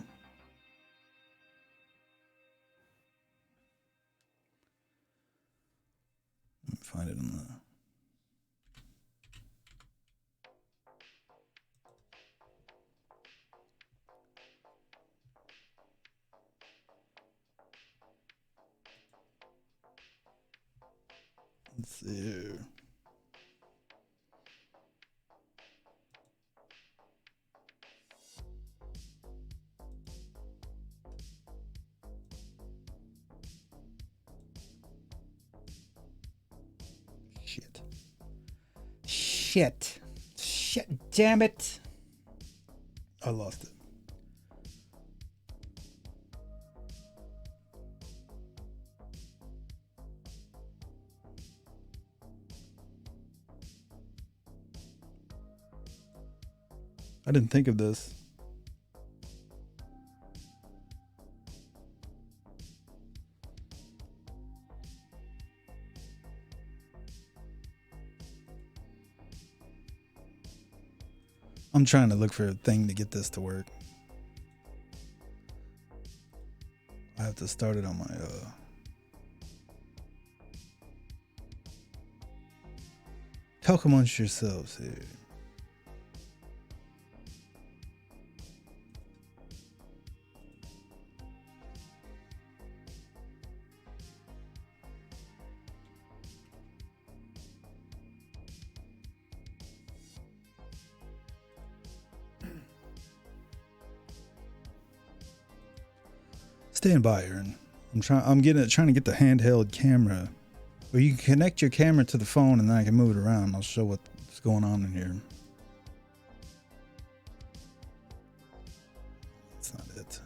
Let me find it on the... Let's see here. Shit, damn it. I lost it. I didn't think of this. I'm trying to look for a thing to get this to work. I have to start it on my talk amongst yourselves here. Stand by, Aaron. I'm trying to get the handheld camera, where you can connect your camera to the phone and then I can move it around. I'll show what's going on in here. That's not it.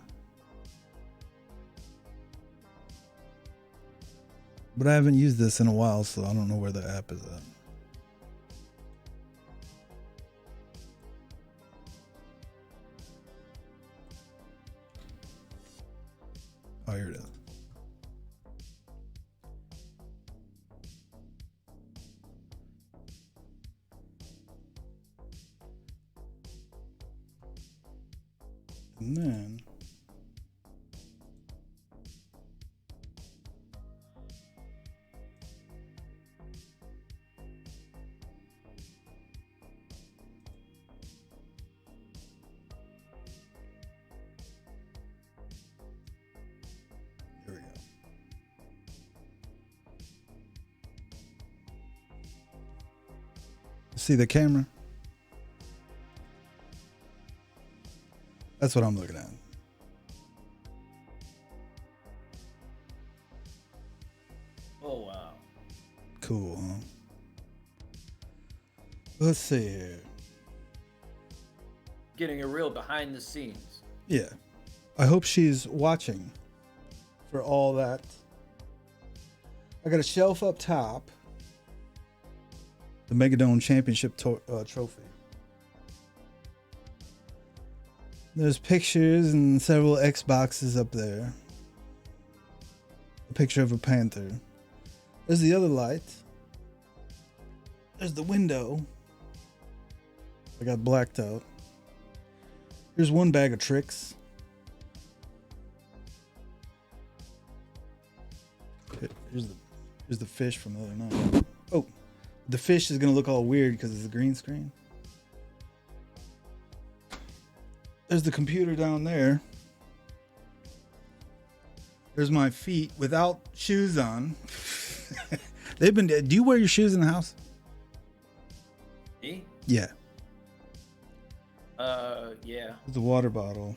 But I haven't used this in a while, so I don't know where the app is at. Oh, here it is. And then here we go. See the camera? That's what I'm looking at. Oh, wow. Cool, huh? Let's see here. Getting a real behind the scenes. Yeah. I hope she's watching for all that. I got a shelf up top. The Megadome Championship trophy. There's pictures and several Xboxes up there. A picture of a panther. There's the other light. There's the window. I got blacked out. Here's one bag of tricks. Here's the fish from the other night. Oh, the fish is gonna look all weird because it's a green screen. There's the computer down there. There's my feet without shoes on. Do you wear your shoes in the house? Me? Yeah. Yeah. There's a water bottle.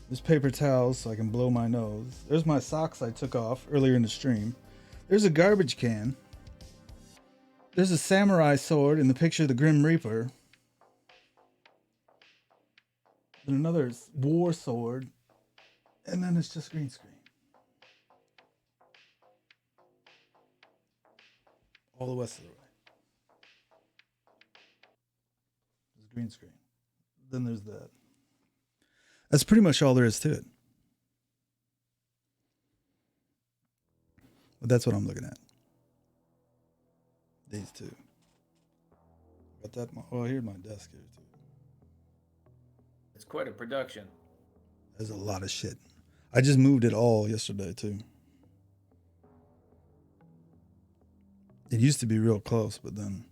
There's paper towels so I can blow my nose. There's my socks I took off earlier in the stream. There's a garbage can. There's a samurai sword in the picture of the Grim Reaper. Then another war sword. And then it's just green screen. All the rest of the way. There's green screen. Then there's that. That's pretty much all there is to it. But that's what I'm looking at. These two. Got that. Oh, here's my desk here too. It's quite a production. There's a lot of shit. I just moved it all yesterday too. It used to be real close, but then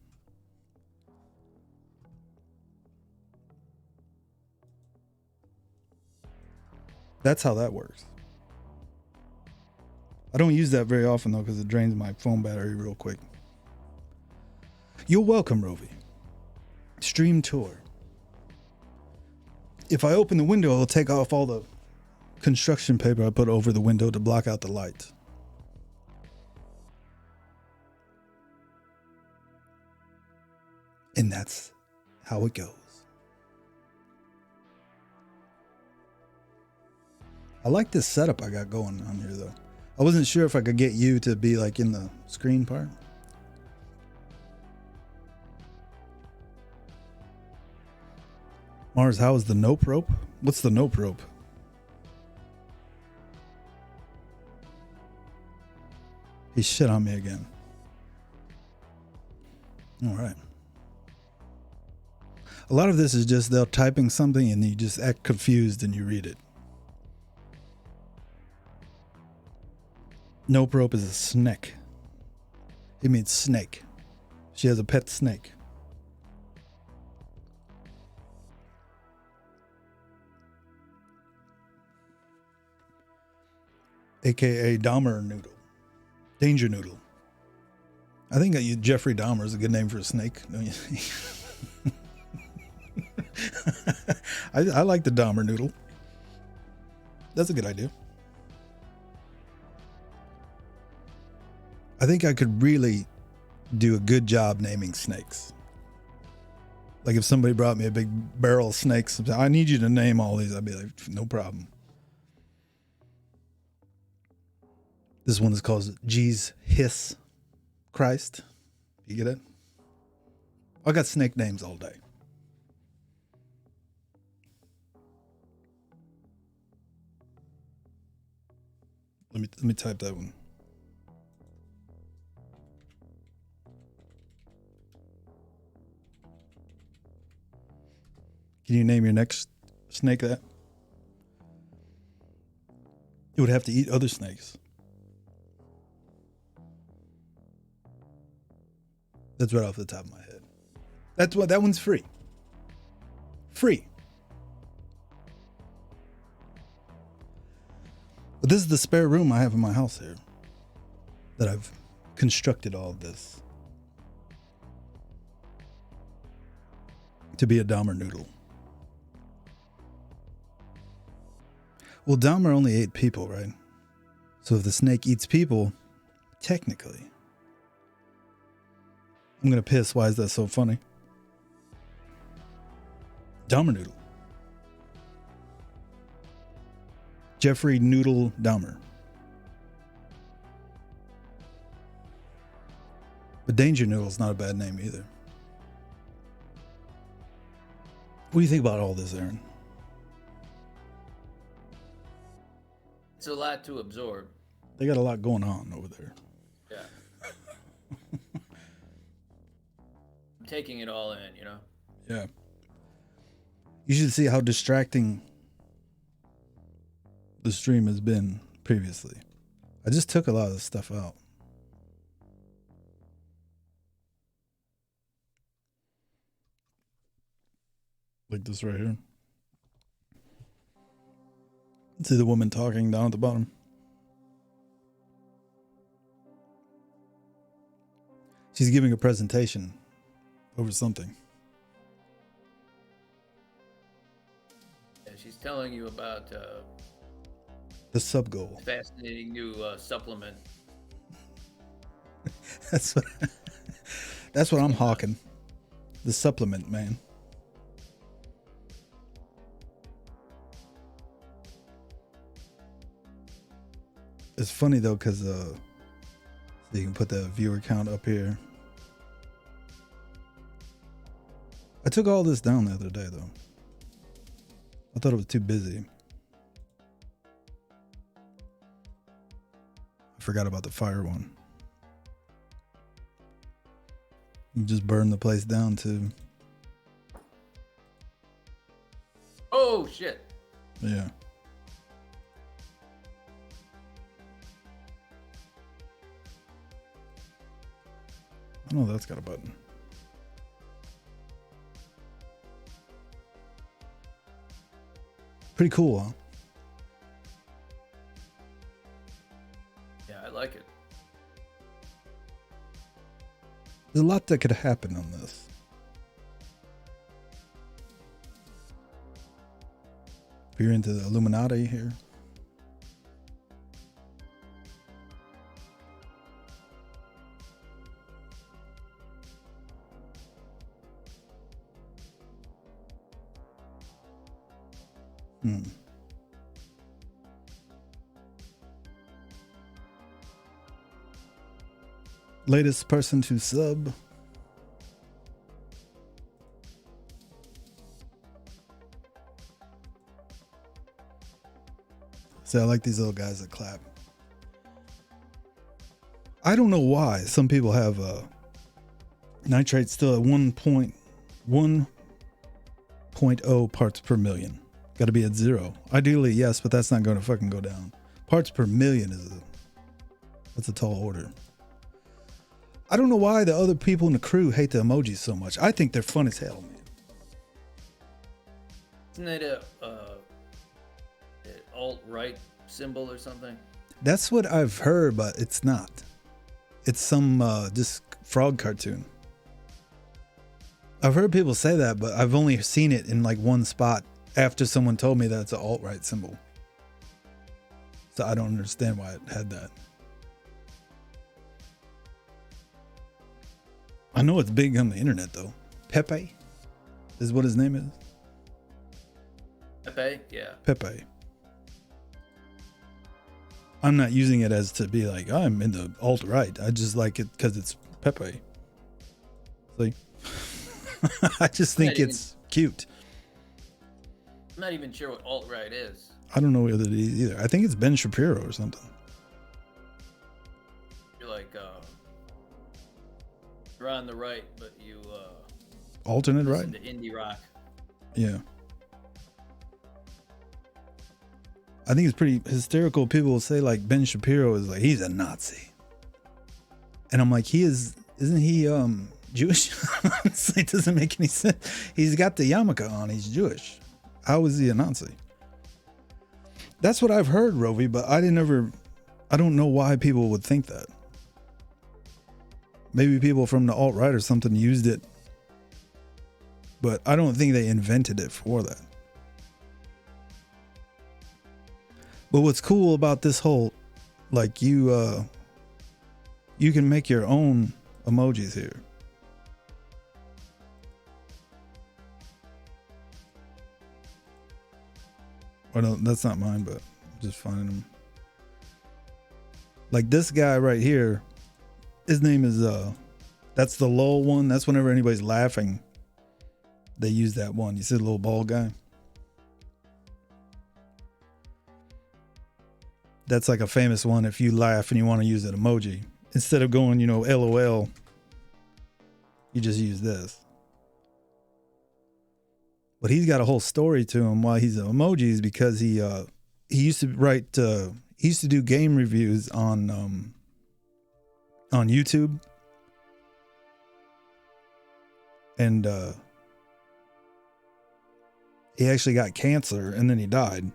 that's how that works. I don't use that very often though because it drains my phone battery real quick. You're welcome, Rovi. Stream tour. If I open the window, it'll take off all the construction paper I put over the window to block out the light. And that's how it goes. I like this setup I got going on here though. I wasn't sure if I could get you to be like in the screen part. Mars, how is the nope rope? What's the nope rope? He shit on me again. All right. A lot of this is just they're typing something and you just act confused and you read it. Nope rope is a snake. It means snake. She has a pet snake. AKA Dahmer Noodle. Danger Noodle. I think Jeffrey Dahmer is a good name for a snake, don't you think? I like the Dahmer Noodle. That's a good idea. I think I could really do a good job naming snakes. Like if somebody brought me a big barrel of snakes, I need you to name all these. I'd be like, no problem. This one is called Jesus Hiss Christ. You get it? I got snake names all day. Let me type that one. Can you name your next snake that? It would have to eat other snakes. That's right off the top of my head. That's what that one's free. Free. But this is the spare room I have in my house here that I've constructed all of this to be a Dahmer noodle. Well, Dahmer only ate people, right? So if the snake eats people, technically, I'm gonna piss. Why is that so funny? Dahmer noodle. Jeffrey Noodle Dahmer. But Danger Noodle's not a bad name either. What do you think about all this, Aaron? It's a lot to absorb. They got a lot going on over there. Yeah. I'm taking it all in, you know? Yeah. You should see how distracting the stream has been previously. I just took a lot of the stuff out. Like this right here. See the woman talking down at the bottom. She's giving a presentation over something. Yeah, she's telling you about The sub goal. fascinating new supplement. That's what I'm hawking. The supplement, man. It's funny though, because so you can put the viewer count up here. I took all this down the other day though. I thought it was too busy. I forgot about the fire one. You just burn the place down too. Oh, shit. Yeah. I know that's got a button. Pretty cool, huh? Yeah, I like it. There's a lot that could happen on this. If you're into the Illuminati here. Latest person to sub. So I like these little guys that clap. I don't know why some people have nitrate still at 1.0 parts per million. Got to be at 0. Ideally, yes, but that's not going to fucking go down. Parts per million that's a tall order. I don't know why the other people in the crew hate the emojis so much. I think they're fun as hell, man. Isn't it an alt-right symbol or something? That's what I've heard, but it's not. It's some just frog cartoon. I've heard people say that, but I've only seen it in like one spot after someone told me that it's an alt-right symbol. So I don't understand why it had that. I know it's big on the internet though. Pepe is what his name is. Pepe, yeah. Pepe. I'm not using it as to be like, I'm in the alt-right. I just like it because it's Pepe. See? I just think it's cute. I'm not even sure what alt-right is. I don't know what it is either. I think it's Ben Shapiro or something. You're like, you're on the right, but you Alternate listen right? to indie rock. Yeah. I think it's pretty hysterical. People will say like Ben Shapiro is like, he's a Nazi. And I'm like, isn't he Jewish? It doesn't make any sense. He's got the yarmulke on, he's Jewish. How is he a Nazi? That's what I've heard, Rovi, but I don't know why people would think that. Maybe people from the alt-right or something used it, but I don't think they invented it for that. But what's cool about this whole, like you can make your own emojis here. Or no, that's not mine, but I'm just finding them. Like this guy right here, his name is that's the lol one. That's whenever anybody's laughing, they use that one. You see the little bald guy? That's like a famous one if you laugh and you want to use an emoji. Instead of going, LOL, you just use this. But he's got a whole story to him why he's emojis, because he used to write he used to do game reviews on YouTube. And he actually got cancer and then he died.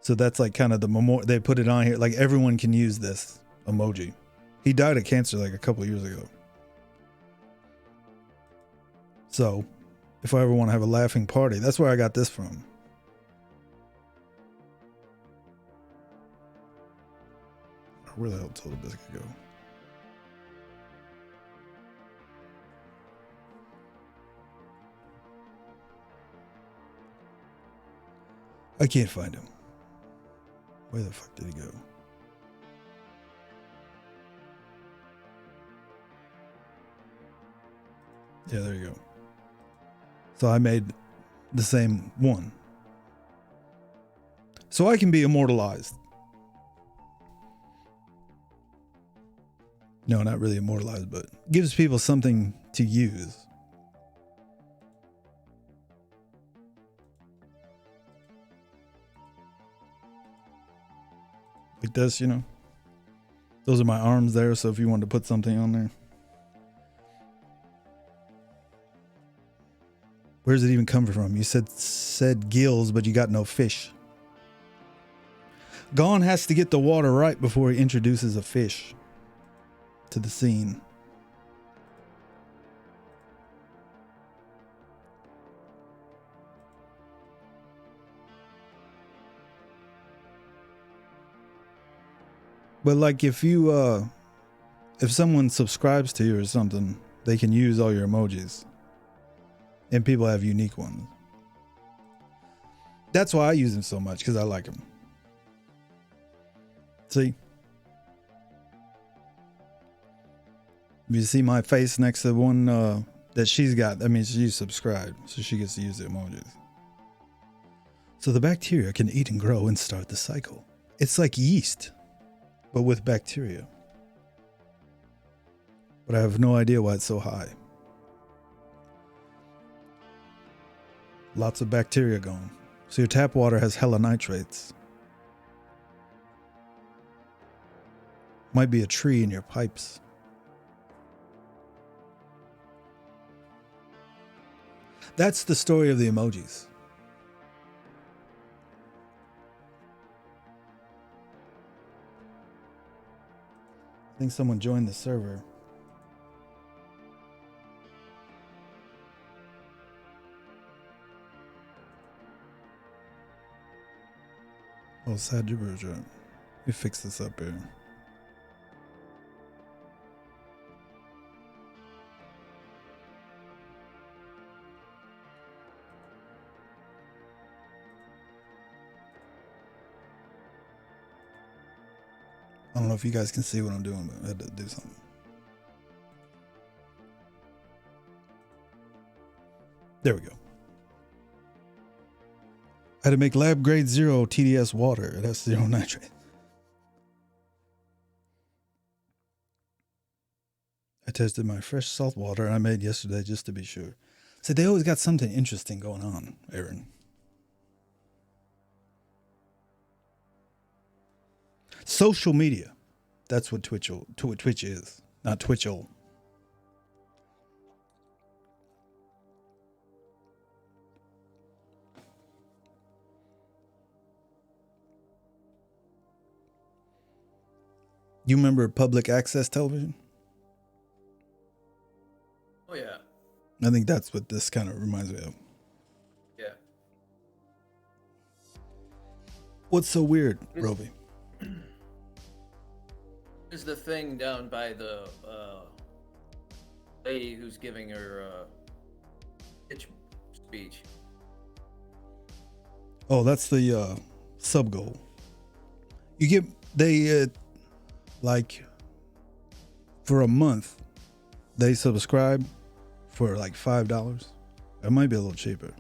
So that's like kind of the memorial. They put it on here. Like everyone can use this emoji. He died of cancer like a couple of years ago. So if I ever want to have a laughing party, that's where I got this from. Where the hell did Total Biscuit go? I can't find him. Where the fuck did he go? Yeah, there you go. So I made the same one. So I can be immortalized. No, not really immortalized, but gives people something to use. Like this, Those are my arms there, so if you wanted to put something on there. Where does it even come from? You said gills, but you got no fish. Gon has to get the water right before he introduces a fish to the scene. But like if someone subscribes to you or something, they can use all your emojis. And people have unique ones. That's why I use them so much, because I like them. See? If you see my face next to one that she's got, that means she's subscribed, so she gets to use the emojis. So the bacteria can eat and grow and start the cycle. It's like yeast, but with bacteria. But I have no idea why it's so high. Lots of bacteria going. So your tap water has hella nitrates. Might be a tree in your pipes. That's the story of the emojis. I think someone joined the server. Oh, sad gibberish. Let me fix this up here. don't know if you guys can see what I'm doing, but I had to do something. There we go. I had to make lab grade 0 TDS water. It has 0 nitrate. I tested my fresh salt water I made yesterday just to be sure. So they always got something interesting going on, Aaron. Social media. That's what Twitch is, not Twitchel. You remember public access television? Oh yeah. I think that's what this kind of reminds me of. Yeah. What's so weird, Roby? Is the thing down by the lady who's giving her pitch speech. Oh, that's the sub goal. You get like for a month they subscribe for like $5. It might be a little cheaper.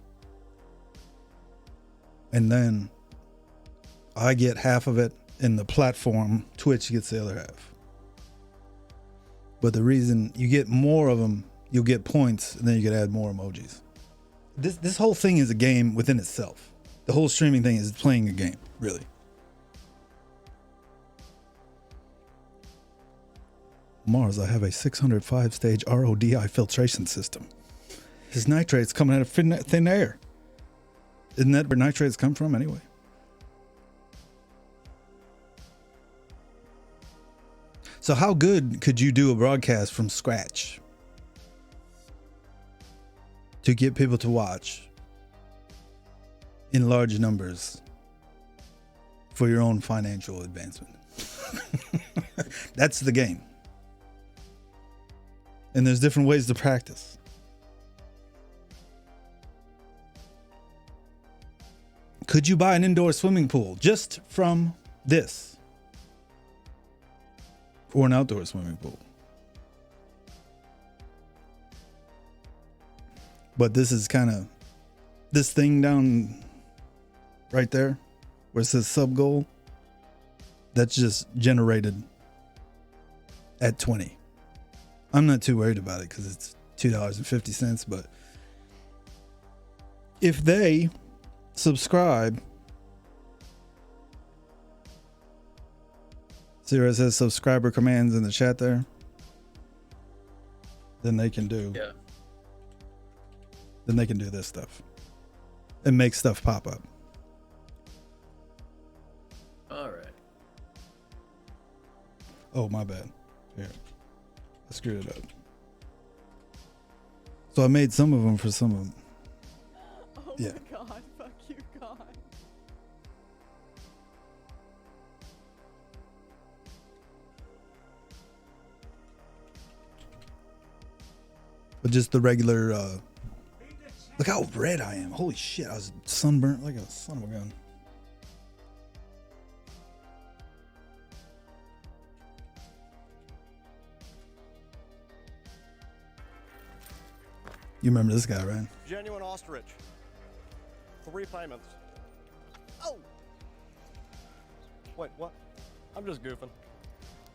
And then I get half of it, and the platform Twitch gets the other half. But the reason you get more of them, you'll get points, and then you can add more emojis. This whole thing is a game within itself. The whole streaming thing is playing a game, really. Mars, I have a 605 stage RODI filtration system. His nitrates coming out of thin air. Isn't that where nitrates come from anyway? So how good could you do a broadcast from scratch to get people to watch in large numbers for your own financial advancement? That's the game. And there's different ways to practice. Could you buy an indoor swimming pool just from this? Or an outdoor swimming pool? But this is kind of this thing down right there where it says sub goal. That's just generated at 20. I'm not too worried about it because it's $2.50, but if they subscribe, see where it says subscriber commands in the chat there, then they can do this stuff and make stuff pop up. All right. Oh, my bad. Here. I screwed it up. So I made some of them for some of them. Oh yeah. my god, fuck you, God. But just the regular, look how red I am. Holy shit, I was sunburnt like a son of a gun. You remember this guy, right? Genuine ostrich. 3 payments. Oh! Wait, what? I'm just goofing.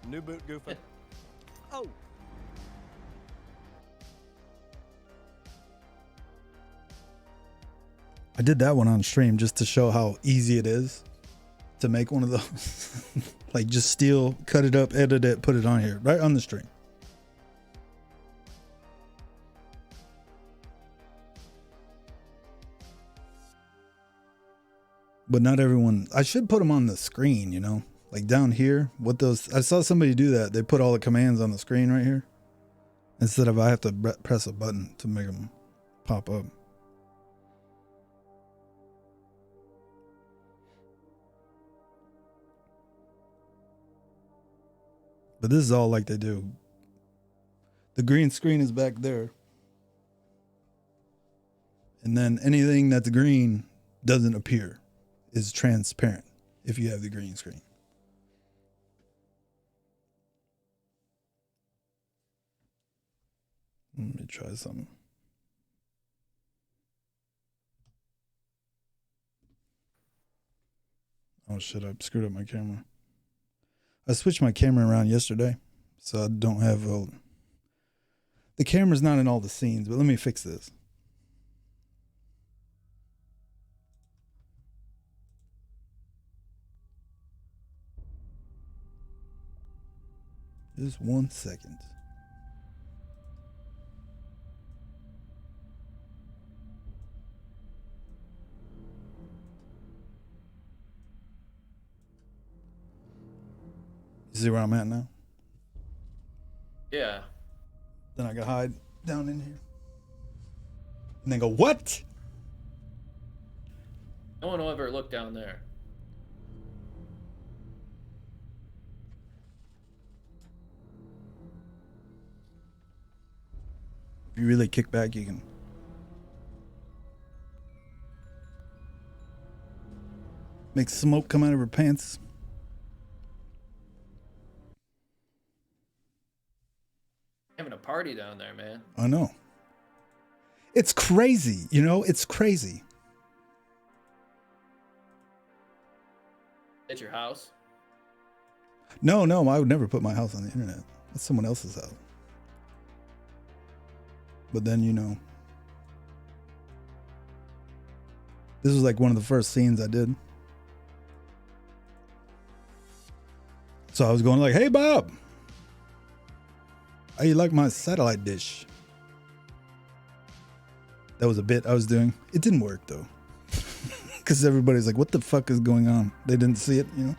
New boot goofing. Oh! I did that one on stream just to show how easy it is to make one of those. Like just steal, cut it up, edit it, put it on here, right on the stream. But not everyone, I should put them on the screen, you know, like down here. What those, I saw somebody do that. They put all the commands on the screen right here instead of I have to press a button to make them pop up. But this is all like they do. The green screen is back there. And then anything that's green doesn't appear. Is transparent if you have the green screen. Let me try something. Oh shit, I screwed up my camera. I switched my camera around yesterday, so I don't have the camera's not in all the scenes, but let me fix this. Just 1 second. You see where I'm at now? Yeah. Then I gotta hide down in here. And then go, what? No one will ever look down there. If you really kick back, you can. Make smoke come out of her pants. Having a party down there, man. I know. It's crazy, you know? It's crazy. At your house? No, I would never put my house on the internet. That's someone else's house. But then, you know, this was like one of the first scenes I did. So I was going like, hey, Bob, how you like my satellite dish? That was a bit I was doing. It didn't work, though. Because everybody's like, what the fuck is going on? They didn't see it, you know?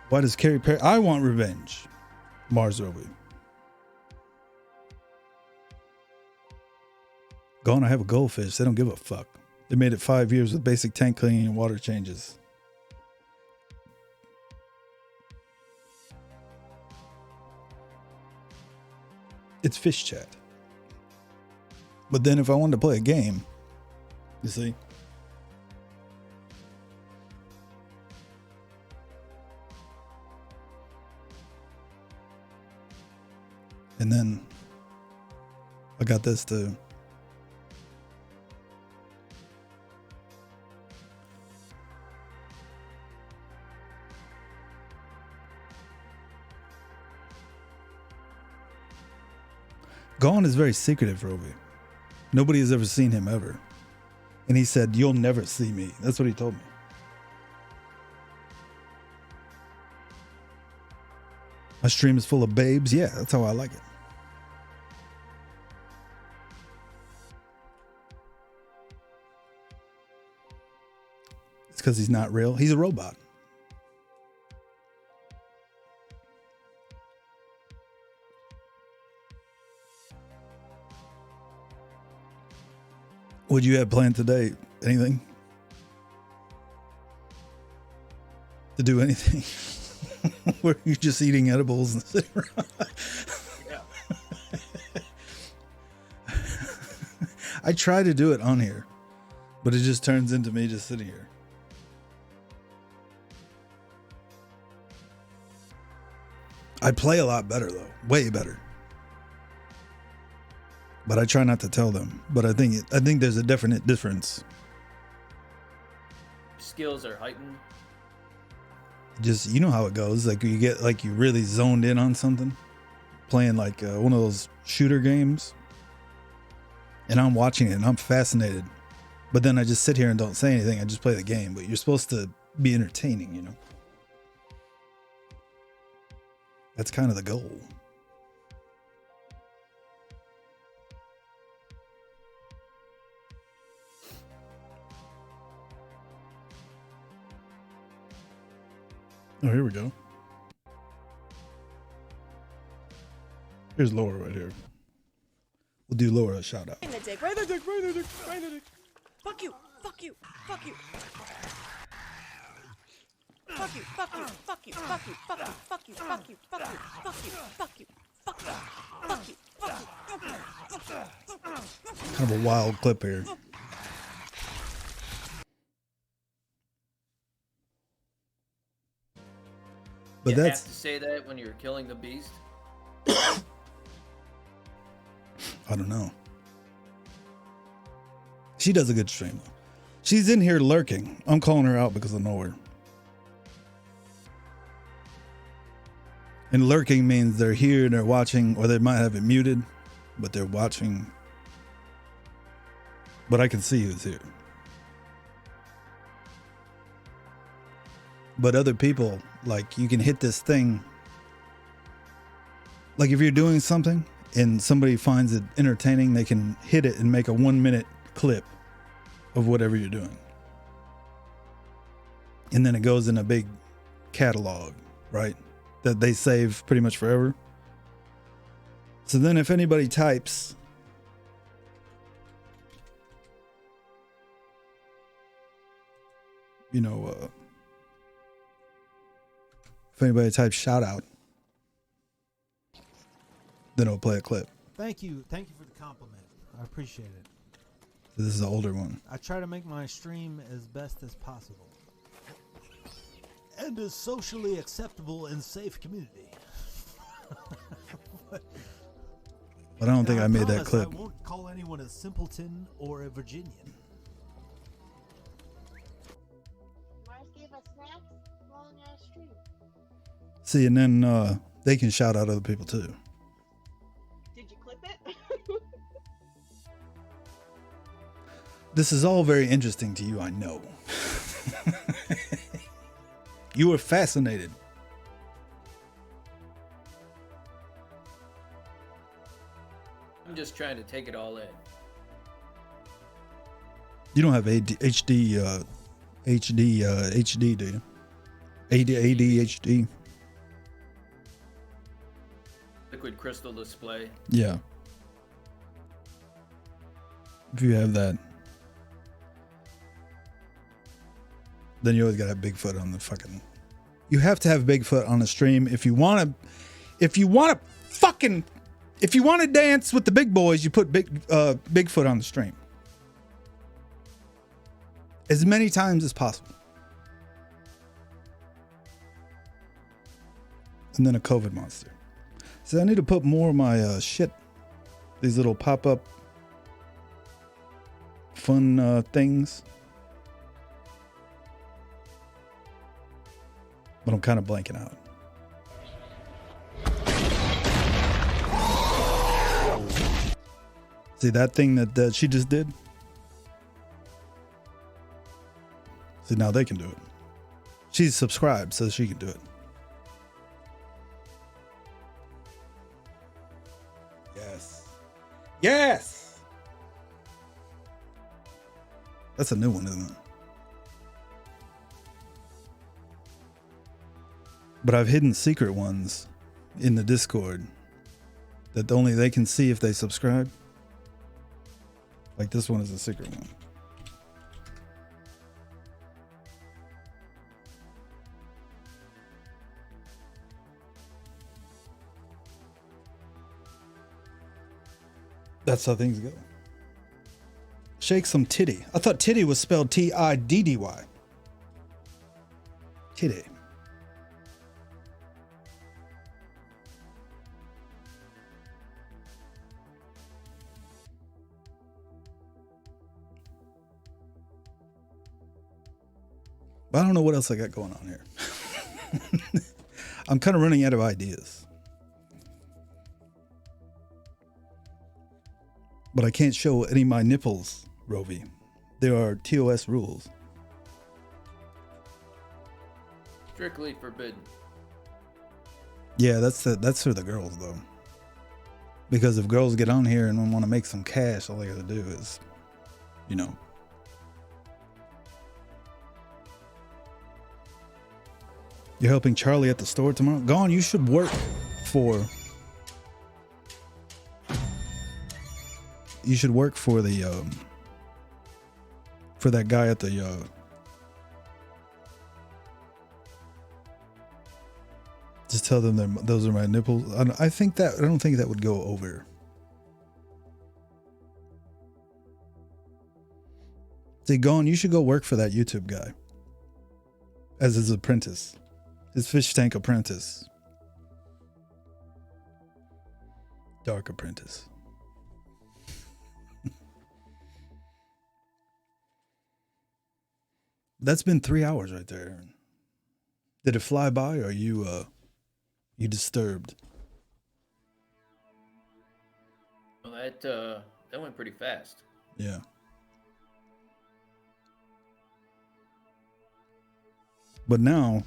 Why does Carrie Perry? I want revenge. Mars Roby. Gone, I have a goldfish. They don't give a fuck. They made it 5 years with basic tank cleaning and water changes. It's fish chat. But then if I wanted to play a game, you see? And then I got this too. Gone is very secretive, Roby. Nobody has ever seen him ever. And he said, you'll never see me. That's what he told me. My stream is full of babes. Yeah, that's how I like it. It's because he's not real. He's a robot. What'd you have planned today? Anything? To do anything? Were you just eating edibles and sitting around? Yeah. I try to do it on here, but it just turns into me just sitting here. I play a lot better though, way better. But I try not to tell them. But I think there's a definite difference. Skills are heightened. Just, you know how it goes. Like you get like you really zoned in on something, playing like one of those shooter games, and I'm watching it and I'm fascinated. But then I just sit here and don't say anything. I just play the game. But you're supposed to be entertaining, you know. That's kind of the goal. Oh, here we go. Here's Laura right here. We'll do Laura a shout out. Right in the dick, right in the dick, right in the dick, right in the dick. Fuck you, fuck you, fuck you. Fuck you, fuck you, fuck you, fuck you, fuck you, fuck you, fuck you, fuck you, fuck you, fuck you, fuck you, fuck you, fuck you. Kind of a wild clip here. But you that's have to say that when you're killing the beast. I don't know. She does a good stream though. She's in here lurking. I'm calling her out because I know her. And lurking means they're here and they're watching, or they might have it muted, but they're watching. But I can see who's here. But other people, like, you can hit this thing. Like if you're doing something and somebody finds it entertaining, they can hit it and make a 1-minute clip of whatever you're doing. And then it goes in a big catalog, right? That they save pretty much forever. So then if anybody types if anybody types shout out, then it'll play a clip. Thank you for the compliment. I appreciate it. So this is an older one. I try to make my stream as best as possible. And as socially acceptable and safe community. But I don't think I made that promise clip. I won't call anyone a simpleton or a Virginian. Mars gave us snacks, long ass stream. See, and then they can shout out other people too. Did you clip it? This is all very interesting to you, I know. You were fascinated. I'm just trying to take it all in. You don't have HD, do you? ADHD. Liquid crystal display. Yeah. If you have that, then you always gotta have Bigfoot on the fucking. You have to have Bigfoot on the stream if you want to. If you want to dance with the big boys, you put Bigfoot on the stream as many times as possible. And then a COVID monster. So I need to put more of my shit. These little pop-up fun things. But I'm kind of blanking out. See that thing that she just did? See, now they can do it. She's subscribed, so she can do it. Yes. Yes! That's a new one, isn't it? But I've hidden secret ones in the Discord that only they can see if they subscribe. Like this one is a secret one. That's how things go. Shake some titty. I thought titty was spelled Tiddy. Titty. But I don't know what else I got going on here. I'm kind of running out of ideas. But I can't show any of my nipples, Rovi. There are TOS rules. Strictly forbidden. Yeah, that's for the girls though. Because if girls get on here and want to make some cash, all they gotta do is, You're helping Charlie at the store tomorrow? Gone, you should work for the for that guy at the just tell them that those are my nipples. I don't think that would go over. See, Gone, you should go work for that YouTube guy as his apprentice. His fish tank apprentice. Dark apprentice. That's been 3 hours right there. Did it fly by, or are you disturbed? Well, that went pretty fast. Yeah. But now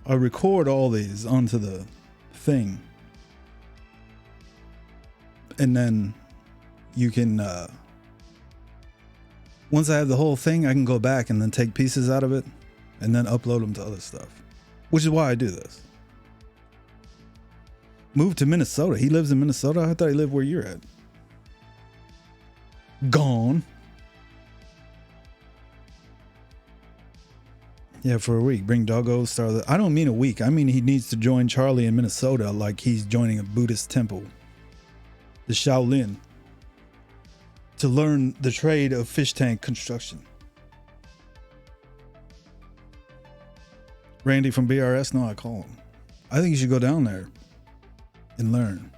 I record all these onto the thing. And then you can once I have the whole thing, I can go back and then take pieces out of it and then upload them to other stuff. Which is why I do this. Moved to Minnesota. He lives in Minnesota? I thought he lived where you're at. Gone. Yeah, for a week. Bring Doggo, start. I don't mean a week. I mean he needs to join Charlie in Minnesota like he's joining a Buddhist temple. The Shaolin. To learn the trade of fish tank construction. Randy from BRS? No, I call him. I think you should go down there and learn.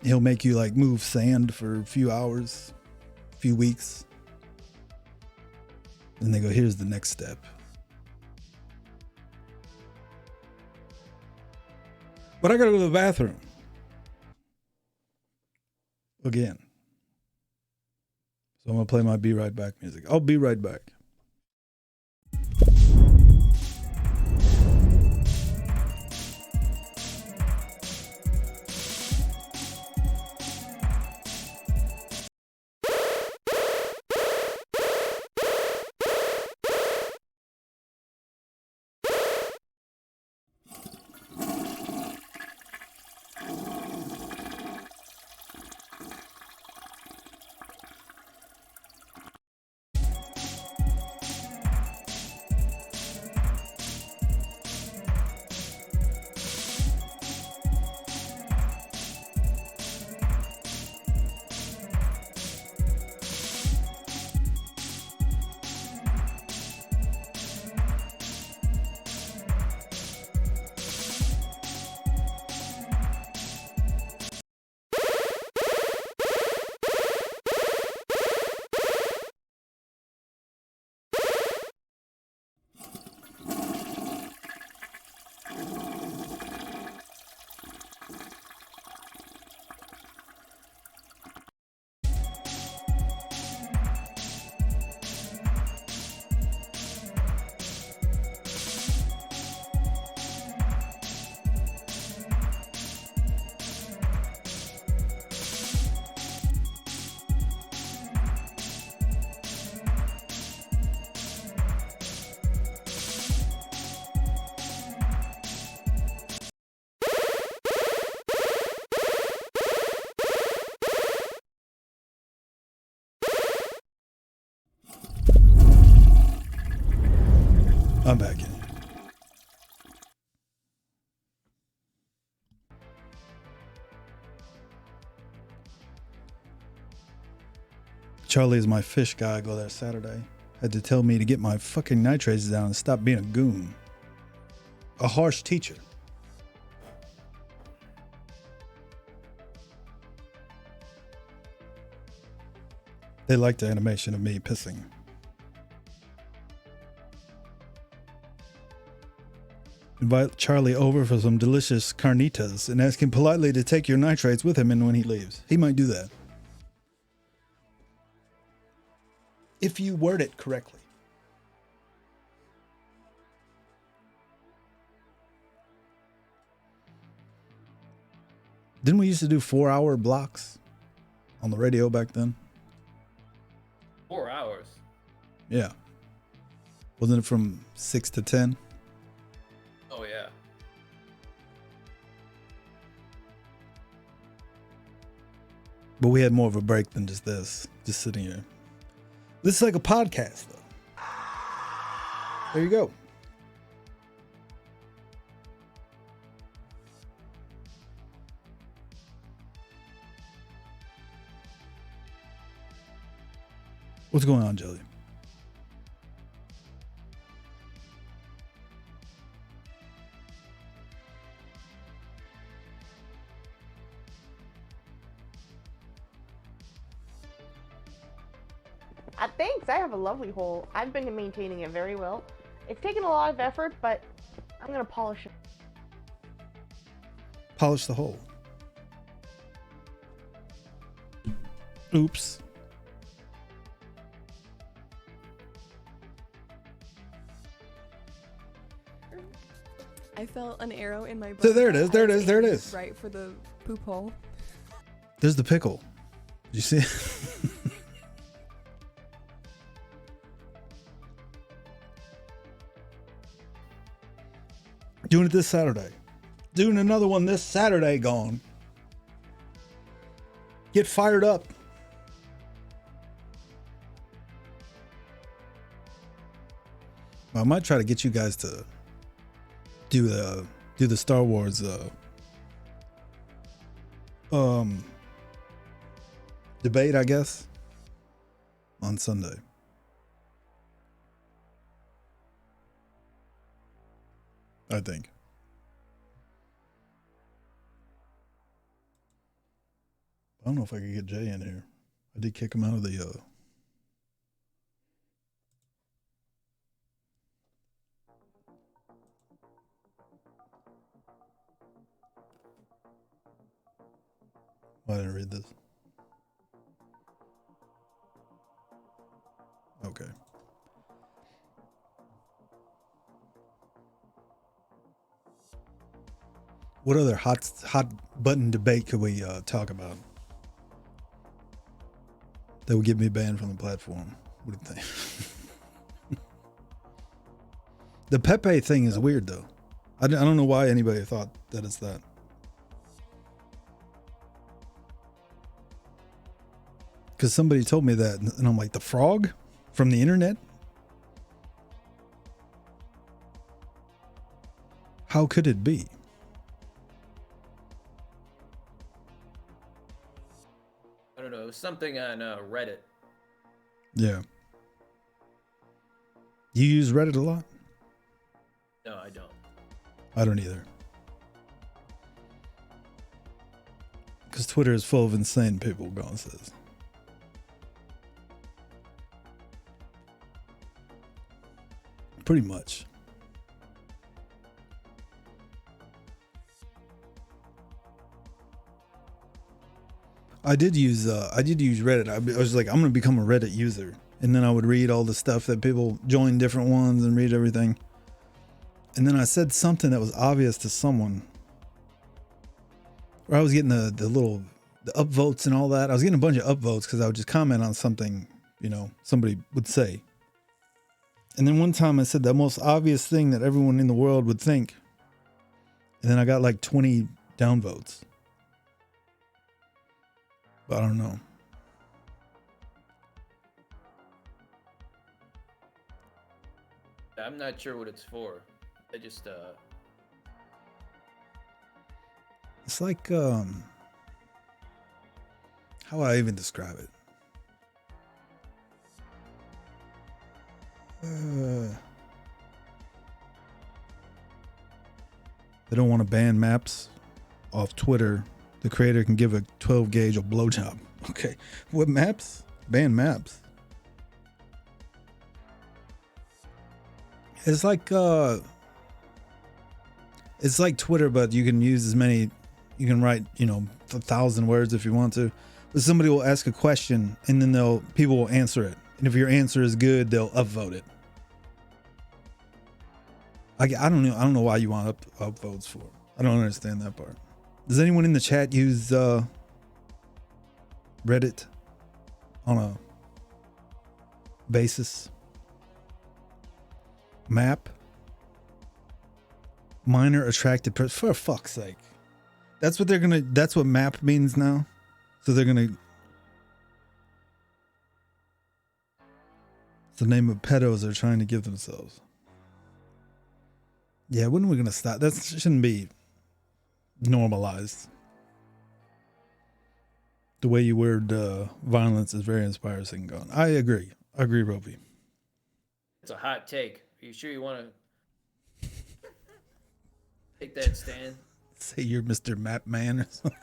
He'll make you like move sand for a few hours, a few weeks. And they go, here's the next step. But I gotta go to the bathroom. Again. So I'm gonna play my Be Right Back music. I'll be right back. I'm back in. Charlie is my fish guy. I go there Saturday. Had to tell me to get my fucking nitrates down and stop being a goon. A harsh teacher. They like the animation of me pissing. Invite Charlie over for some delicious carnitas and ask him politely to take your nitrates with him and when he leaves. He might do that. If you word it correctly. Didn't we used to do 4-hour blocks on the radio back then? 4 hours. Yeah. Wasn't it from 6 to 10? Oh, yeah. But we had more of a break than just this. Just sitting here. This is like a podcast, though. There you go. What's going on, Jelly? Thanks. I have a lovely hole. I've been maintaining it very well. It's taken a lot of effort, but I'm gonna polish it. Polish the hole. Oops. I felt an arrow in my butt. So there it is, there it I was is, there it aiming is. Right for the poop hole. There's the pickle. Did you see it? Doing it this Saturday. Doing another one this Saturday, gone. Get fired up. I might try to get you guys to do the Star Wars debate, I guess, on Sunday. I think. I don't know if I could get Jay in here. I did kick him out of the I didn't read this. Okay. What other hot button debate could we talk about that would get me banned from the platform? What do you think? The Pepe thing is weird, though. I don't know why anybody thought that it's that. Because somebody told me that, and I'm like, the frog from the internet? How could it be? I don't know. It was something on Reddit. Yeah. You use Reddit a lot? No, I don't. I don't either. Because Twitter is full of insane people, Gone says. Pretty much. I did use Reddit. I was like, I'm gonna become a Reddit user, and then I would read all the stuff that people join different ones and read everything. And then I said something that was obvious to someone, where I was getting the upvotes and all that. I was getting a bunch of upvotes because I would just comment on something, somebody would say. And then one time I said the most obvious thing that everyone in the world would think, and then I got like 20 downvotes. But I don't know. I'm not sure what it's for. I just It's like how would I even describe it? They don't want to ban maps off Twitter. The creator can give a 12 gauge a blowjob. Okay, what maps? Ban maps. It's like Twitter, but you can use as many. You can write 1,000 words if you want to. But somebody will ask a question, and then people will answer it. And if your answer is good, they'll upvote it. I don't know. I don't know why you want upvotes for. I don't understand that part. Does anyone in the chat use Reddit on a basis? Map? Minor attracted person. For fuck's sake. That's what map means now. So they're gonna. It's the name of pedos they're trying to give themselves. Yeah, when are we gonna stop? That shouldn't be normalized. The way you word violence is very inspiring. Gone. I agree, Roby. it's a hot take. Are you sure you want to take that stand? Say you're Mr. Map Man or something.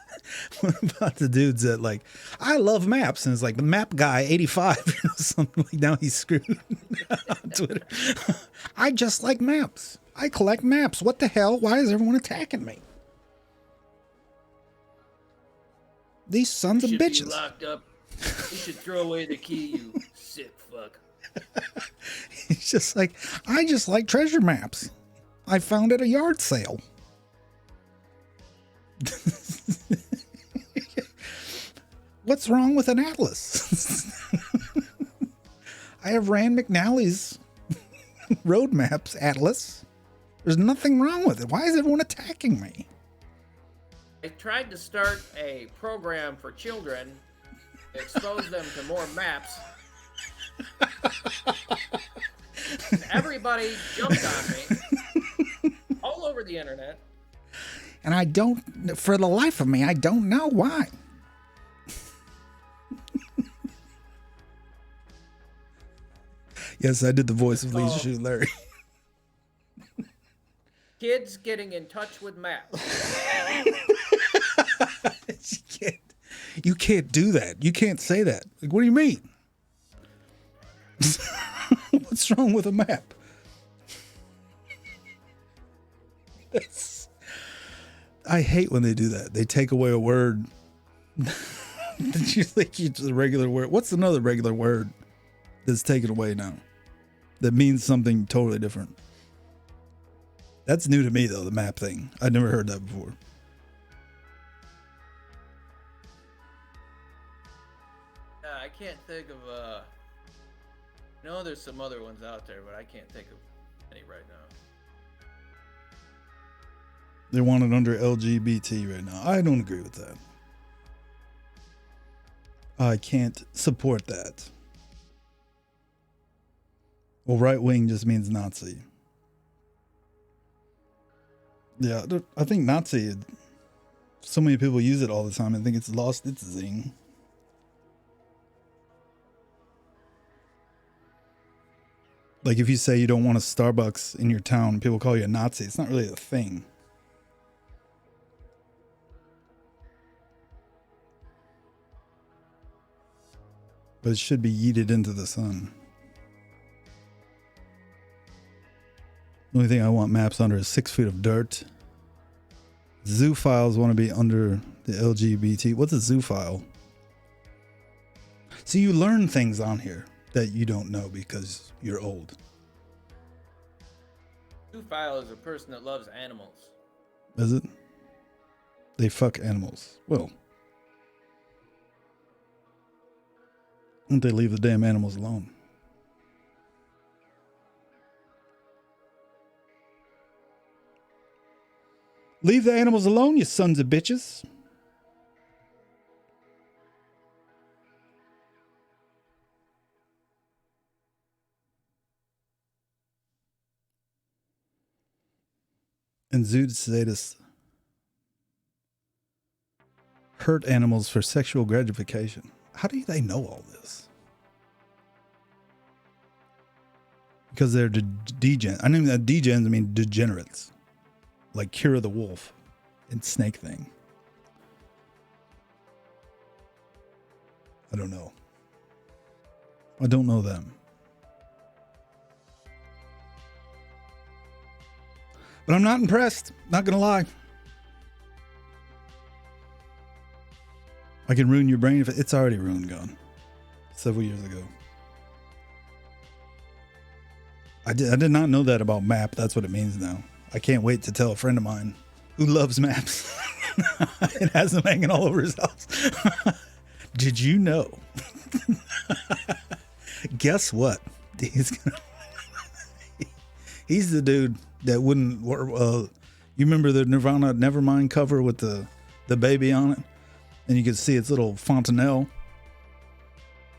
What about the dudes that like, I love maps, and it's like the map guy 85 or something like now he's screwed on Twitter. I just like maps. I collect maps. What the hell? Why is everyone attacking me? These sons of You should be bitches. locked up. You should throw away the key, you sick fuck. He's just like, I just like treasure maps. I found at a yard sale. What's wrong with an atlas? I have Rand McNally's road maps atlas. There's nothing wrong with it. Why is everyone attacking me? I tried to start a program for children, expose them to more maps. And everybody jumped on me all over the internet. And I don't, for the life of me, I don't know why. Yes, I did the voice of Leisure Shoot Larry. Kids getting in touch with maps. You can't do that. You can't say that. Like, what do you mean? What's wrong with a map? I hate when they do that. They take away a word. Did you think it's a regular word? What's another regular word that's taken away now that means something totally different? That's new to me, though, the map thing. I'd never heard that before. I can't think of, no, there's some other ones out there, but I can't think of any right now. They want it under LGBT right now. I don't agree with that. I can't support that. Well, right wing just means Nazi. Yeah, I think Nazi, so many people use it all the time. I think it's lost its zing. Like if you say you don't want a Starbucks in your town, people call you a Nazi. It's not really a thing. But it should be yeeted into the sun. The only thing I want maps under is 6 feet of dirt. Zoophiles want to be under the LGBT. What's a zoophile? So you learn things on here that you don't know because you're old. Zoophile is a person that loves animals. Is it? They fuck animals. Well, won't they leave the damn animals alone? Leave the animals alone, you sons of bitches. And Zood Sadist hurt animals for sexual gratification. How do they know all this? Because they're degens. I mean, degens, I mean degenerates. Like Kira the Wolf and Snake Thing. I don't know. I don't know them. But I'm not impressed. Not gonna lie. I can ruin your brain if it's already ruined, gone. Several years ago. I did not know that about map. That's what it means now. I can't wait to tell a friend of mine who loves maps and has them hanging all over his house. Did you know? Guess what? He's the dude that wouldn't. You remember the Nirvana Nevermind cover with the baby on it, and you could see its little fontanelle.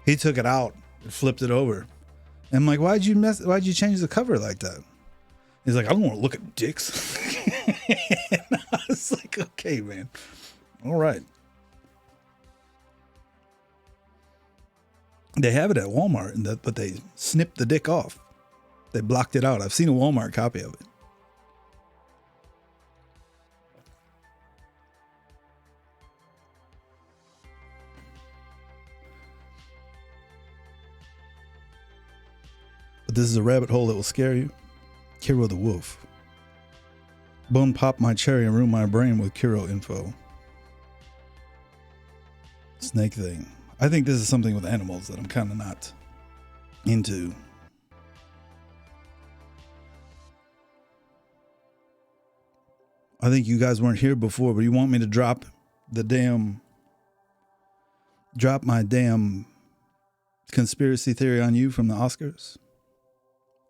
He took it out and flipped it over. And I'm like, why'd you change the cover like that? He's like, I don't want to look at dicks. And I was like, okay, man. All right. They have it at Walmart, but they snipped the dick off. They blocked it out. I've seen a Walmart copy of it. but this is a rabbit hole that will scare you. Kiro the wolf. Bone pop my cherry and ruin my brain with Kiro info. Snake thing. I think this is something with animals that I'm kind of not into. I think you guys weren't here before, but you want me to drop my damn conspiracy theory on you from the Oscars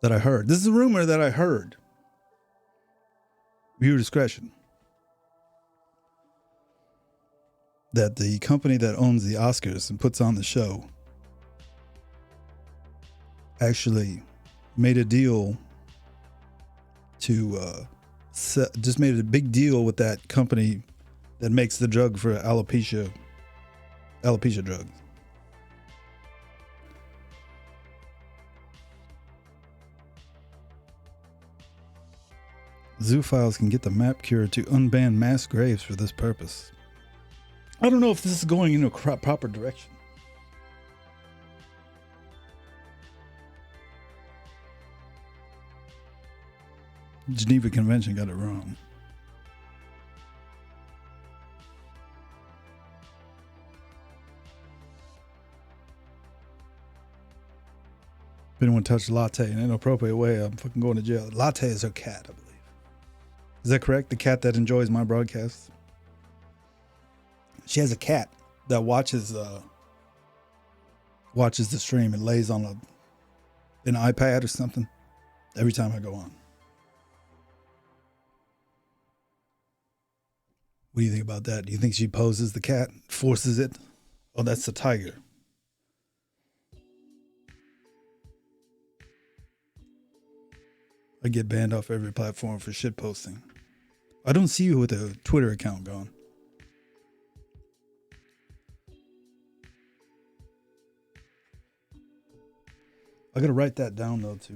that I heard. This is a rumor that I heard. Viewer discretion. That the company that owns the Oscars and puts on the show actually made a deal to just made a big deal with that company that makes the drug for alopecia drugs. Zoophiles can get the map cure to unban mass graves for this purpose. I don't know if this is going in a proper direction. Geneva Convention got it wrong. If anyone touched Latte in an inappropriate way, I'm fucking going to jail. Latte is her cat, I believe. Is that correct? The cat that enjoys my broadcasts? She has a cat that watches the stream and lays on an iPad or something every time I go on. What do you think about that? Do you think she poses the cat, forces it? Oh, that's the tiger. I get banned off every platform for shit posting. I don't see you with a Twitter account gone. I gotta write that down though to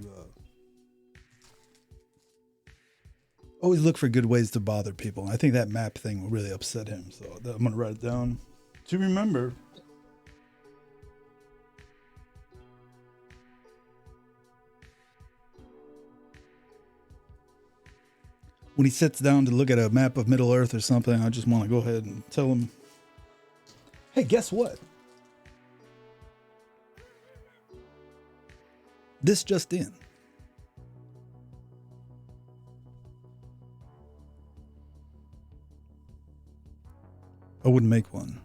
always look for good ways to bother people. I think that map thing will really upset him, so I'm gonna write it down to remember. When he sits down to look at a map of Middle Earth or something, I just want to go ahead and tell him, hey, guess what? This just in. I wouldn't make one.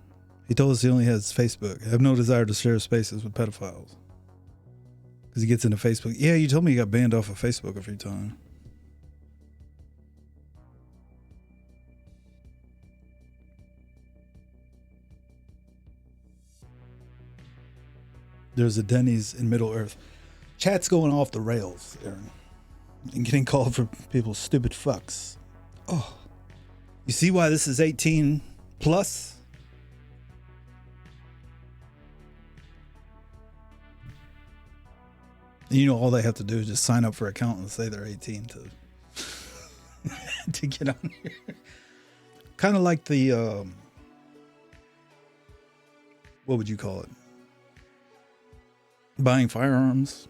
He told us he only has Facebook. I have no desire to share spaces with pedophiles. Because he gets into Facebook. Yeah, you told me you got banned off of Facebook a few times. There's a Denny's in Middle Earth. Chat's going off the rails, Aaron. And getting called for people's stupid fucks. Oh. You see why this is 18 plus? You know, all they have to do is just sign up for an account and say they're 18 to get on here. Kind of like the, what would you call it? Buying firearms.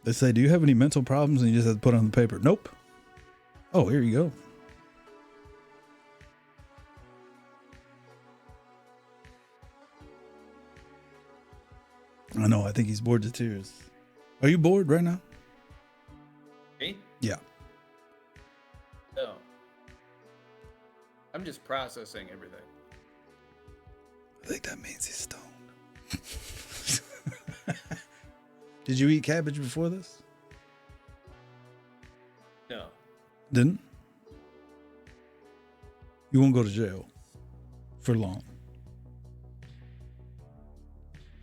They say, do you have any mental problems? And you just have to put it on the paper. Nope. Oh, here you go. I know, I think he's bored to tears. Are you bored right now? Me? Yeah. No. I'm just processing everything. I think that means he's stoned. Did you eat cabbage before this? No. Didn't? You won't go to jail for long.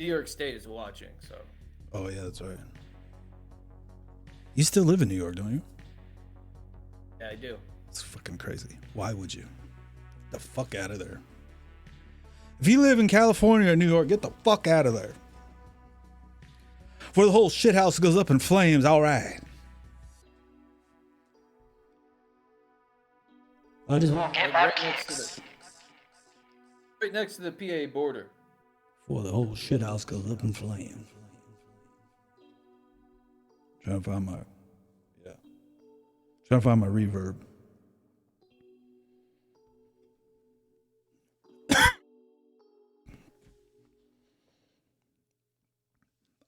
New York State is watching, so. Oh, yeah, that's right. You still live in New York, don't you? Yeah, I do. It's fucking crazy. Why would you? Get the fuck out of there. If you live in California or New York, get the fuck out of there. Before the whole shithouse goes up in flames, all right. I just want to get right next to the PA border. Before the whole shithouse goes up in flames. Trying to find my, yeah. Trying to find my reverb.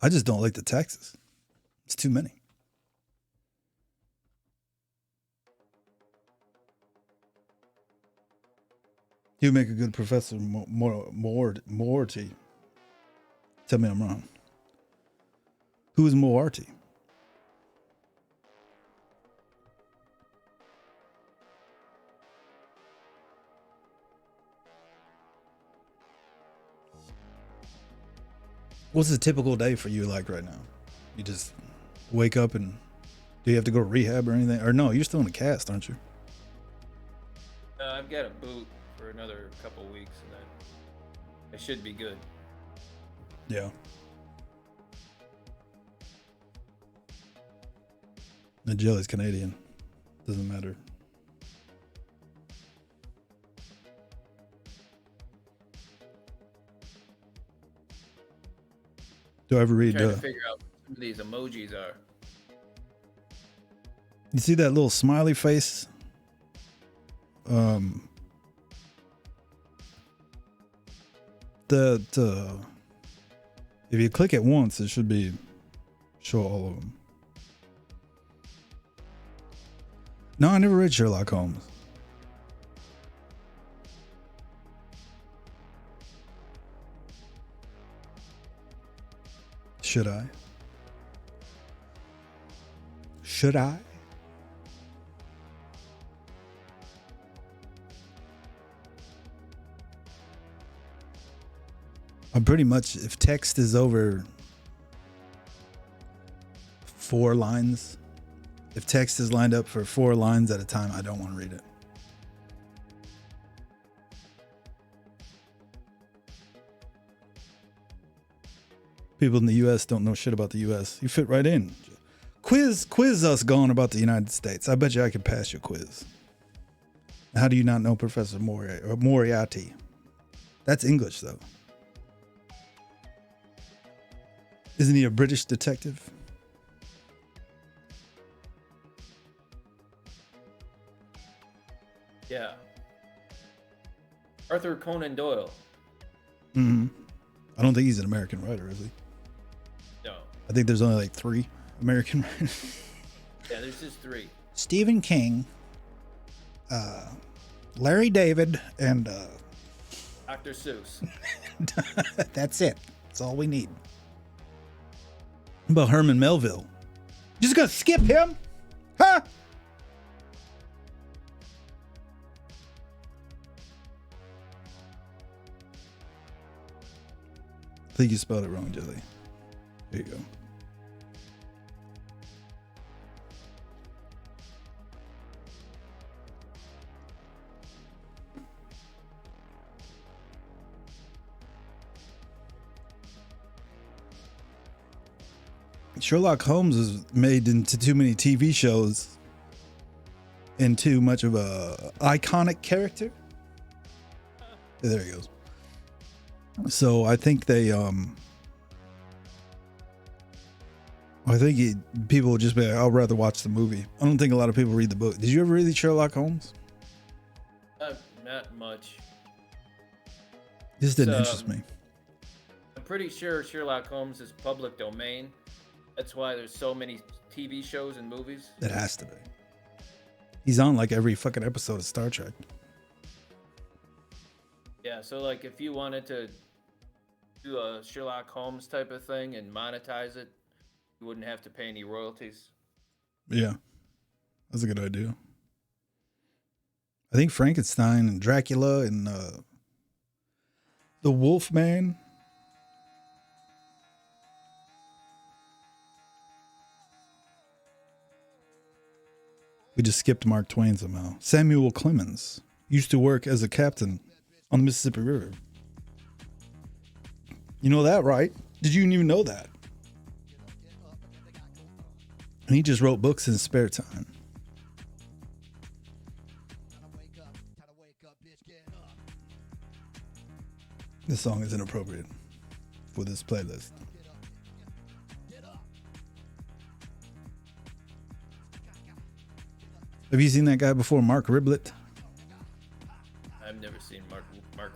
I just don't like the taxes. It's too many. You make a good Professor Moriarty. Tell me I'm wrong. Who is Moriarty? What's a typical day for you like right now? You just wake up and do you have to go to rehab or anything? Or no, you're still in the cast, aren't you? I've got a boot for another couple weeks, and then I should be good. Yeah. The jelly's Canadian. Doesn't matter. Do I ever read? Trying to figure out what some of these emojis are. You see that little smiley face? If you click it once, it should be show all of them. No, I never read Sherlock Holmes. Should I? Should I? I'm pretty much, if text is over 4 lines, if text is lined up for 4 lines at a time, I don't want to read it. People in the U.S. don't know shit about the U.S. You fit right in. Quiz us going about the United States. I bet you I could pass your quiz. How do you not know Professor Moriarty? That's English, though. Isn't he a British detective? Yeah. Arthur Conan Doyle. Mm-hmm. I don't think he's an American writer, is he? No. I think there's only like 3 American writers. Yeah, there's just 3. Stephen King, Larry David, and Dr. Seuss. that's it. That's all we need. What about Herman Melville? You just gonna skip him? Huh? I think you spelled it wrong, Jelly. There you go. Sherlock Holmes is made into too many TV shows and too much of a iconic character. There he goes. So I think they people will just be like, I'd rather watch the movie. I don't think a lot of people read the book. Did you ever read Sherlock Holmes? Not much. This didn't interest me. I'm pretty sure Sherlock Holmes is public domain. That's why there's so many TV shows and movies. It has to be. He's on like every fucking episode of Star Trek. Yeah, so like if you wanted to do a Sherlock Holmes type of thing and monetize it, you wouldn't have to pay any royalties. Yeah, that's a good idea. I think Frankenstein and Dracula and the Wolfman. We just skipped Mark Twain somehow. Samuel Clemens used to work as a captain on the Mississippi River. You know that, right? Did you even know that? And he just wrote books in his spare time. This song is inappropriate for this playlist. Have you seen that guy before, Mark Riblet? I've never seen Mark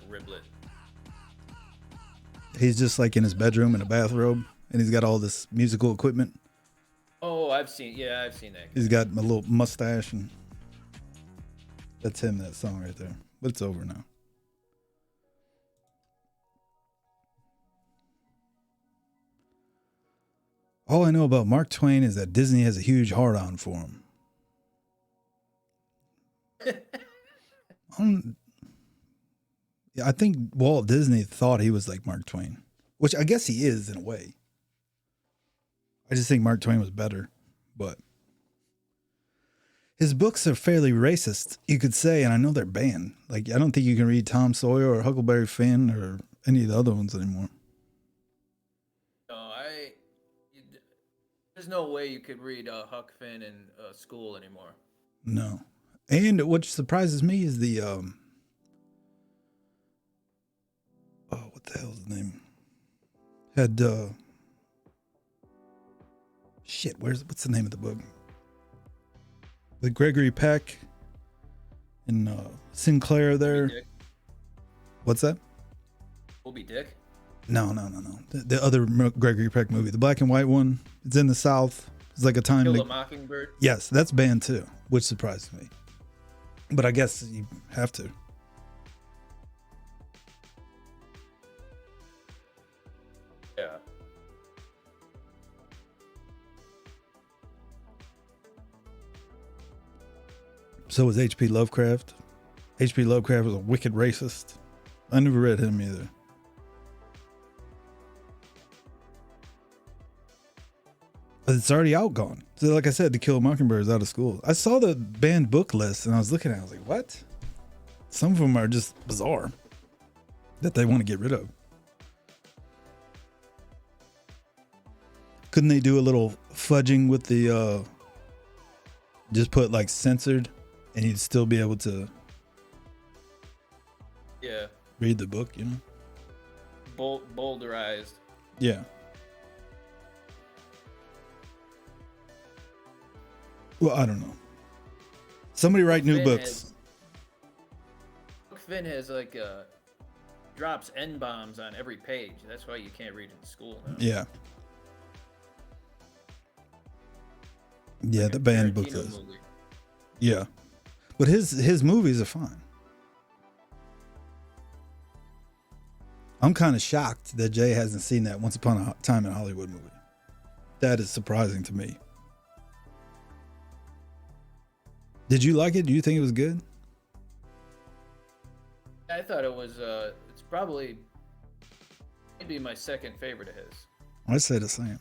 Riblet. He's just like in his bedroom in a bathrobe, and he's got all this musical equipment. Oh, I've seen that. He's got a little mustache, and that's him, that song right there. But it's over now. All I know about Mark Twain is that Disney has a huge hard-on for him. Yeah, I think Walt Disney thought he was like Mark Twain, which I guess he is in a way. I just think Mark Twain was better, but his books are fairly racist, you could say, and I know they're banned. Like, I don't think you can read Tom Sawyer or Huckleberry Finn or any of the other ones anymore. No, there's no way you could read Huck Finn in school anymore. No. And what surprises me is the what the hell's his name? Had what's the name of the book? With Gregory Peck and Sinclair there. What's that? Moby Dick? No. The other Gregory Peck movie, the black and white one. It's in the South. It's like a time. Kill a Mockingbird? Yes, that's banned too, which surprised me. But I guess you have to. Yeah. So was H.P. Lovecraft. H.P. Lovecraft was a wicked racist. I never read him either. But it's already outgone. So like I said, To Kill a Mockingbird is out of school. I saw the banned book list and I was looking at it. I was like, what? Some of them are just bizarre that they want to get rid of. Couldn't they do a little fudging with the, just put like censored and you'd still be able to read the book, you know? Boulderized. Yeah. Well, I don't know. Somebody write new books. Finn has like drops N-bombs on every page. That's why you can't read in school now. Yeah. Yeah, Like the a banned book Tarantino does. movie. Yeah. But his movies are fine. I'm kind of shocked that Jay hasn't seen that Once Upon a Time in Hollywood movie. That is surprising to me. Did you like it? Do you think it was good? I thought it was. It's probably maybe my second favorite of his. I'd say the same.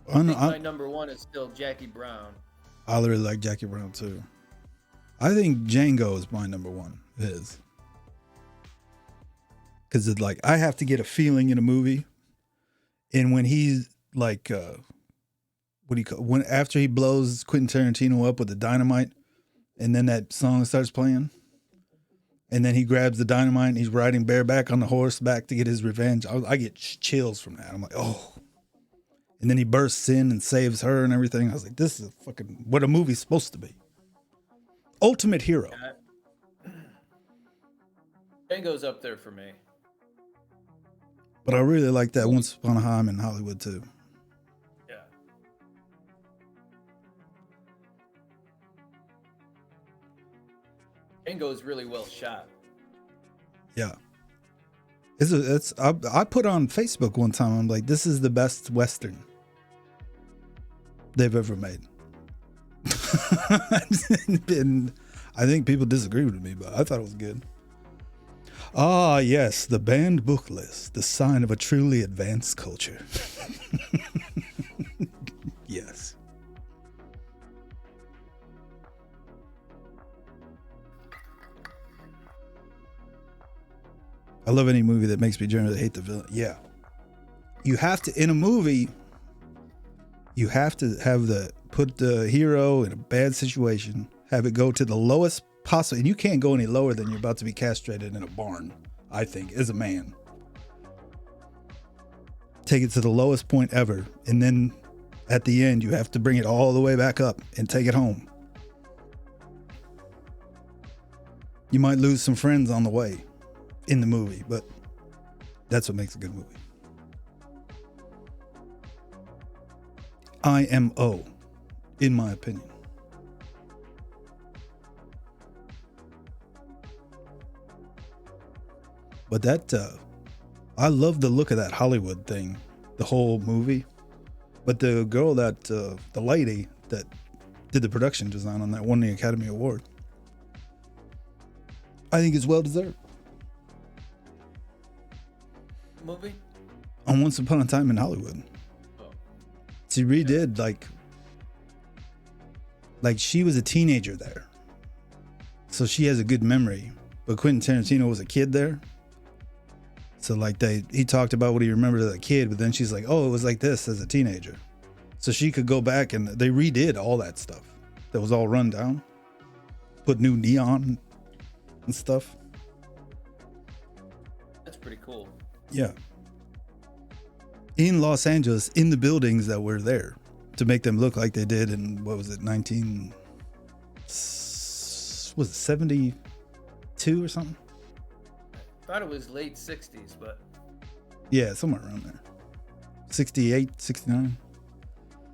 I think my number one is still Jackie Brown. I really like Jackie Brown too. I think Django is my number one. His. Because it's like, I have to get a feeling in a movie. And when he's like, after he blows Quentin Tarantino up with the dynamite, and then that song starts playing, and then he grabs the dynamite and he's riding bareback on the horse back to get his revenge. I get chills from that. I'm like, oh. And then he bursts in and saves her and everything. I was like, this is fucking what a movie's supposed to be. Ultimate hero. Django's up there for me. But I really like that Once Upon a Time in Hollywood too. Yeah. Django's really well shot. Yeah. I put on Facebook one time, I'm like, this is the best Western they've ever made. And I think people disagree with me, but I thought it was good. Ah, yes, the banned book list, the sign of a truly advanced culture. Yes. I love any movie that makes me generally hate the villain. Yeah. You have to, in a movie, you have to have put the hero in a bad situation, have it go to the lowest possible, and you can't go any lower than you're about to be castrated in a barn, I think, as a man. Take it to the lowest point ever, and then at the end, you have to bring it all the way back up and take it home. You might lose some friends on the way in the movie, but that's what makes a good movie. IMO, in my opinion. But that, I love the look of that Hollywood thing, the whole movie. But the girl that, the lady that did the production design on that won the Academy Award. I think it's well deserved. Movie? On Once Upon a Time in Hollywood. She redid like she was a teenager there. So she has a good memory. But Quentin Tarantino was a kid there. So like he talked about what he remembered as a kid, but then she's like, oh, it was like this as a teenager. So she could go back and they redid all that stuff that was all run down. Put new neon and stuff. That's pretty cool. Yeah. In Los Angeles, in the buildings that were there to make them look like they did in, what was it, 72 or something? Thought it was late 60s, but Yeah, somewhere around there. 68, 69.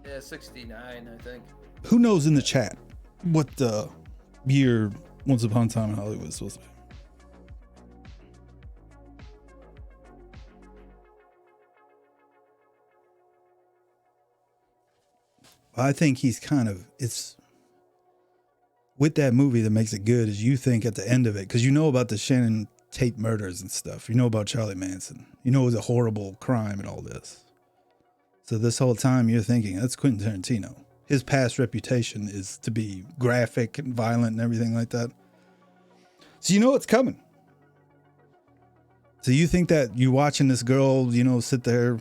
yeah, 69, I think. Who knows in the chat what year Once Upon a Time in Hollywood is supposed to be? I think he's it's with that movie that makes it good is you think at the end of it, because you know about the Shannon Tate murders and stuff. You know about Charlie Manson. You know it was a horrible crime and all this. So this whole time you're thinking, that's Quentin Tarantino. His past reputation is to be graphic and violent and everything like that. So you know it's coming. So you think that you watching this girl, sit there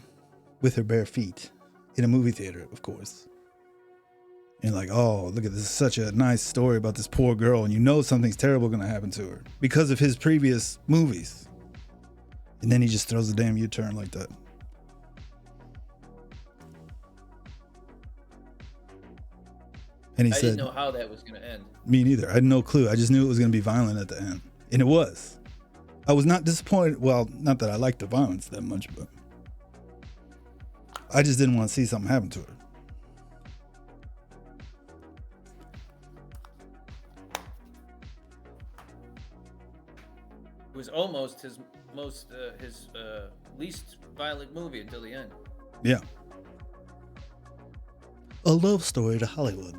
with her bare feet in a movie theater, of course. And like, oh, look at this, is such a nice story about this poor girl, and you know something's terrible going to happen to her because of his previous movies. And then he just throws a damn U-turn like that. And he I said, didn't know how that was going to end. me neither. I had no clue. I just knew it was going to be violent at the end. And it was. I was not disappointed. Well, not that I liked the violence that much, but I just didn't want to see something happen to her. It was almost his least violent movie until the end. Yeah. A love story to Hollywood.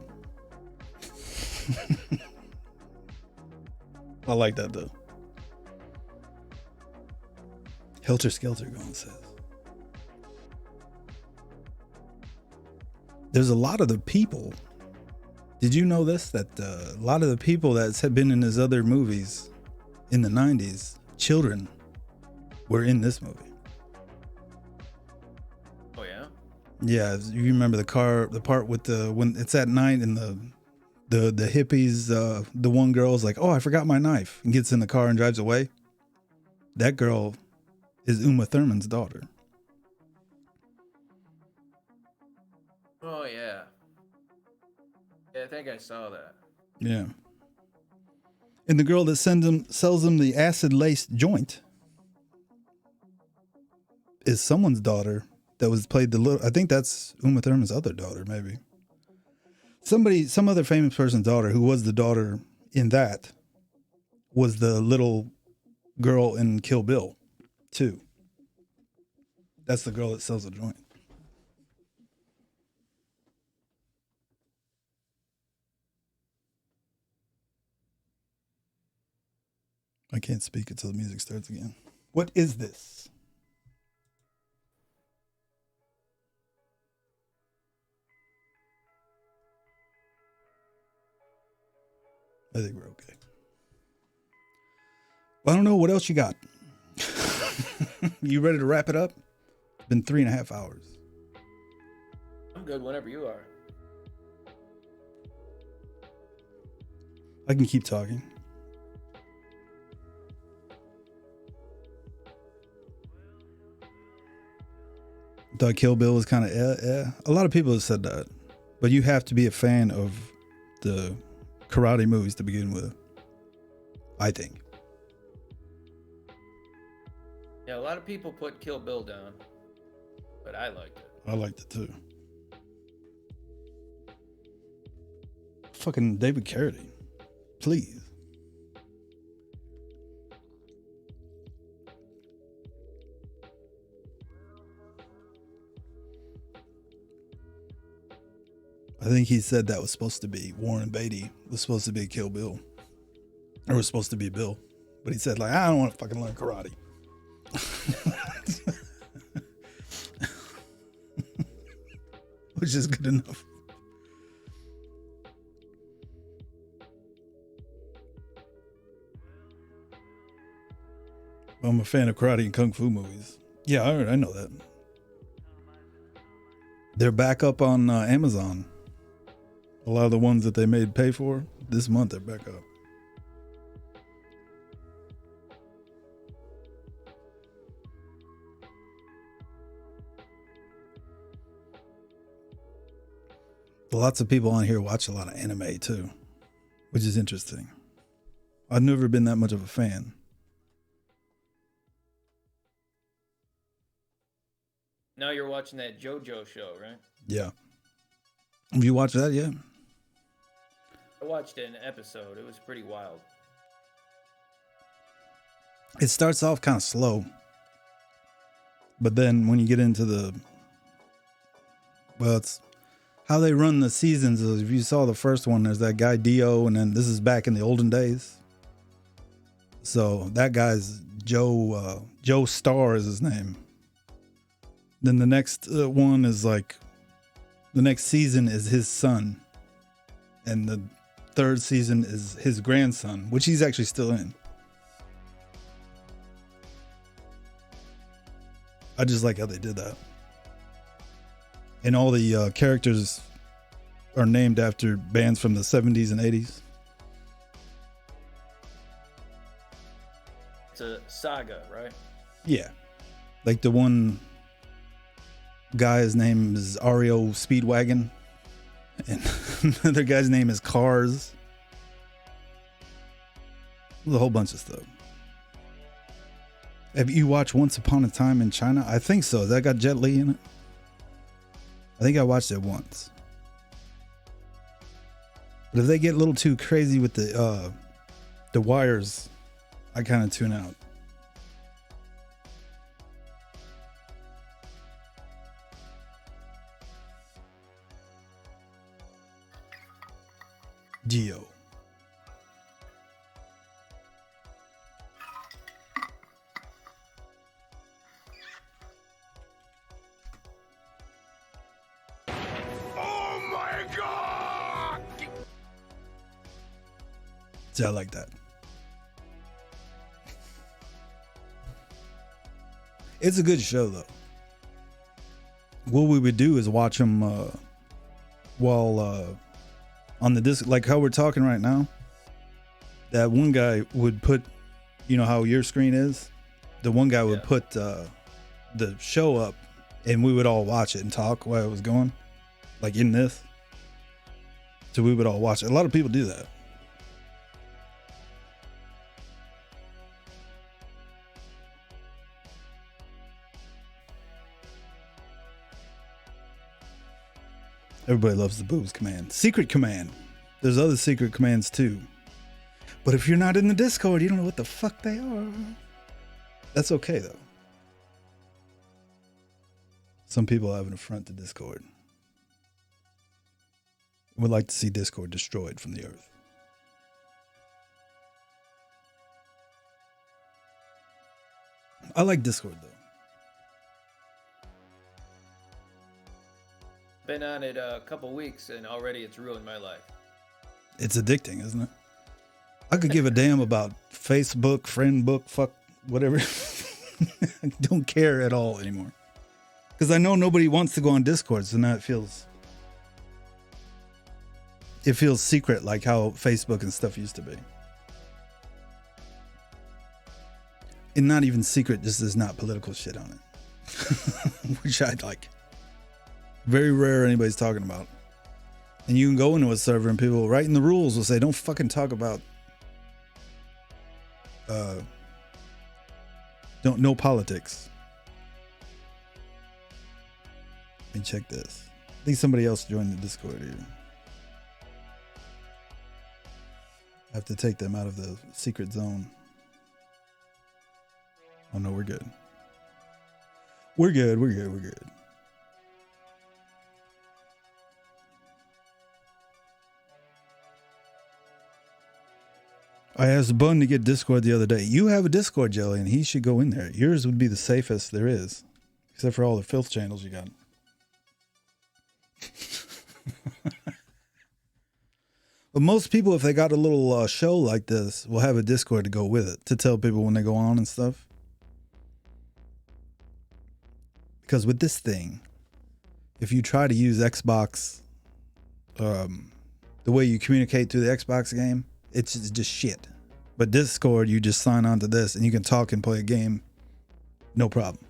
I like that though. Helter Skelter going says. There's a lot of the people. Did you know this? That a lot of the people that had been in his other movies in the 90s, children, were in this movie. Oh yeah? Yeah, you remember the part with when it's at night and the hippies, the one girl's like, oh, I forgot my knife, and gets in the car and drives away. That girl is Uma Thurman's daughter. Oh yeah. Yeah, I think I saw that. Yeah. And the girl that sells him the acid-laced joint is someone's daughter that was played I think that's Uma Thurman's other daughter, maybe. Some other famous person's daughter who was the daughter in that was the little girl in Kill Bill 2. That's the girl that sells the joint. I can't speak until the music starts again. What is this? I think we're okay. Well, I don't know what else you got. You ready to wrap it up? It's been 3.5 hours. I'm good whenever you are. I can keep talking. Thought Kill Bill was kind of A lot of people have said that, but you have to be a fan of the karate movies to begin with, I think. Yeah, a lot of people put Kill Bill down, but I liked it. I liked it too. Fucking David Carradine, please. I think he said that was supposed to be Warren Beatty, was supposed to be Kill Bill. Or was supposed to be Bill. But he said, like, I don't want to fucking learn karate. Which is good enough. I'm a fan of karate and kung fu movies. Yeah, I know that. They're back up on Amazon. A lot of the ones that they made pay for this month, they're back up. Lots of people on here watch a lot of anime too, which is interesting. I've never been that much of a fan. Now you're watching that JoJo show, right? Yeah. Have you watched that yet? I watched an episode. It was pretty wild. It starts off kind of slow, but then when you get into it's how they run the seasons. Is if you saw the first one, there's that guy Dio, and then this is back in the olden days. So that guy's Joe Starr is his name. Then the next one is like, the next season is his son, and the third season is his grandson, which he's actually still in. I just like how they did that. And all the characters are named after bands from the 70s and 80s. It's a saga, right? Yeah. Like the one guy's name is Ario Speedwagon. And another guy's name is Cars. There's a whole bunch of stuff. Have you watched Once Upon a Time in China? I think so. That got Jet Li in it? I think I watched it once. But if they get a little too crazy with the wires, I kind of tune out. Geo. Oh my God! See, I like that. It's a good show, though. What we would do is watch them while on the disc, like how we're talking right now. That one guy would put, you know how your screen is? The one guy would put the show up, and we would all watch it and talk while it was going, like in this. So we would all watch it. A lot of people do that. Everybody loves the booze command. Secret command. There's other secret commands too. But if you're not in the Discord, you don't know what the fuck they are. That's okay though. Some people have an affront to Discord. Would like to see Discord destroyed from the earth. I like Discord though. Been on it a couple weeks and already it's ruined my life. It's addicting, isn't it? I could give a damn about Facebook, friend book, fuck, whatever. I don't care at all anymore. Because I know nobody wants to go on Discord, so now it feels secret like how Facebook and stuff used to be. And not even secret, just there's not political shit on it. which I like. Very rare anybody's talking about. And you can go into a server and people writing the rules will say, don't fucking talk about no politics. Let me check this. I think somebody else joined the Discord here. I have to take them out of the secret zone. Oh no, we're good. We're good. I asked Bun to get Discord the other day. You have a Discord, Jelly, and he should go in there. Yours would be the safest there is, except for all the filth channels you got. But most people, if they got a little show like this, will have a Discord to go with it to tell people when they go on and stuff. Because with this thing, if you try to use Xbox, the way you communicate through the Xbox game, it's just shit. But Discord, you just sign on to this and you can talk and play a game. No problem.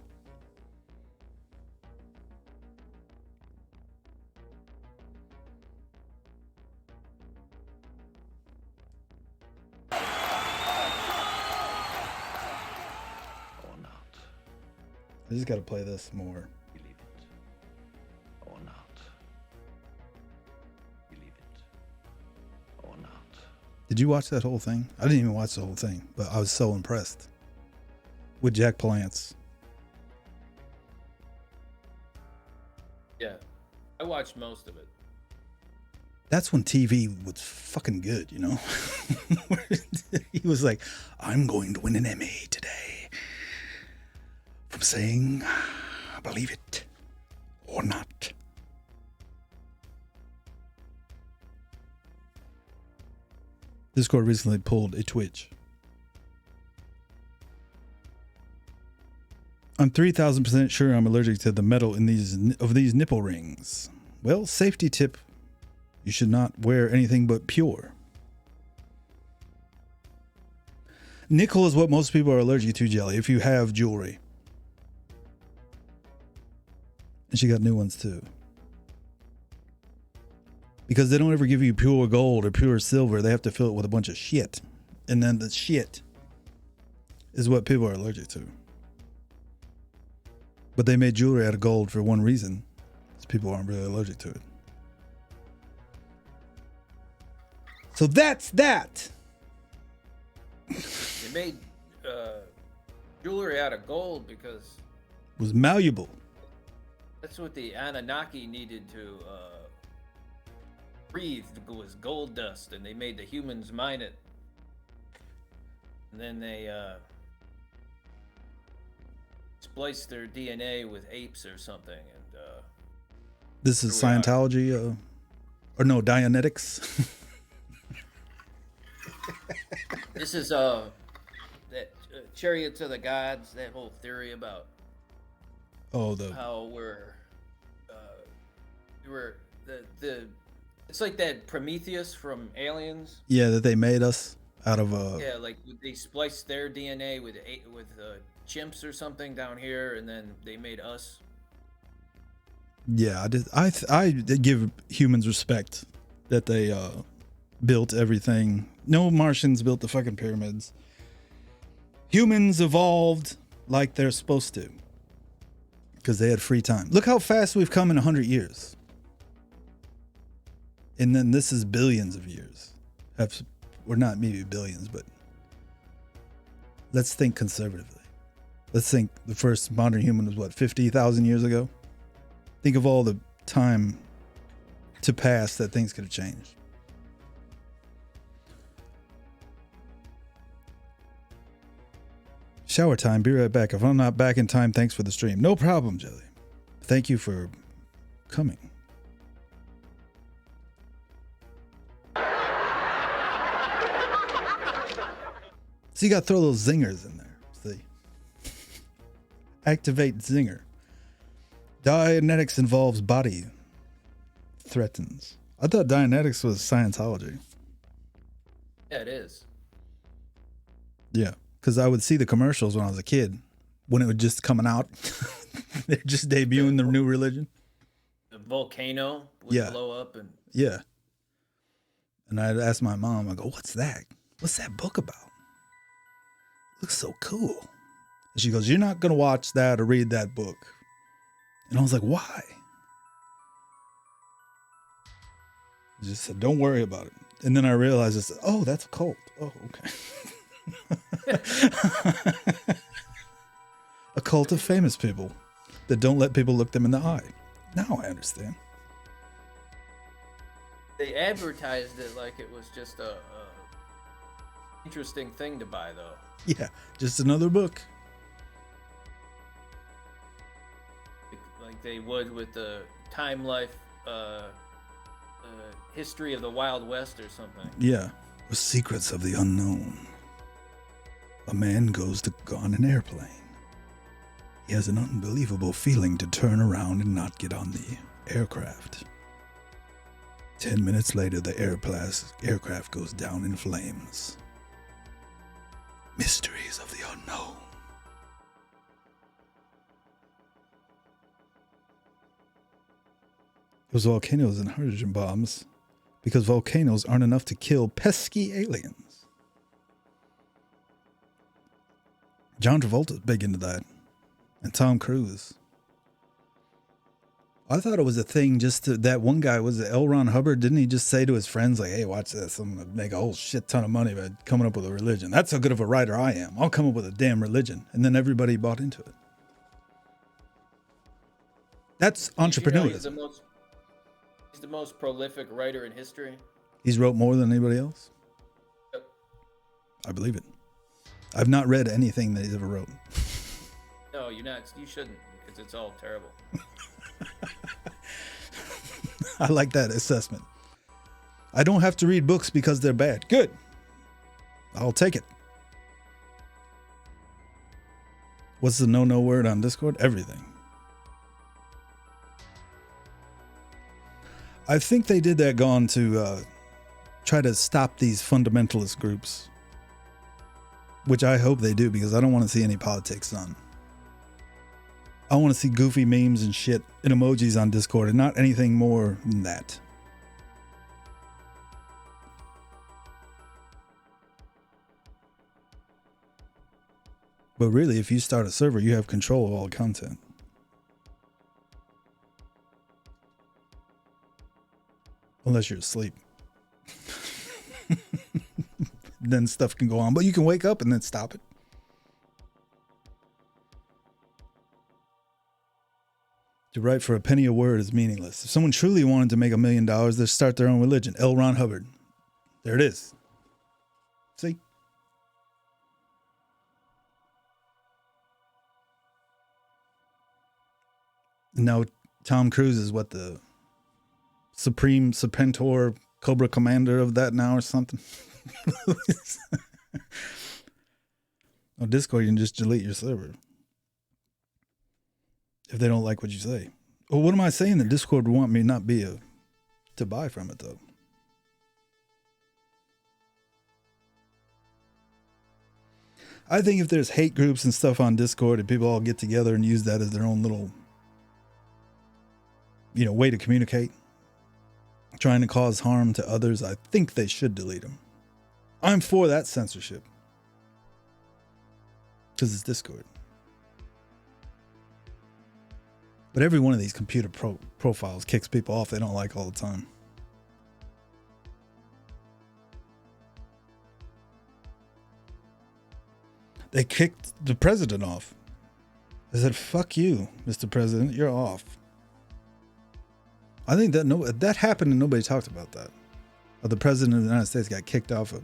I just got to play this more. Believe it or not. Believe it or not. Did you watch that whole thing? I didn't even watch the whole thing, but I was so impressed with Jack Palance. Yeah, I watched most of it. That's when TV was fucking good, you know? He was like, I'm going to win an Emmy today. From saying, believe it or not. Discord recently pulled a Twitch. I'm 3,000% sure I'm allergic to the metal in these nipple rings. Well, safety tip, you should not wear anything but pure. Nickel is what most people are allergic to, Jelly, if you have jewelry. And she got new ones too. Because they don't ever give you pure gold or pure silver. They have to fill it with a bunch of shit. And then the shit is what people are allergic to. But they made jewelry out of gold for one reason. Is people aren't really allergic to it. So that's that. They made jewelry out of gold because It was malleable. that's what the Anunnaki needed to breathe, was gold dust, and they made the humans mine it. And then they spliced their DNA with apes or something. And This is Scientology, or no, Dianetics. this is that Chariots of the Gods, that whole theory about how we're it's like that Prometheus from Aliens. Yeah, that they made us out of Yeah, like they spliced their DNA with chimps or something down here, and then they made us. Yeah, I give humans respect that they built everything. No Martians built the fucking pyramids. Humans evolved like they're supposed to because they had free time. Look how fast we've come in 100 years. And then this is billions of years. Or not maybe billions, but let's think conservatively. Let's think the first modern human was what, 50,000 years ago? Think of all the time to pass that things could have changed. Shower time. Be right back. If I'm not back in time, thanks for the stream. No problem, Jelly. Thank you for coming. So you got to throw those zingers in there. See? Activate zinger. Dianetics involves body. Threatens. I thought Dianetics was Scientology. Yeah, it is. Yeah, because I would see the commercials when I was a kid. when it was just coming out. They're just debuting the new religion. The volcano would Yeah. blow up, and Yeah. And I'd ask my mom, I go, what's that? What's that book about? Looks so cool. And she goes, you're not going to watch that or read that book. And I was like, why? She just said, don't worry about it. And then I realized, it's, oh, that's a cult. Oh, okay. A cult of famous people that don't let people look them in the eye. Now I understand. they advertised it like it was just a interesting thing to buy, though. Yeah, just another book. Like they would with the Time Life history of the Wild West or something. Yeah, the secrets of the unknown. A man goes on an airplane. He has an unbelievable feeling to turn around and not get on the aircraft. 10 minutes later, the aircraft goes down in flames. Mysteries of the unknown. Those volcanoes and hydrogen bombs, because volcanoes aren't enough to kill pesky aliens. John Travolta's big into that. And Tom Cruise. I thought it was a thing just to, that one guy, was it L. Ron Hubbard? Didn't he just say to his friends, like, hey, watch this. I'm going to make a whole shit ton of money by coming up with a religion. That's how good of a writer I am. I'll come up with a damn religion. And then everybody bought into it. That's entrepreneurialism. He's the most prolific writer in history. He's wrote more than anybody else? Yep. I believe it. I've not read anything that he's ever wrote. No, you're not. You shouldn't, because it's all terrible. I like that assessment. I don't have to read books because they're bad. Good. I'll take it. What's the no word on Discord? Everything. I think they did that gone to try to stop these fundamentalist groups, which I hope they do, because I don't want to see any politics on. I want to see goofy memes and shit and emojis on Discord, and not anything more than that. But really, if you start a server, you have control of all the content. Unless you're asleep. Then stuff can go on. But you can wake up and then stop it. To write for a penny a word is meaningless. If someone truly wanted to make $1 million, they'd start their own religion. L. Ron Hubbard. There it is. See? And now Tom Cruise is what, the Supreme Serpentor Cobra Commander of that now or something? On Discord, you can just delete your server if they don't like what you say. Well, what am I saying? That Discord would want me not be to buy from it, though. I think if there's hate groups and stuff on Discord and people all get together and use that as their own little, way to communicate, trying to cause harm to others, I think they should delete them. I'm for that censorship. Because it's Discord. But every one of these computer profiles kicks people off they don't like all the time. They kicked the president off. They said, fuck you, Mr. President, you're off. I think that happened and nobody talked about that. Or the president of the United States got kicked off of.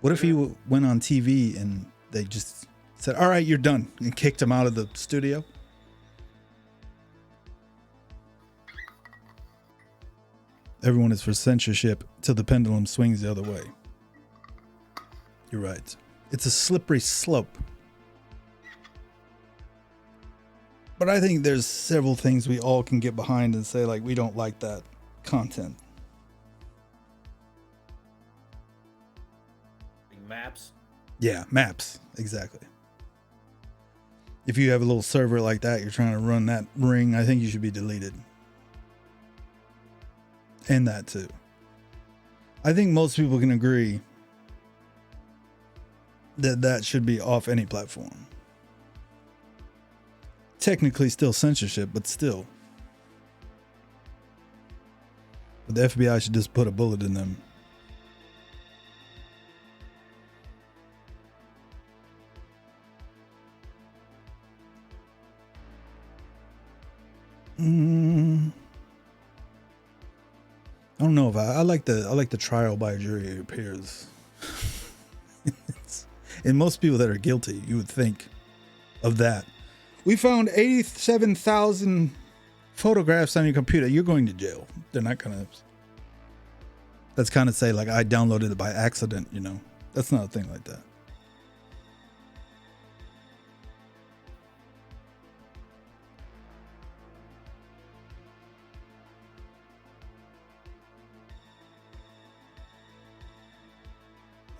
What if he went on TV and they just said, all right, you're done, and kicked him out of the studio? Everyone is for censorship till the pendulum swings the other way. You're right. It's a slippery slope. But I think there's several things we all can get behind and say, like, we don't like that content. Maps. Yeah, maps. Exactly. If you have a little server like that, you're trying to run that ring, I think you should be deleted. And that too. I think most people can agree that that should be off any platform. Technically still censorship, but still. But the FBI should just put a bullet in them. I don't know if I like the trial by jury, it appears. And most people that are guilty, you would think of that. We found 87,000 photographs on your computer. You're going to jail. They're not gonna. That's kind of say like I downloaded it by accident, you know. That's not a thing like that.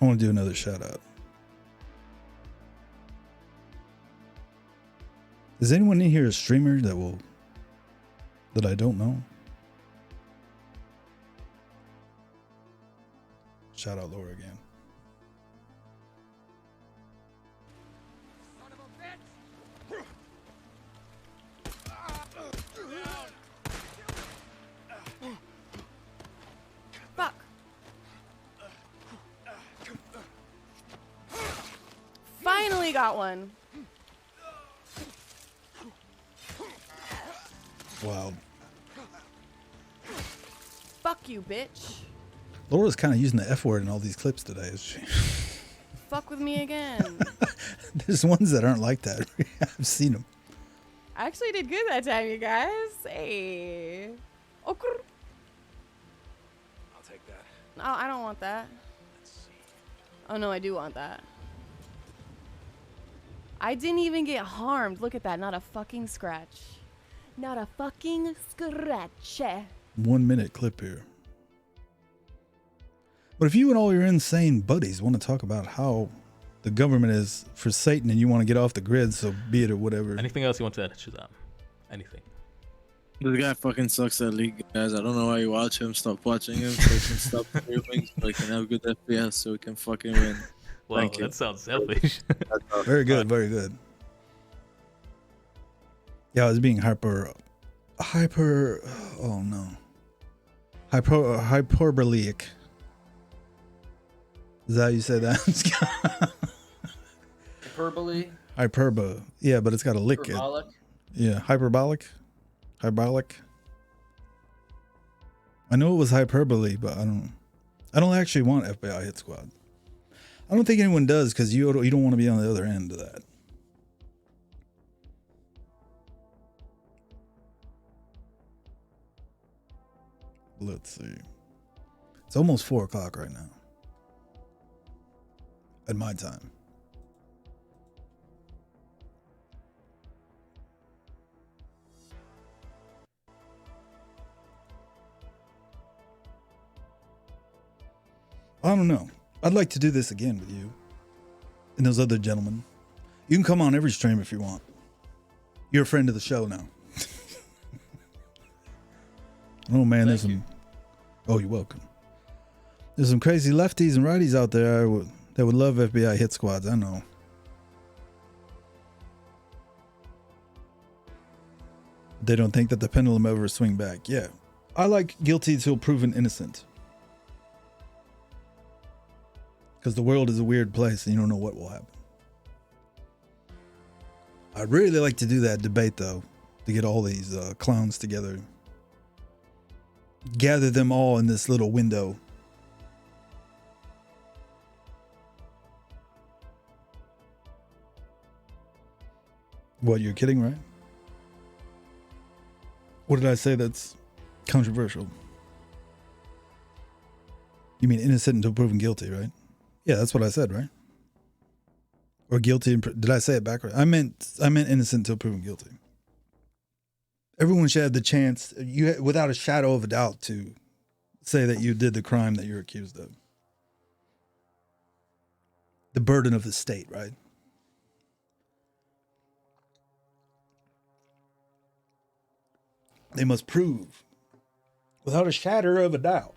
I want to do another shout out. Is anyone in here a streamer that I don't know? Shout out Laura again. Fuck. Finally got one. Wow. Fuck you, bitch. Laura's kind of using the F word in all these clips today, is she? Fuck with me again. There's ones that aren't like that. I've seen them. I actually did good that time, you guys. Hey. Okay. I'll take that. No, I don't want that. Oh no, I do want that. I didn't even get harmed. Look at that. Not a fucking scratch. Not a fucking scratch. 1 minute clip here. But if you and all your insane buddies want to talk about how the government is for Satan and you want to get off the grid, so be it or whatever. Anything else you want to add, Shazam? Anything? This guy fucking sucks at League, guys. I don't know why you watch him. Stop watching him so he can stop streaming so he can have good FPS so we can fucking win. Wow, Thank you. that sounds selfish. Very good, very good. Yeah, I was being hyperbolic. Is that how you say that? Hyperbole. Hyperba. Yeah, but it's got a lick. Hyperbolic. Yeah, hyperbolic. Hyperbolic. I know it was hyperbole, but I don't actually want FBI hit squad. I don't think anyone does because you don't want to be on the other end of that. Let's see. It's almost 4 o'clock right now. At my time. I don't know. I'd like to do this again with you and those other gentlemen. You can come on every stream if you want. You're a friend of the show now. Oh man, there's some. Oh, you're welcome. There's some crazy lefties and righties out there that would love FBI hit squads. I know. They don't think that the pendulum ever swing back. Yeah, I like guilty till proven innocent. Because the world is a weird place and you don't know what will happen. I'd really like to do that debate though, to get all these clowns together. Gather them all in this little window. What, you're kidding, right? What did I say that's controversial? You mean innocent until proven guilty, right? Yeah, that's what I said, right? Or guilty. Did I say it backwards? I meant innocent until proven guilty. Everyone should have the chance, without a shadow of a doubt, to say that you did the crime that you're accused of. The burden of the state, right? They must prove, without a shadow of a doubt.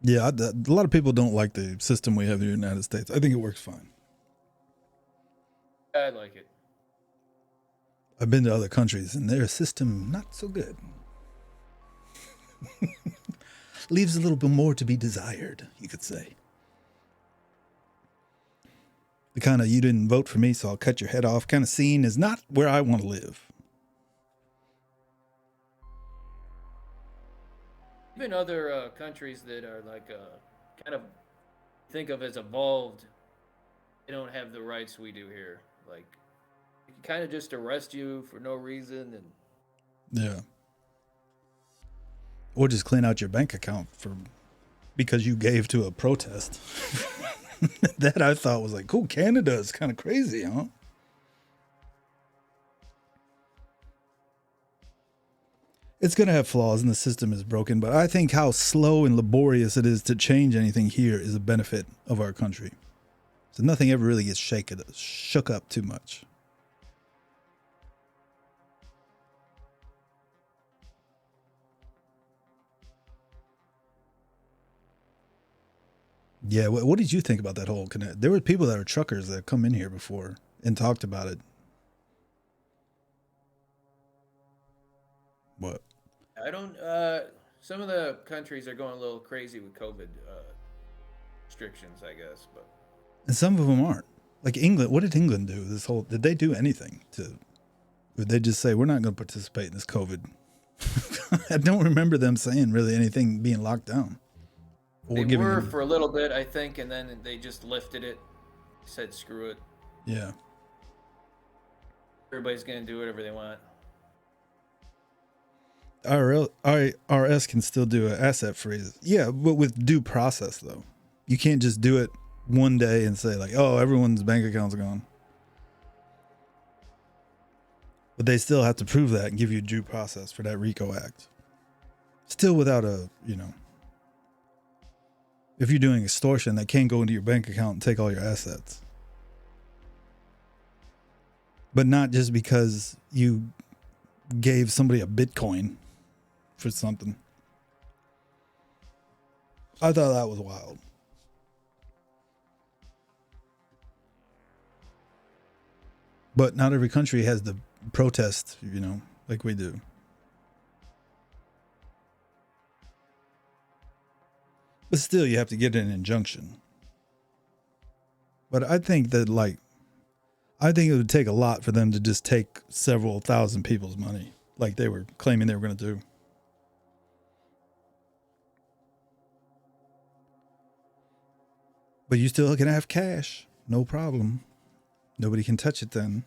Yeah, a lot of people don't like the system we have here in the United States. I think it works fine. I like it. I've been to other countries and their system not so good. Leaves a little bit more to be desired, you could say. The kind of you didn't vote for me, so I'll cut your head off kind of scene is not where I want to live. Even other countries that are like kind of think of as evolved, they don't have the rights we do here. Like, they can kind of just arrest you for no reason, and Yeah. Or just clean out your bank account because you gave to a protest. That I thought was like, cool, Canada is kind of crazy, huh? It's going to have flaws and the system is broken, but I think how slow and laborious it is to change anything here is a benefit of our country. So nothing ever really gets shook up too much. Yeah, what did you think about that whole connect? There were people that are truckers that come in here before and talked about it. What? I don't. Some of the countries are going a little crazy with COVID restrictions, I guess, but And some of them aren't. Like England, what did England do? Did they do anything to? Would they just say we're not going to participate in this COVID? I don't remember them saying really anything being locked down. they were for a little bit, I think, and then they just lifted it. Said screw it. Yeah. Everybody's gonna do whatever they want. IRS can still do an asset freeze. Yeah, but with due process though. You can't just do it one day and say like, oh, everyone's bank accounts are gone. But they still have to prove that and give you due process for that RICO Act. Still without if you're doing extortion, they can't go into your bank account and take all your assets. But not just because you gave somebody a Bitcoin for something. I thought that was wild. But not every country has the protest, like we do. But still, you have to get an injunction. But I think that, I think it would take a lot for them to just take several thousand people's money, like they were claiming they were going to do. But you still can have cash, no problem. Nobody can touch it then.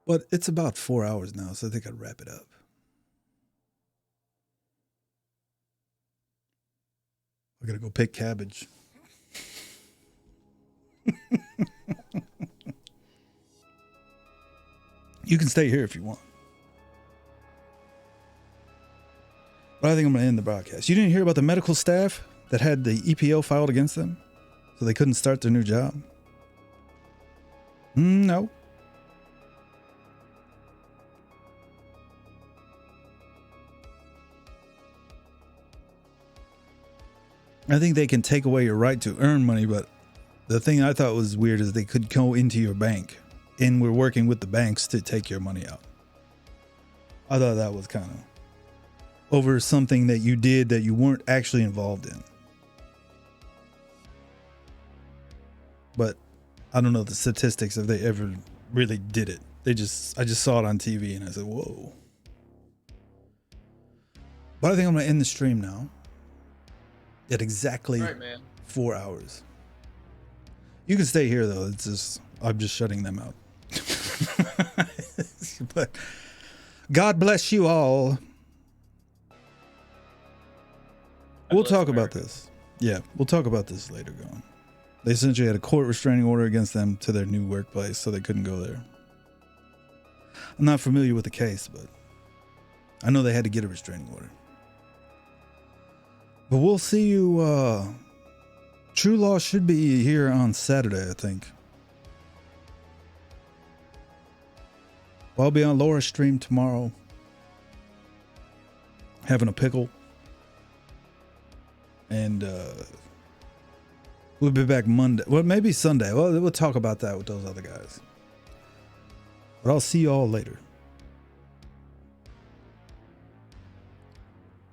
But it's about 4 hours now, so I think I'd wrap it up. I gotta go pick cabbage. You can stay here if you want. But I think I'm gonna end the broadcast. You didn't hear about the medical staff that had the EPO filed against them, so they couldn't start their new job? No. I think they can take away your right to earn money, but the thing I thought was weird is they could go into your bank, and we're working with the banks to take your money out. I thought that was kind of over something that you did that you weren't actually involved in. But I don't know the statistics if they ever really did it. I just saw it on TV and I said, whoa. But I think I'm going to end the stream now. At exactly 4 hours. You can stay here though. It's just I'm just shutting them out. But God bless you all. We'll talk about this. Yeah, we'll talk about this later going. They essentially had a court restraining order against them to their new workplace, so they couldn't go there. I'm not familiar with the case, but I know they had to get a restraining order. But we'll see you True Law should be here on Saturday, I think. Well, I'll be on Laura's stream tomorrow. Having a pickle. And we'll be back Monday. Well, maybe Sunday. Well, we'll talk about that with those other guys. But I'll see you all later.